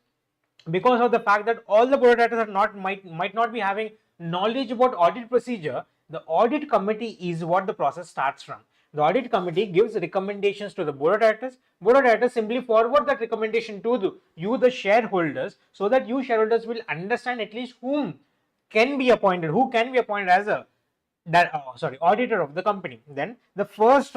Because of the fact that all the board of directors are might not be having knowledge about audit procedure, the audit committee is what the process starts from. The audit committee gives recommendations to the board of directors. Board of directors simply forward that recommendation to you, the shareholders, so that you shareholders will understand at least who can be appointed as a auditor of the company. Then the first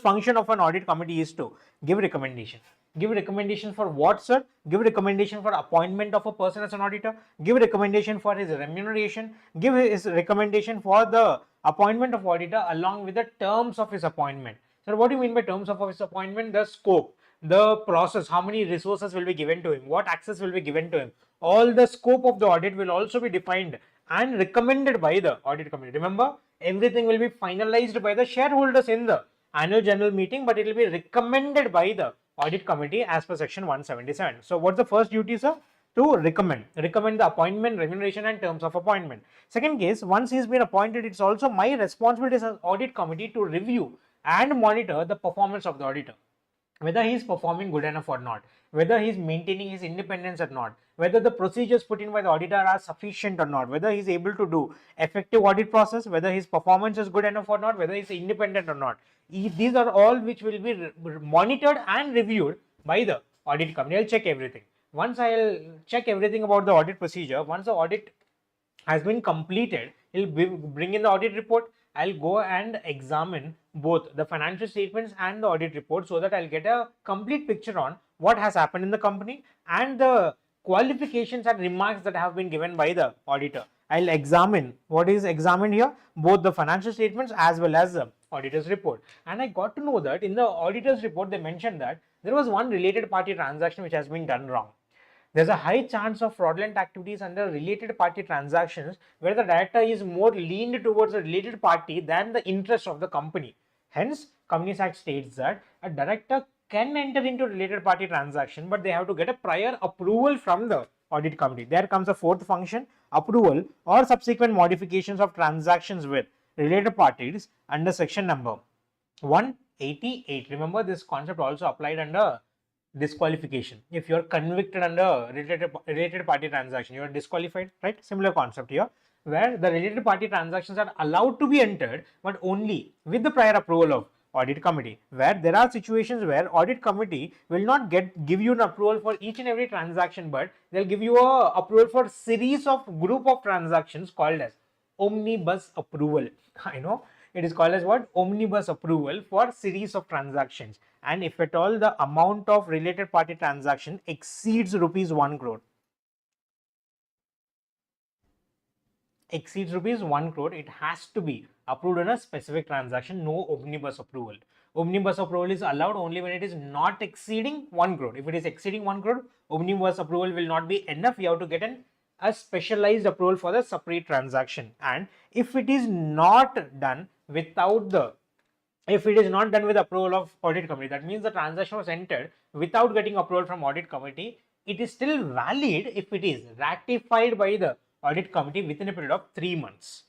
function of an audit committee is to give recommendation. Give recommendation for what, sir? Give recommendation for appointment of a person as an auditor. Give recommendation for his remuneration. Give his recommendation for the appointment of auditor along with the terms of his appointment. Sir, what do you mean by terms of his appointment? The scope, the process, how many resources will be given to him, what access will be given to him. All the scope of the audit will also be defined and recommended by the audit committee. Remember, everything will be finalized by the shareholders in the annual general meeting, but it will be recommended by the audit committee as per section 177. So what's the first duty, sir? To recommend the appointment, remuneration, and terms of appointment. Second case, once he's been appointed, it's also my responsibility as audit committee to review and monitor the performance of the auditor, whether he is performing good enough or not, whether he is maintaining his independence or not, whether the procedures put in by the auditor are sufficient or not, whether he is able to do effective audit process, whether his performance is good enough or not, whether he is independent or not. These are all which will be monitored and reviewed by the audit company. I'll check everything. Once I'll check everything about the audit procedure, once the audit has been completed, he'll bring in the audit report. I'll go and examine both the financial statements and the audit report, so that I'll get a complete picture on what has happened in the company and the qualifications and remarks that have been given by the auditor. I'll examine what is examined here, both the financial statements as well as the auditor's report. And I got to know that in the auditor's report, they mentioned that there was one related party transaction which has been done wrong. There's a high chance of fraudulent activities under related party transactions, where the director is more leaned towards a related party than the interest of the company. Hence, Companies Act states that a director can enter into related party transaction, but they have to get a prior approval from the audit committee. There comes a fourth function, approval or subsequent modifications of transactions with related parties under section number 188. Remember, this concept also applied under disqualification. If you are convicted under related party transaction, you are disqualified, right? Similar concept here, where the related party transactions are allowed to be entered, but only with the prior approval of audit committee, where there are situations where audit committee will not give you an approval for each and every transaction, but they'll give you a approval for series of group of transactions called as omnibus approval. I know it is called as what? Omnibus approval for series of transactions. And if at all the amount of related party transaction exceeds rupees 1 crore, it has to be approved in a specific transaction, no omnibus approval. Omnibus approval is allowed only when it is not exceeding 1 crore. If it is exceeding 1 crore, omnibus approval will not be enough. You have to get a specialized approval for the separate transaction. And if it is not done without the if it is not done with approval of audit committee, that means the transaction was entered without getting approval from audit committee, it is still valid if it is ratified by the audit committee within a period of 3 months.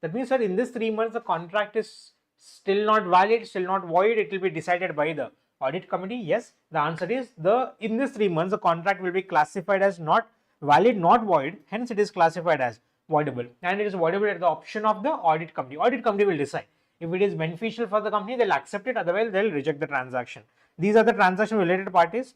That means that in this 3 months, the contract is still not valid, still not void, it will be decided by the audit committee. Yes, the answer is in this 3 months, the contract will be classified as not valid, not void, hence it is classified as voidable, and it is voidable at the option of the audit committee. Audit committee will decide. If it is beneficial for the company, they'll accept it, otherwise they'll reject the transaction. These are the transaction related parties.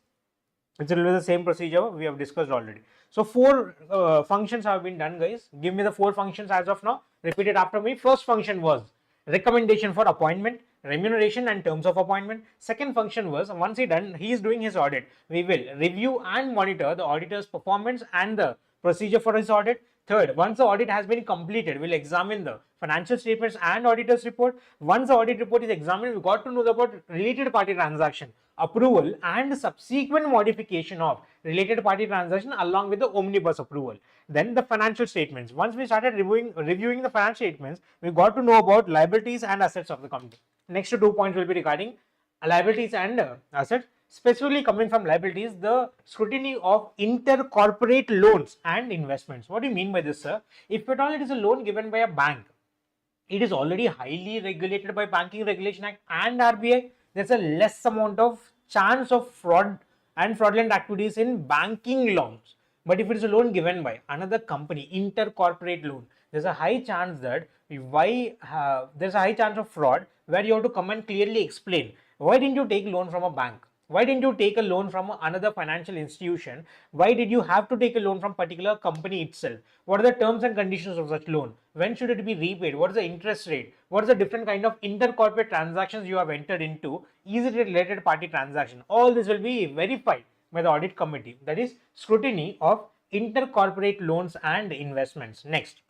It's really the same procedure we have discussed already. So 4 functions have been done, guys. Give me the 4 functions as of now. Repeat it after me. First function was recommendation for appointment, remuneration and terms of appointment. Second function was, once he is doing his audit, we will review and monitor the auditor's performance and the procedure for his audit. Third, once the audit has been completed, we'll examine the financial statements and auditor's report. Once the audit report is examined, we got to know about related party transaction, approval and subsequent modification of related party transaction along with the omnibus approval. Then the financial statements. Once we started reviewing the financial statements, we got to know about liabilities and assets of the company. Next 2 points will be regarding liabilities and assets. Specifically coming from liabilities, the scrutiny of inter-corporate loans and investments. What do you mean by this, sir? If at all it is a loan given by a bank, it is already highly regulated by Banking Regulation Act and RBI. There's a less amount of chance of fraud and fraudulent activities in banking loans. But if it is a loan given by another company, inter-corporate loan, there's a high chance that there's a high chance of fraud, where you have to come and clearly explain, why didn't you take loan from a bank? Why didn't you take a loan from another financial institution? Why did you have to take a loan from particular company itself? What are the terms and conditions of such loan? When should it be repaid? What is the interest rate? What is the different kind of inter-corporate transactions you have entered into? Is it a related party transaction? All this will be verified by the audit committee. That is scrutiny of inter-corporate loans and investments. Next,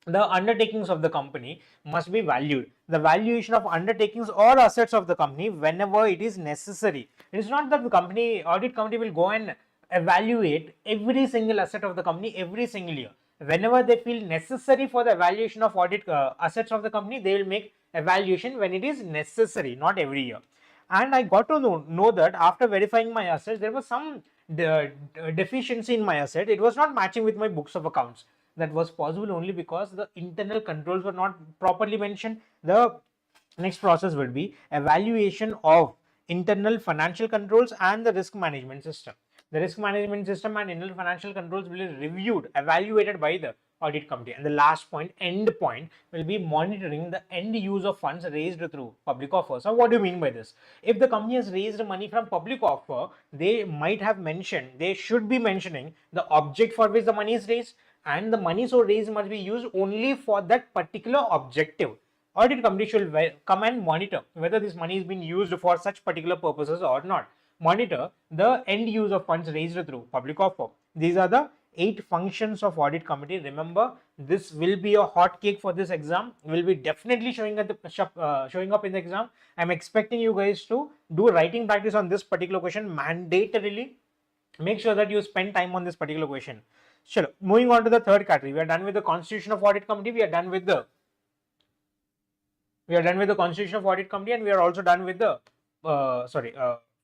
the undertakings of the company must be valued. The valuation of undertakings or assets of the company whenever it is necessary. It is not that the audit committee will go and evaluate every single asset of the company every single year. Whenever they feel necessary for the evaluation of audit assets of the company, they will make evaluation when it is necessary, not every year. And I got to know that after verifying my assets, there was some deficiency in my asset. It was not matching with my books of accounts. That was possible only because the internal controls were not properly mentioned. The next process will be evaluation of internal financial controls and the risk management system. The risk management system and internal financial controls will be reviewed, evaluated by the audit committee. And the last point, end point, will be monitoring the end use of funds raised through public offer. So what do you mean by this? If the company has raised money from public offer, they should be mentioning the object for which the money is raised, and the money so raised must be used only for that particular objective. Audit committee should come and monitor whether this money is being used for such particular purposes or not. Monitor the end use of funds raised through public offer. These are the 8 functions of audit committee. Remember, this will be a hot cake for this exam. Will be definitely showing up in the exam. I'm expecting you guys to do writing practice on this particular question mandatorily. Make sure that you spend time on this particular question. Sure. Moving on to the third category, we are done with the constitution of audit committee. We are done with the constitution of audit committee, and we are also done with the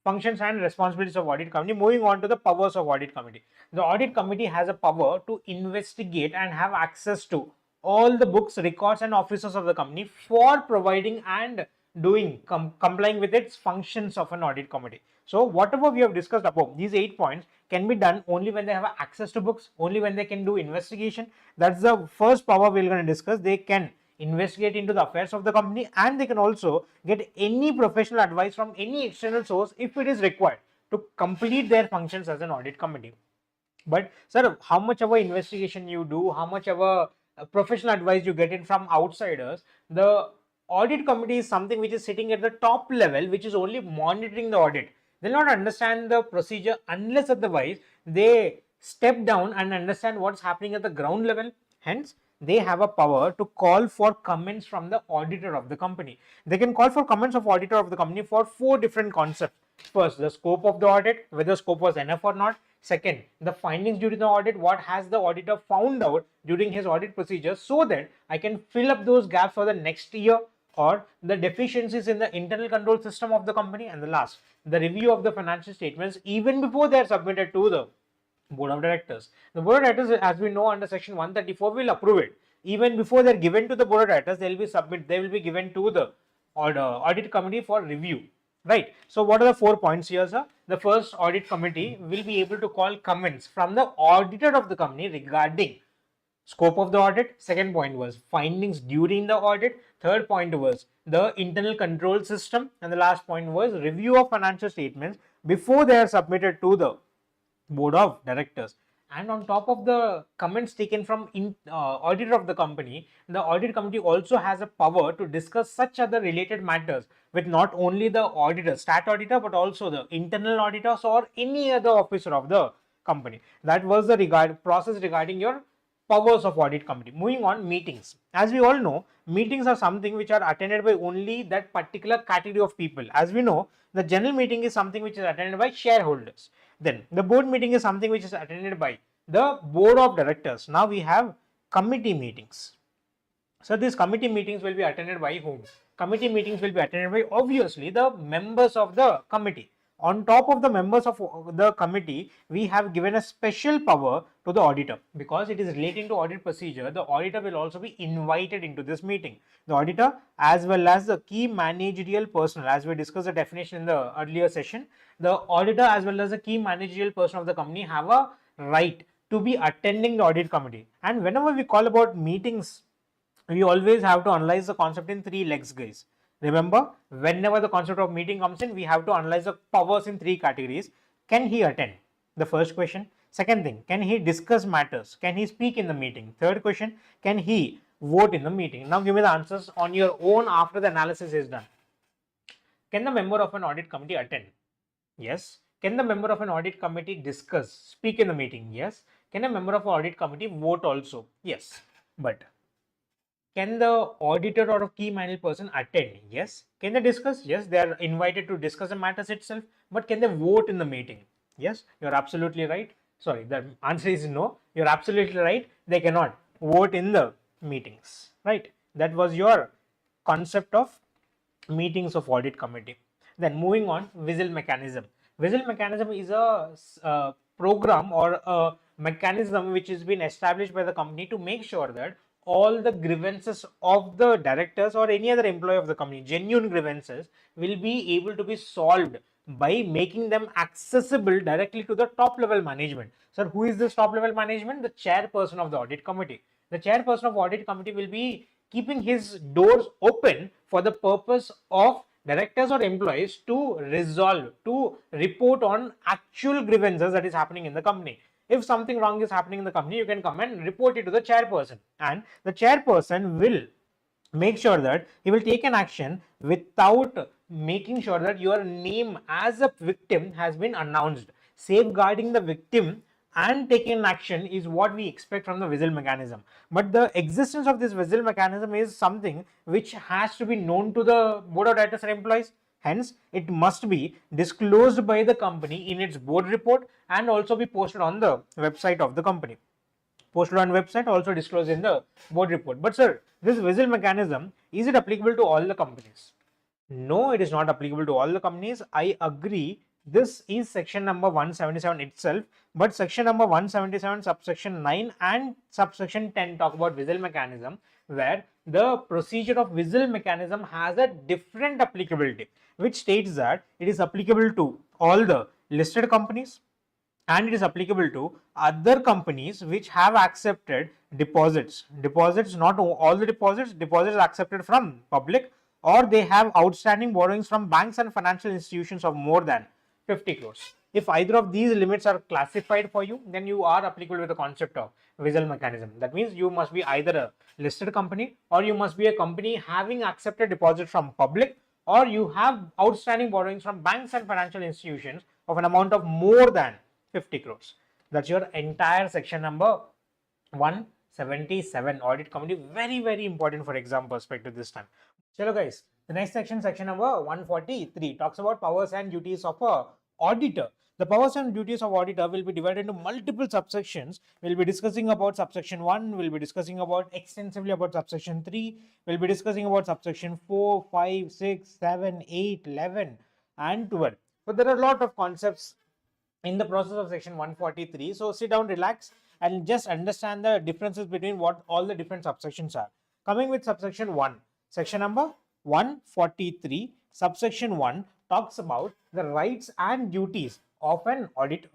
functions and responsibilities of audit committee. Moving on to the powers of audit committee. The audit committee has a power to investigate and have access to all the books, records and officers of the company for providing and doing complying with its functions of an audit committee. So whatever we have discussed above, these 8 points can be done only when they have access to books, only when they can do investigation. That's the first power we're going to discuss. They can investigate into the affairs of the company, and they can also get any professional advice from any external source if it is required to complete their functions as an audit committee. But sir, how much of a investigation you do, how much of a professional advice you get in from outsiders, the audit committee is something which is sitting at the top level, which is only monitoring the audit. They'll not understand the procedure unless otherwise they step down and understand what's happening at the ground level. Hence, they have a power to call for comments from the auditor of the company. They can call for comments of auditor of the company for 4 different concepts. First, the scope of the audit, whether scope was enough or not. Second, the findings during the audit, what has the auditor found out during his audit procedure, so that I can fill up those gaps for the next year, or the deficiencies in the internal control system of the company. And the last, the review of the financial statements even before they are submitted to the board of directors. The board of directors, as we know under section 134, will approve it. Even before they are given to the board of directors, they will be given to the audit committee for review. Right. So what are the 4 points here, sir? The first, audit committee will be able to call comments from the auditor of the company regarding scope of the audit. Second point was findings during the audit. Third point was the internal control system. And the last point was review of financial statements before they are submitted to the board of directors. And on top of the comments taken from auditor of the company, the audit committee also has a power to discuss such other related matters with not only the auditor, stat auditor, but also the internal auditors or any other officer of the company. That was the process regarding your powers of audit committee. Moving on, meetings. As we all know, meetings are something which are attended by only that particular category of people. As we know, the general meeting is something which is attended by shareholders. Then the board meeting is something which is attended by the board of directors. Now we have committee meetings. So these committee meetings will be attended by whom? Committee meetings will be attended by obviously the members of the committee. On top of the members of the committee, we have given a special power to the auditor. Because it is relating to audit procedure, the auditor will also be invited into this meeting. The auditor, as well as the key managerial personnel, as we discussed the definition in the earlier session, the auditor as well as the key managerial person of the company have a right to be attending the audit committee. And whenever we call about meetings, we always have to analyze the concept in 3 legs, guys. Remember, whenever the concept of meeting comes in, we have to analyze the powers in 3 categories. Can he attend? The first question. Second thing, can he discuss matters? Can he speak in the meeting? Third question, can he vote in the meeting? Now give me the answers on your own after the analysis is done. Can the member of an audit committee attend? Yes. Can the member of an audit committee discuss, speak in the meeting? Yes. Can a member of an audit committee vote also? Yes. But can the auditor or a key managerial person attend? Yes. Can they discuss? Yes. They are invited to discuss the matters itself. But can they vote in the meeting? Yes. You're absolutely right. Sorry, the answer is no. You're absolutely right. They cannot vote in the meetings. Right. That was your concept of meetings of audit committee. Then moving on, whistle mechanism. Whistle mechanism is a program or a mechanism which has been established by the company to make sure that all the grievances of the directors or any other employee of the company, genuine grievances, will be able to be solved by making them accessible directly to the top level management. Sir, who is this top level management? The chairperson of the audit committee. The chairperson of audit committee will be keeping his doors open for the purpose of directors or employees to resolve, to report on actual grievances that is happening in the company. If something wrong is happening in the company, you can come and report it to the chairperson, and the chairperson will make sure that he will take an action without making sure that your name as a victim has been announced. Safeguarding the victim and taking an action is what we expect from the whistle mechanism. But the existence of this whistle mechanism is something which has to be known to the board of directors and employees. Hence, it must be disclosed by the company in its board report and also be posted on the website of the company. Posted on website, also disclosed in the board report. But sir, this whistle mechanism, is it applicable to all the companies? No, it is not applicable to all the companies. I agree this is section number 177 itself, but section number 177 subsection 9 and subsection 10 talk about whistle mechanism, where the procedure of whistle mechanism has a different applicability, which states that it is applicable to all the listed companies and it is applicable to other companies which have accepted deposits. Deposits, not all the deposits accepted from public, or they have outstanding borrowings from banks and financial institutions of more than 50 crores. If either of these limits are classified for you, then you are applicable with the concept of whistle mechanism. That means you must be either a listed company, or you must be a company having accepted deposits from public, or you have outstanding borrowings from banks and financial institutions of an amount of more than 50 crores. That's your entire section number 177 audit committee. Very important for exam perspective this time. Chalo guys, the next section, section number 143, talks about powers and duties of a auditor. The powers and duties of auditor will be divided into multiple subsections. We'll be discussing about subsection 1, we'll be discussing about extensively about subsection 3, we'll be discussing about subsection 4, 5, 6, 7, 8, 11 and 12. But there are a lot of concepts in the process of section 143. So sit down, relax and just understand the differences between what all the different subsections are. Coming with subsection 1, section number 143, subsection 1 talks about the rights and duties of an auditor.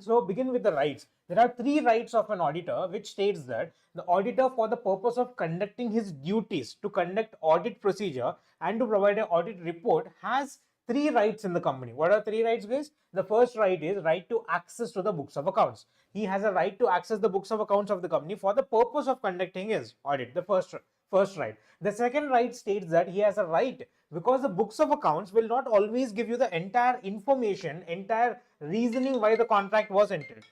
So begin with the rights. There are 3 rights of an auditor, which states that the auditor, for the purpose of conducting his duties to conduct audit procedure and to provide an audit report, has 3 rights in the company. What are 3 rights, guys? The first right is right to access to the books of accounts. He has a right to access the books of accounts of the company for the purpose of conducting his audit. The first right. The second right states that he has a right, because the books of accounts will not always give you the entire information, entire reasoning why the contract was entered.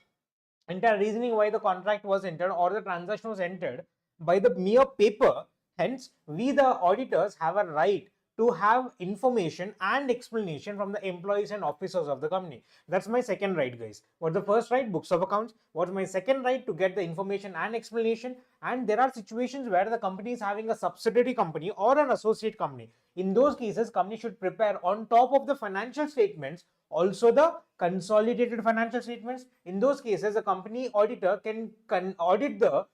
Entire reasoning why the contract was entered or the transaction was entered by the mere paper. Hence, we the auditors have a right to have information and explanation from the employees and officers of the company. That's my second right, guys. What's the first right? Books of accounts. What's my second right? To get the information and explanation. And there are situations where the company is having a subsidiary company or an associate company. In those cases, company should prepare on top of the financial statements also the consolidated financial statements. In those cases, a company auditor can audit the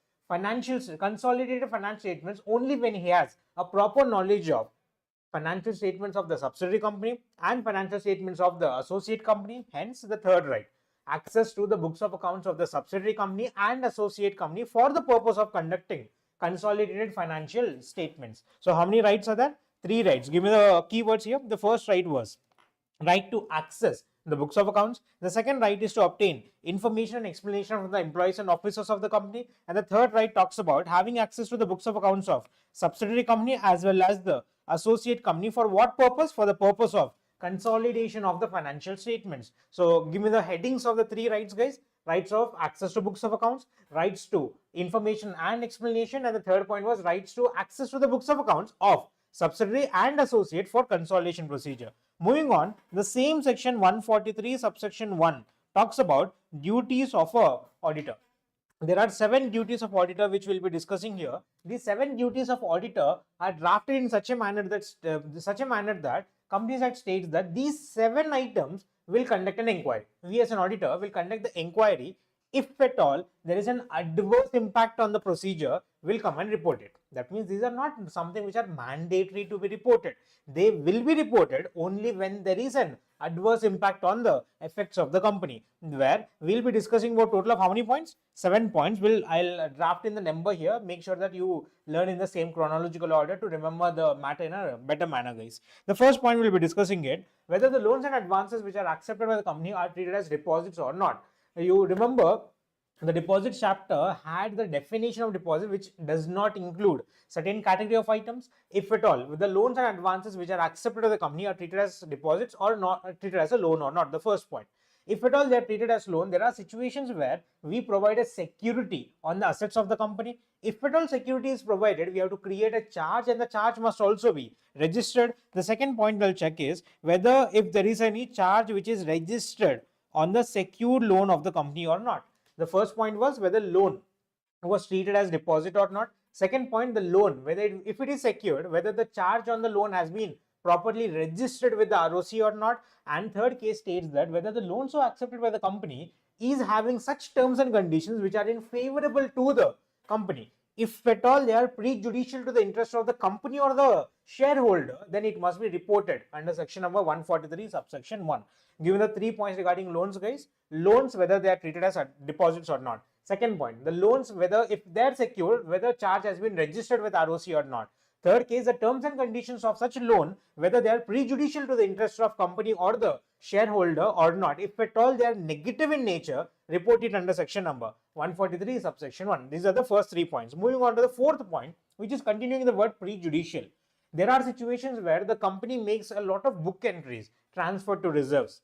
consolidated financial statements only when he has a proper knowledge of financial statements of the subsidiary company and financial statements of the associate company. Hence, the third right, access to the books of accounts of the subsidiary company and associate company for the purpose of conducting consolidated financial statements. So, how many rights are there? 3 rights. Give me the keywords here. The first right was right to access the books of accounts. The second right is to obtain information and explanation from the employees and officers of the company. And the third right talks about having access to the books of accounts of subsidiary company as well as the associate company. For what purpose? For the purpose of consolidation of the financial statements. So give me the headings of the 3 rights, guys. Rights of access to books of accounts, rights to information and explanation, and the third point was rights to access to the books of accounts of subsidiary and associate for consolidation procedure. Moving on, the same section 143 subsection 1 talks about duties of a auditor. There are 7 duties of auditor which we'll be discussing here. These 7 duties of auditor are drafted in such a manner that Companies Act states that these 7 items will conduct an inquiry. We as an auditor will conduct the inquiry. If at all there is an adverse impact on the procedure, will come and report it. That means these are not something which are mandatory to be reported. They will be reported only when there is an adverse impact on the effects of the company, where we'll be discussing about total of how many points? 7 points. I'll draft in the number here. Make sure that you learn in the same chronological order to remember the matter in a better manner, guys. The first point we'll be discussing it, whether the loans and advances which are accepted by the company are treated as deposits or not. You remember the deposit chapter had the definition of deposit, which does not include certain category of items. If at all, the loans and advances which are accepted by the company are treated as deposits or not, treated as a loan or not. The first point. If at all they are treated as loan, there are situations where we provide a security on the assets of the company. If at all security is provided, we have to create a charge, and the charge must also be registered. The second point we'll check is whether if there is any charge which is registered on the secured loan of the company or not. The first point was whether loan was treated as deposit or not. Second point, the loan, whether if it is secured, whether the charge on the loan has been properly registered with the ROC or not. And third case states that whether the loan so accepted by the company is having such terms and conditions which are in favorable to the company. If at all they are prejudicial to the interest of the company or the shareholder, then it must be reported under section number 143 subsection 1. Given the 3 points regarding loans, guys, loans whether they are treated as deposits or not. Second point, the loans whether if they are secured, whether charge has been registered with ROC or not. Third case, the terms and conditions of such loan, whether they are prejudicial to the interest of company or the shareholder or not. If at all they are negative in nature, report it under section number 143 subsection 1. These are the first 3 points. Moving on to the fourth point, which is continuing the word prejudicial. There are situations where the company makes a lot of book entries transferred to reserves,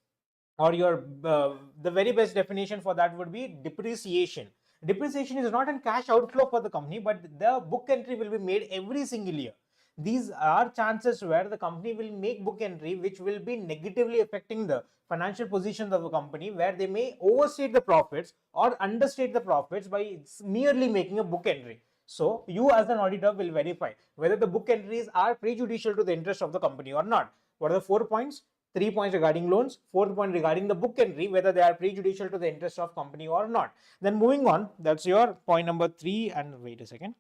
or your the very best definition for that would be depreciation. Depreciation is not a cash outflow for the company, but the book entry will be made every single year. These are chances where the company will make book entry which will be negatively affecting the financial positions of the company, where they may overstate the profits or understate the profits by merely making a book entry. So you as an auditor will verify whether the book entries are prejudicial to the interest of the company or not. What are the 4 points? 3 points regarding loans, 4th point regarding the book entry, whether they are prejudicial to the interest of company or not. Then moving on, that's your point number 3 and wait a second.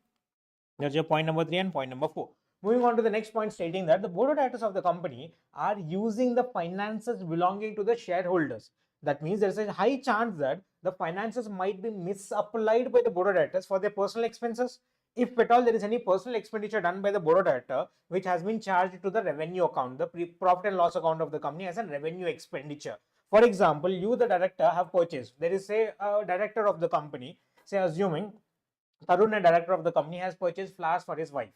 That's your point number 3 and point number 4. Moving on to the next point, stating that the board of directors of the company are using the finances belonging to the shareholders. That means there is a high chance that the finances might be misapplied by the board of directors for their personal expenses. If at all there is any personal expenditure done by the board of director which has been charged to the revenue account, the profit and loss account of the company as a revenue expenditure. For example, you the director have purchased, there is a director of the company, say assuming Tarun, a director of the company, has purchased flowers for his wife.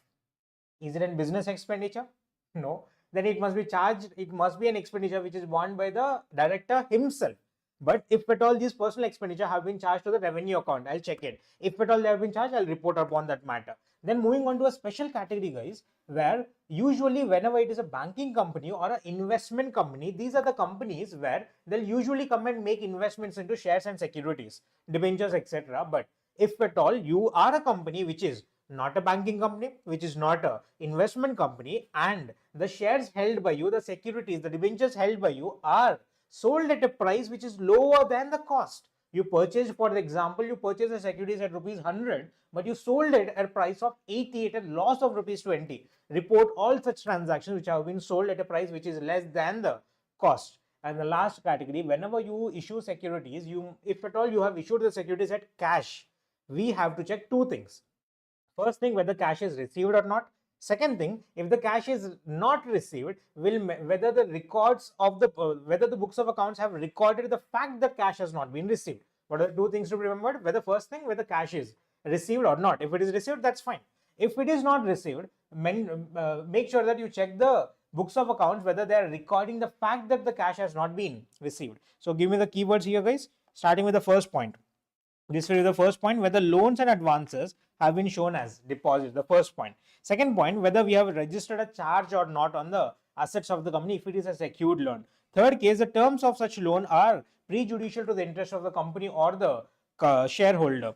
Is it a business expenditure? No. Then it must be charged, it must be an expenditure which is borne by the director himself. But if at all these personal expenditure have been charged to the revenue account, I'll check it. If at all they have been charged, I'll report upon that matter. Then moving on to a special category, guys, where usually whenever it is a banking company or an investment company, these are the companies where they'll usually come and make investments into shares and securities, debentures, etc. But if at all you are a company which is not a banking company, which is not a investment company, and the shares held by you, the securities, the debentures held by you are sold at a price which is lower than the cost. You purchased, for example, you purchased the securities at rupees 100, but you sold it at a price of 80 at a loss of rupees 20. Report all such transactions which have been sold at a price which is less than the cost. And the last category, whenever you issue securities, if at all you have issued the securities at cash, we have to check 2 things. First thing, whether cash is received or not. Second thing, if the cash is not received, whether the records of the whether the books of accounts have recorded the fact that cash has not been received. What are the 2 things to be remembered? Whether first thing, whether cash is received or not. If it is received, that's fine. If it is not received, make sure that you check the books of accounts whether they are recording the fact that the cash has not been received. So give me the keywords here, guys. Starting with the first point. This will be the first point, whether loans and advances have been shown as deposits, the first point. Second point, whether we have registered a charge or not on the assets of the company if it is a secured loan. Third case, the terms of such loan are prejudicial to the interest of the company or the shareholder.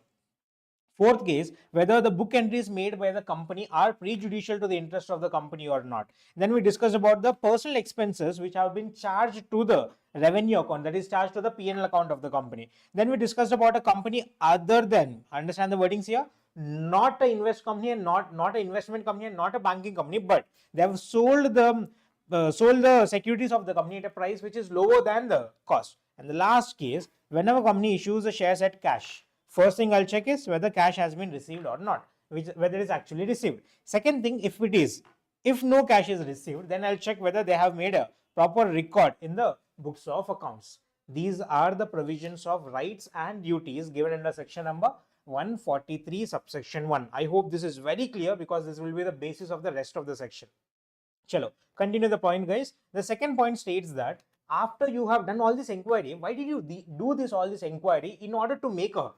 Fourth case, whether the book entries made by the company are prejudicial to the interest of the company or not. Then we discussed about the personal expenses which have been charged to the revenue account, that is charged to the P&L account of the company. Then we discussed about a company other than, understand the wordings here, not an invest company and not an investment company and not a banking company, but they have sold the securities of the company at a price which is lower than the cost. And the last case, whenever company issues the shares at cash, first thing I'll check is whether cash has been received or not, whether it is actually received. Second thing, if no cash is received, then I'll check whether they have made a proper record in the books of accounts. These are the provisions of rights and duties given under section number 143 subsection 1. I hope this is very clear because this will be the basis of the rest of the section. Chalo, continue the point, guys. The second point states that after you have done all this inquiry, why did you do all this inquiry? In order to make a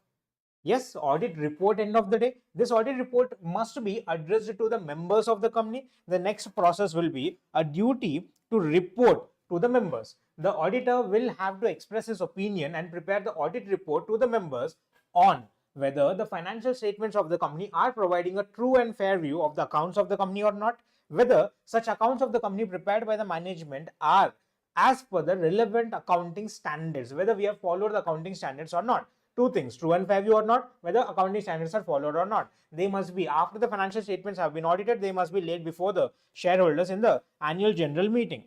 audit report. End of the day, this audit report must be addressed to the members of the company. The next process will be a duty to report to the members. The auditor will have to express his opinion and prepare the audit report to the members on whether the financial statements of the company are providing a true and fair view of the accounts of the company or not, whether such accounts of the company prepared by the management are as per the relevant accounting standards, whether we have followed the accounting standards or not. Two things, true and fair view or not, whether accounting standards are followed or not. They must be, after the financial statements have been audited, they must be laid before the shareholders in the annual general meeting.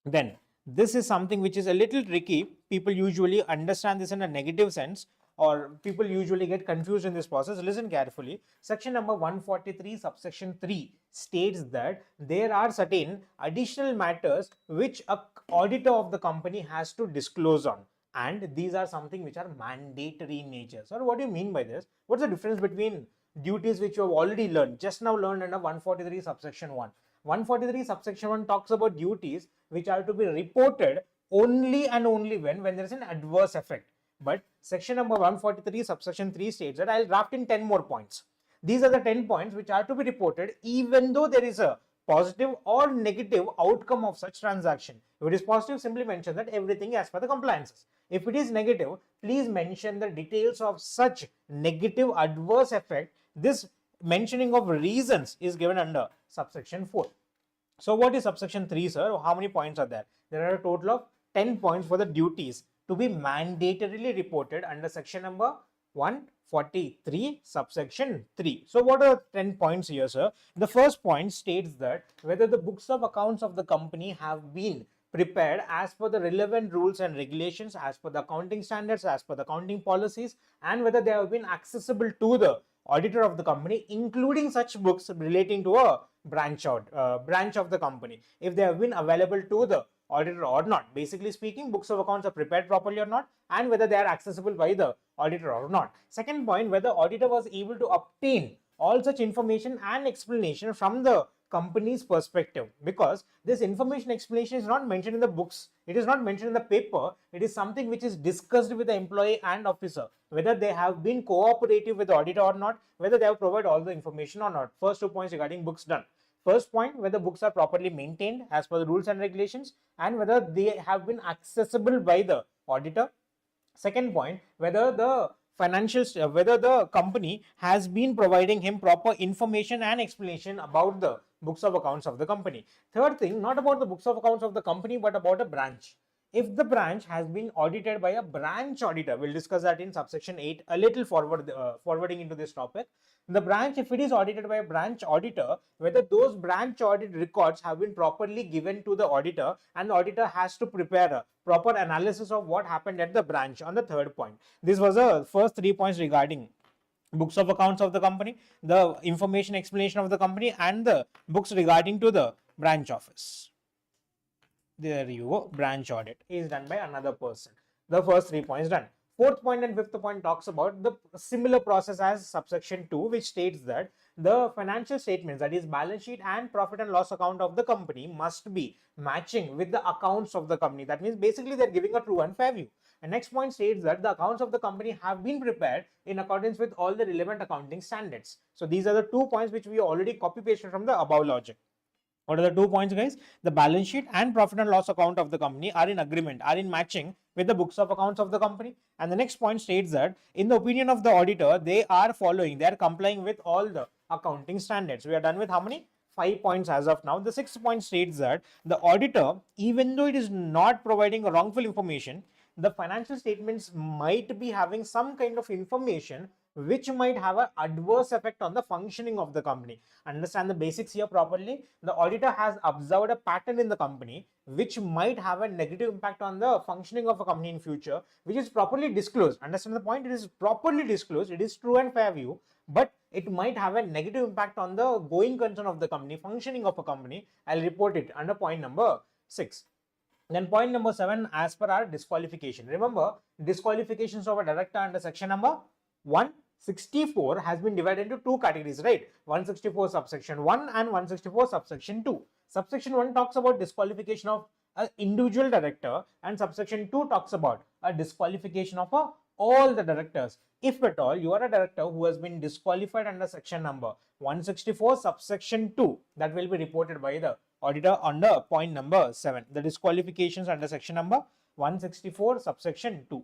Then this is something which is a little tricky. People usually understand this in a negative sense, or people usually get confused in this process. Listen carefully. Section number 143 subsection 3 states that there are certain additional matters which a auditor of the company has to disclose on, and these are something which are mandatory in nature. So what do you mean by this? What's the difference between duties which you have already learned, just now learned under 143 subsection 1? 143 subsection 1 talks about duties which are to be reported only and only when there is an adverse effect. But section number 143 subsection 3 states that I'll draft in 10 more points. These are the 10 points which are to be reported even though there is a positive or negative outcome of such transaction. If it is positive, simply mention that everything as per the compliances. If it is negative, please mention the details of such negative adverse effect. This mentioning of reasons is given under subsection 4. So what is subsection 3, sir? How many points are there? There are a total of 10 points for the duties to be mandatorily reported under section number 143 subsection 3. So what are 10 points here, sir? The first point states that whether the books of accounts of the company have been prepared as per the relevant rules and regulations, as per the accounting standards, as per the accounting policies, and whether they have been accessible to the auditor of the company, including such books relating to a branch of the company, if they have been available to the auditor or not. Basically speaking, books of accounts are prepared properly or not, and whether they are accessible by the auditor or not. Second point, whether auditor was able to obtain all such information and explanation from the company's perspective, because this information explanation is not mentioned in the books, it is not mentioned in the paper, it is something which is discussed with the employee and officer, whether they have been cooperative with the auditor or not, whether they have provided all the information or not. First 2 points regarding books done. First point, whether books are properly maintained as per the rules and regulations, and whether they have been accessible by the auditor. Second point, whether the whether the company has been providing him proper information and explanation about the books of accounts of the company. Third thing, not about the books of accounts of the company, but about a branch. If the branch has been audited by a branch auditor, we'll discuss that in subsection 8 a little forwarding into this topic. The branch, if it is audited by a branch auditor, whether those branch audit records have been properly given to the auditor, and the auditor has to prepare a proper analysis of what happened at the branch on the third point. This was the first 3 points regarding books of accounts of the company, the information explanation of the company, and the books regarding to the branch office. There you go. Branch audit is done by another person. The first 3 points done. Fourth point and fifth point talks about the similar process as subsection 2, which states that the financial statements, that is balance sheet and profit and loss account of the company, must be matching with the accounts of the company. That means basically they're giving a true and fair view. And next point states that the accounts of the company have been prepared in accordance with all the relevant accounting standards. So these are the 2 points which we already copy pasted from the above logic. What are the 2 points, guys? The balance sheet and profit and loss account of the company are in agreement, are in matching with the books of accounts of the company. And the next point states that in the opinion of the auditor, they are complying with all the accounting standards. We are done with how many? 5 points as of now. The 6th point states that the auditor, even though it is not providing wrongful information, the financial statements might be having some kind of information which might have an adverse effect on the functioning of the company. Understand the basics here properly. The auditor has observed a pattern in the company which might have a negative impact on the functioning of a company in future, which is properly disclosed. Understand the point? It is properly disclosed. It is true and fair view, but it might have a negative impact on the going concern of the company, functioning of a company. I'll report it under point number 6. Then point number 7, as per our disqualification. Remember, disqualifications of a director under section number 164 has been divided into 2 categories, right? 164 subsection 1 and 164 subsection 2. Subsection 1 talks about disqualification of an individual director, and subsection 2 talks about a disqualification of all the directors. If at all you are a director who has been disqualified under section number 164 subsection 2, that will be reported by the auditor under point number 7. The disqualifications under section number 164 subsection 2.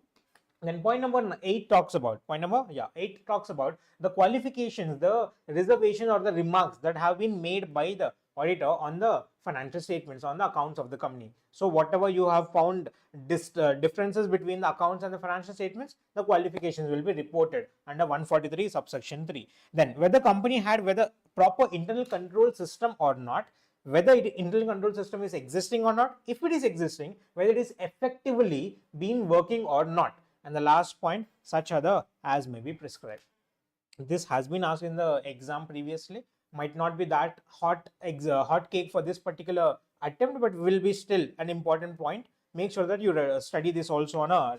Then point number 8 talks about the qualifications, the reservations or the remarks that have been made by the auditor on the financial statements, on the accounts of the company. So whatever you have found differences between the accounts and the financial statements, the qualifications will be reported under 143 subsection 3. Then whether company had whether proper internal control system or not, whether internal control system is existing or not, if it is existing, whether it is effectively been working or not. And the last point, such other as may be prescribed. This has been asked in the exam previously, might not be that hot cake for this particular attempt, but will be still an important point. Make sure that you study this also on a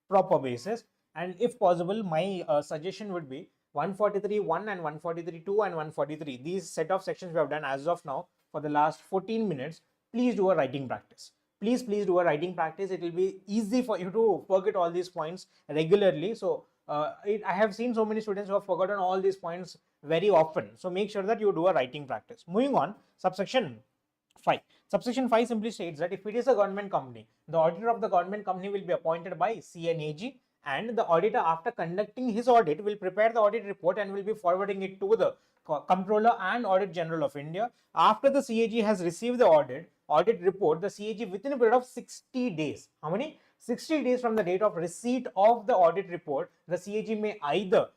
proper basis, and if possible, my suggestion would be 143.1 and 143.2 and 143. These set of sections we have done as of now for the last 14 minutes. Please do a writing practice. Please do a writing practice. It will be easy for you to forget all these points regularly. So I have seen so many students who have forgotten all these points very often. So make sure that you do a writing practice. Moving on, subsection 5. Subsection 5 simply states that if it is a government company, the auditor of the government company will be appointed by CNAG, and the auditor, after conducting his audit, will prepare the audit report and will be forwarding it to the Comptroller and Audit General of India. After the CAG has received the audit report, the CAG within a period of 60 days. How many? 60 days from the date of receipt of the audit report, the CAG may either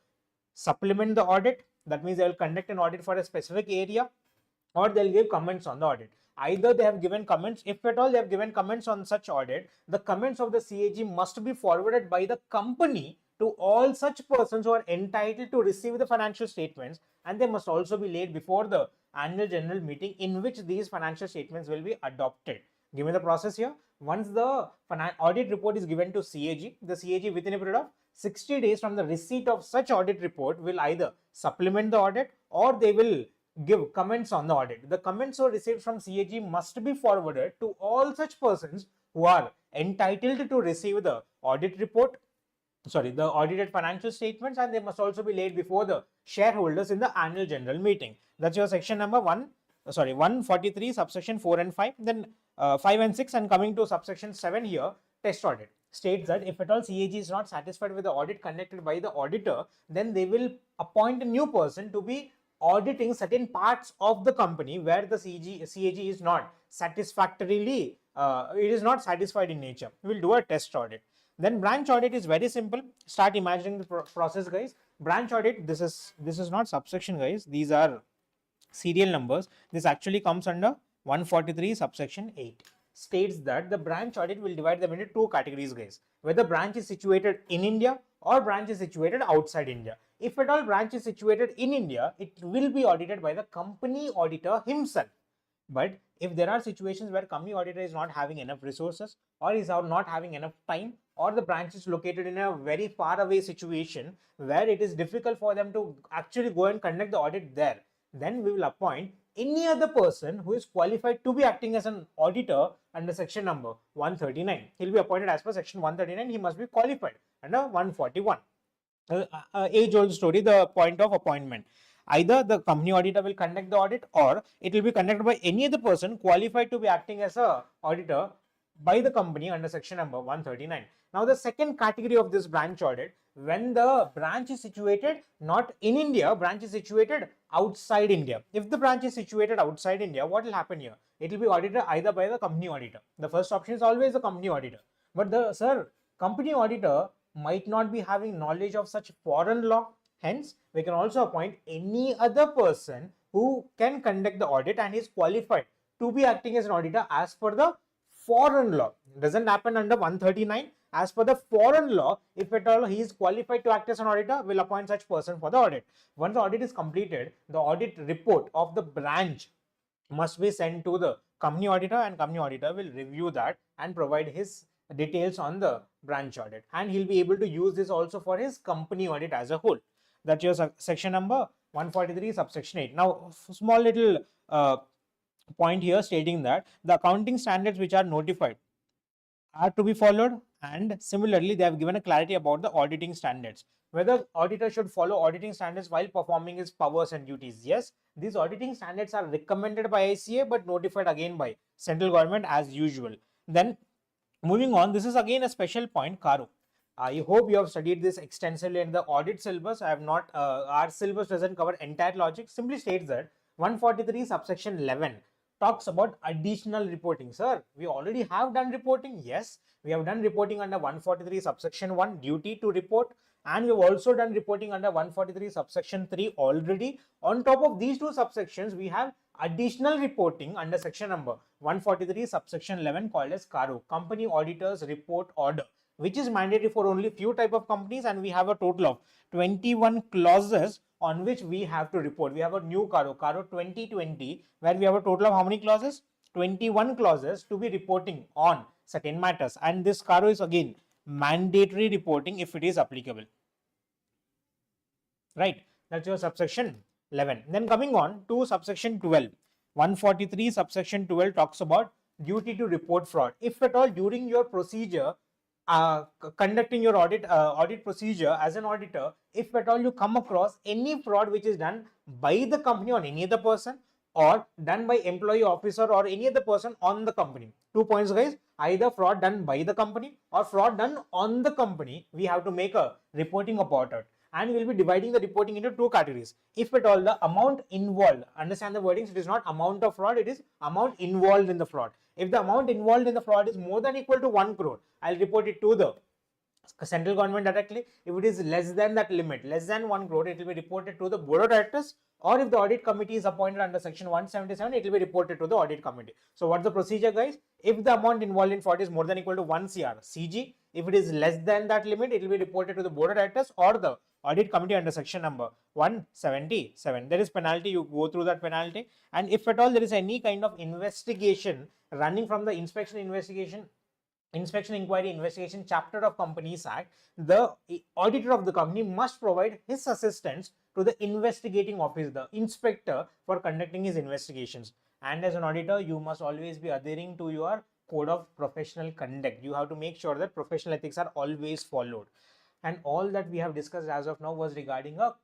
supplement the audit, that means they will conduct an audit for a specific area, or they'll give comments on the audit. Either they have given comments, if at all they have given comments on such audit, the comments of the CAG must be forwarded by the company to all such persons who are entitled to receive the financial statements, and they must also be laid before the annual general meeting in which these financial statements will be adopted. Give me the process here. Once the audit report is given to CAG, the CAG within a period of 60 days from the receipt of such audit report will either supplement the audit or they will give comments on the audit. The comments were received from CAG must be forwarded to all such persons who are entitled to receive the audit report, the audited financial statements, and they must also be laid before the shareholders in the annual general meeting. That's your section number 143 subsection 4 and 5. Then 5 and 6, and coming to subsection 7 here, test audit states that if at all CAG is not satisfied with the audit conducted by the auditor, then they will appoint a new person to be auditing certain parts of the company where the CAG is not satisfactorily, it is not satisfied in nature. We will do a test audit. Then branch audit is very simple. Start imagining the process, guys. Branch audit, this is not subsection, guys. These are serial numbers. This actually comes under 143 subsection 8. States that the branch audit will divide them into two categories, guys. Whether branch is situated in India or branch is situated outside India. If at all branch is situated in India, it will be audited by the company auditor himself. But if there are situations where company auditor is not having enough resources, or is not having enough time, or the branch is located in a very far away situation where it is difficult for them to actually go and conduct the audit there, then we will appoint any other person who is qualified to be acting as an auditor under section number 139. He will be appointed as per section 139. He must be qualified under 141. Age-old story, the point of appointment. Either the company auditor will conduct the audit, or it will be conducted by any other person qualified to be acting as a auditor by the company under section number 139. Now, the second category of this branch audit, when the branch is situated not in India, branch is situated outside India. If the branch is situated outside India, what will happen here? It will be audited either by the company auditor. The first option is always the company auditor. But the company auditor might not be having knowledge of such foreign law. Hence, we can also appoint any other person who can conduct the audit and is qualified to be acting as an auditor as per the foreign law. It doesn't happen under 139. As per the foreign law, if at all he is qualified to act as an auditor, we'll appoint such person for the audit. Once the audit is completed, the audit report of the branch must be sent to the company auditor, and company auditor will review that and provide his details on the branch audit, and he'll be able to use this also for his company audit as a whole. That's your section number 143 subsection 8. Now, small little point here stating that the accounting standards which are notified are to be followed, and similarly they have given a clarity about the auditing standards. Whether auditor should follow auditing standards while performing his powers and duties. Yes, these auditing standards are recommended by ICA but notified again by central government as usual. Then moving on, this is again a special point, Karo. I hope you have studied this extensively in the audit syllabus. I have not, our syllabus doesn't cover entire logic, simply states that 143 subsection 11 talks about additional reporting. Sir, we already have done reporting. Yes, we have done reporting under 143 subsection 1, duty to report, and we've also done reporting under 143 subsection 3 already. On top of these two subsections, we have additional reporting under section number 143 subsection 11 called as CARO, Company Auditors Report Order, which is mandatory for only few type of companies, and we have a total of 21 clauses on which we have to report. We have a new CARO 2020, where we have a total of how many clauses? 21 clauses to be reporting on certain matters, and this CARO is again mandatory reporting if it is applicable. Right, that's your subsection 11. Then coming on to subsection 12, 143 subsection 12 talks about duty to report fraud. If at all during your procedure, conducting your audit procedure as an auditor, if at all you come across any fraud which is done by the company on any other person, or done by employee, officer, or any other person on the company. 2 points, guys. Either fraud done by the company or fraud done on the company, we have to make a reporting about it. And we'll be dividing the reporting into two categories. If at all the amount involved, understand the wordings, it is not amount of fraud, it is amount involved in the fraud. If the amount involved in the fraud is more than equal to 1 crore, I'll report it to the central government directly. If it is less than that limit, less than 1 crore, it will be reported to the board of directors, or if the audit committee is appointed under section 177, it will be reported to the audit committee. So what's the procedure, guys? If the amount involved in fraud is more than equal to 1 CR, CG. If it is less than that limit, it will be reported to the board of directors or the audit committee under section number 177. There is penalty, you go through that penalty. And if at all there is any kind of investigation running from the inspection inquiry investigation chapter of Companies Act, the auditor of the company must provide his assistance to the investigating officer, the inspector, for conducting his investigations. And as an auditor, you must always be adhering to your code of professional conduct. You have to make sure that professional ethics are always followed. And all that we have discussed as of now was regarding a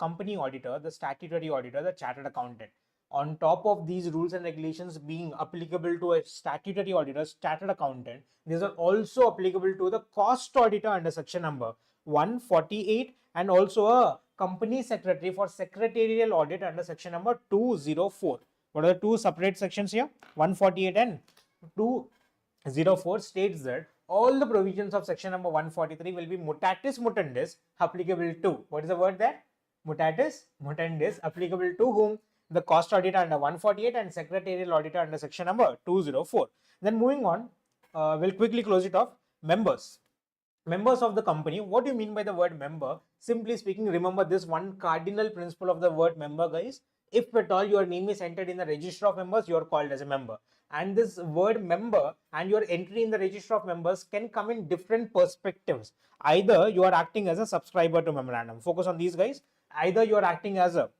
company auditor, the statutory auditor, the chartered accountant. On top of these rules and regulations being applicable to a statutory auditor, chartered accountant, these are also applicable to the cost auditor under section number 148, and also a company secretary for secretarial audit under section number 204. What are the two separate sections here? 148 and 204 states that all the provisions of section number 143 will be mutatis mutandis applicable to, what is the word there? Mutatis mutandis applicable to whom? The cost auditor under 148 and secretarial auditor under section number 204. Then moving on, we'll quickly close it off. Members of the company. What do you mean by the word member? Simply speaking, remember this one cardinal principle of the word member, guys. If at all your name is entered in the register of members, you are called as a member. And this word member and your entry in the register of members can come in different perspectives. Either you are acting as a subscriber to memorandum. Focus on these, guys. Either you are acting as a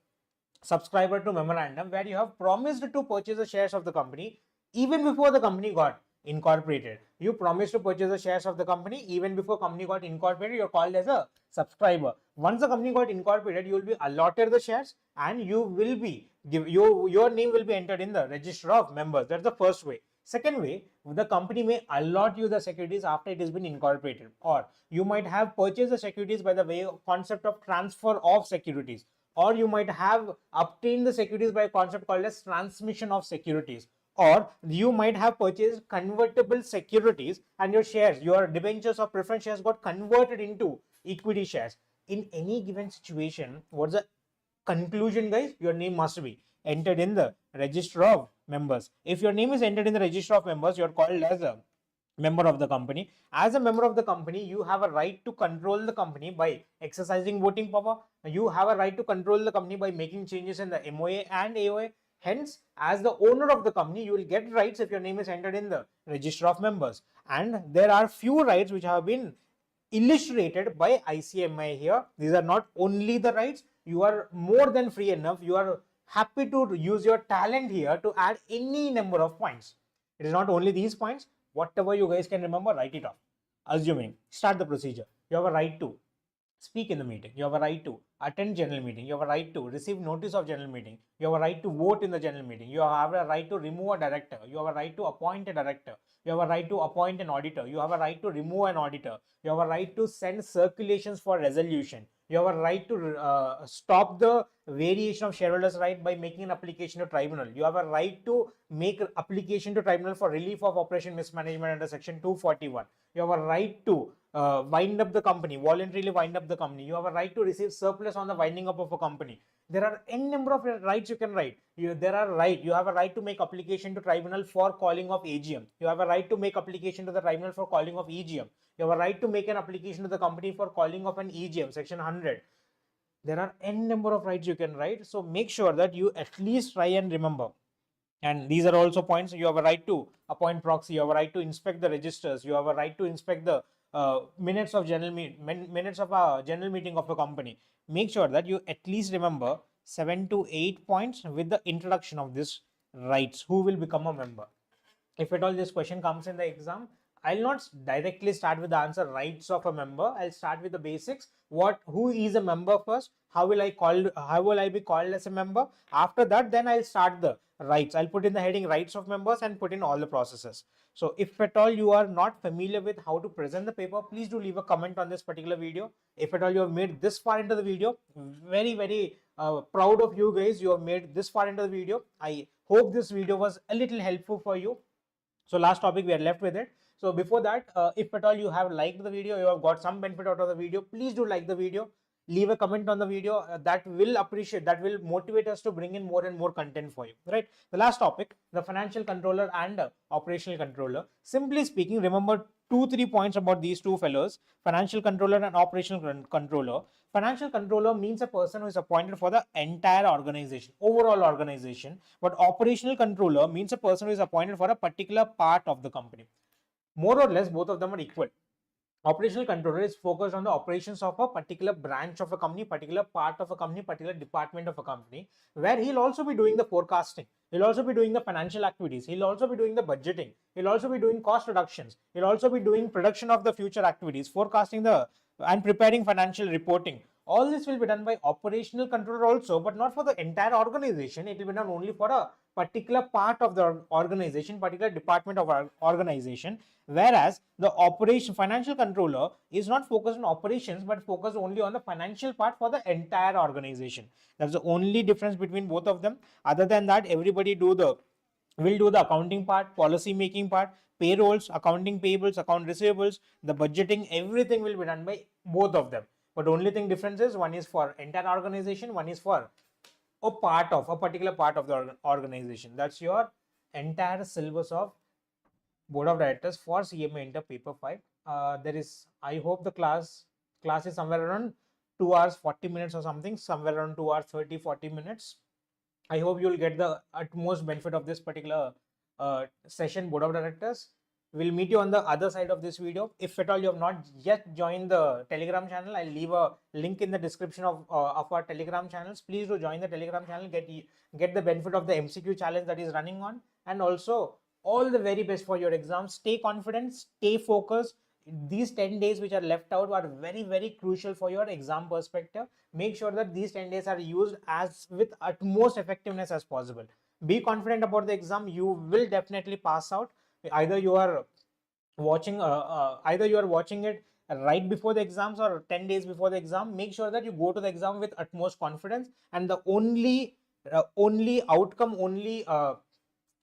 subscriber to memorandum, where you have promised to purchase the shares of the company even before the company got incorporated. You promised to purchase the shares of the company even before company got incorporated. You're called as a subscriber. Once the company got incorporated, you will be allotted the shares and you will be your name will be entered in the register of members. That's the first way. Second way, the company may allot you the securities after it has been incorporated, or you might have purchased the securities by the way of concept of transfer of securities, or you might have obtained the securities by a concept called as transmission of securities, or you might have purchased convertible securities and your shares, your debentures or preference shares got converted into equity shares. In any given situation, what's the conclusion, guys? Your name must be entered in the register of members. If your name is entered in the register of members, you're called as a member of the company. As a member of the company, you have a right to control the company by exercising voting power. You have a right to control the company by making changes in the MOA and AOA. Hence, as the owner of the company, you will get rights if your name is entered in the register of members. And there are few rights which have been illustrated by ICMI here. These are not only the rights. You are more than free enough. You are happy to use your talent here to add any number of points. It is not only these points. Whatever you guys can remember, write it off. Assuming, start the procedure. You have a right to speak in the meeting. You have a right to attend general meeting. You have a right to receive notice of general meeting. You have a right to vote in the general meeting. You have a right to remove a director. You have a right to appoint a director. You have a right to appoint an auditor. You have a right to remove an auditor. You have a right to send circulations for resolution. You have a right to stop the variation of shareholders' right by making an application to tribunal. You have a right to make an application to tribunal for relief of operation mismanagement under section 241. You have a right to wind up the company, voluntarily wind up the company. You have a right to receive surplus on the winding up of a company. There are n number of rights you can write. You have a right to make application to tribunal for calling of AGM. You have a right to make application to the tribunal for calling of EGM. You have a right to make an application to the company for calling of an EGM, section 100. There are n number of rights you can write. So make sure that you at least try and remember. And these are also points. You have a right to appoint proxy. You have a right to inspect the registers. You have a right to inspect the minutes of general meeting of a company. Make sure that you at least remember 7 to 8 points with the introduction of this rights. Who will become a member? If at all this question comes in the exam, I'll not directly start with the answer rights of a member. I'll start with the basics. Who is a member first? How will I be called as a member? After that, then I'll start the rights. I'll put in the heading rights of members and put in all the processes. So if at all you are not familiar with how to present the paper, please do leave a comment on this particular video. If at all you have made this far into the video, very proud of you guys. You have made this far into the video. I hope this video was a little helpful for you. So last topic we are left with it. So before that, if at all you have liked the video, you have got some benefit out of the video, please do like the video, leave a comment on the video. That will motivate us to bring in more and more content for you, right? The last topic, the financial controller and operational controller. Simply speaking, remember 2-3 points about these two fellows: financial controller and operational controller. Financial controller means a person who is appointed for the entire organization, overall organization. But operational controller means a person who is appointed for a particular part of the company. More or less, both of them are equal. Operational controller is focused on the operations of a particular branch of a company, particular part of a company, particular department of a company, where he'll also be doing the forecasting. He'll also be doing the financial activities. He'll also be doing the budgeting. He'll also be doing cost reductions. He'll also be doing production of the future activities, forecasting and preparing financial reporting. All this will be done by operational controller also, but not for the entire organization. It will be done only for a particular part of the organization, particular department of our organization. Whereas the financial controller is not focused on operations, but focused only on the financial part for the entire organization. That's the only difference between both of them. Other than that, everybody will do the accounting part, policy making part, payrolls, accounting payables, account receivables, the budgeting, everything will be done by both of them. But only thing difference is one is for entire organization, one is for a particular part of the organization. That's your entire syllabus of Board of Directors for CMA Inter Paper 5. I hope the class is somewhere around 2 hours 40 minutes or something, somewhere around 2 hours 30-40 minutes. I hope you will get the utmost benefit of this particular session, Board of Directors. We'll meet you on the other side of this video. If at all you have not yet joined the Telegram channel, I'll leave a link in the description of our Telegram channels. Please do join the Telegram channel, get the benefit of the MCQ challenge that is running on, and also all the very best for your exams. Stay confident, stay focused. These 10 days which are left out are very crucial for your exam perspective. Make sure that these 10 days are used with utmost effectiveness as possible. Be confident about the exam. You will definitely pass out. Either you are watching it right before the exams or 10 days before the exam. Make sure that you go to the exam with utmost confidence, and the only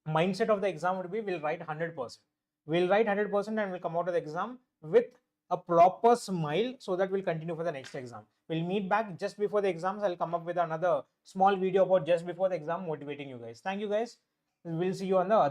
mindset of the exam would be we'll write 100%. We'll write 100% and we'll come out of the exam with a proper smile, so that we'll continue for the next exam. We'll meet back just before the exams. I'll come up with another small video about just before the exam, motivating you guys. Thank you guys. We'll see you on the other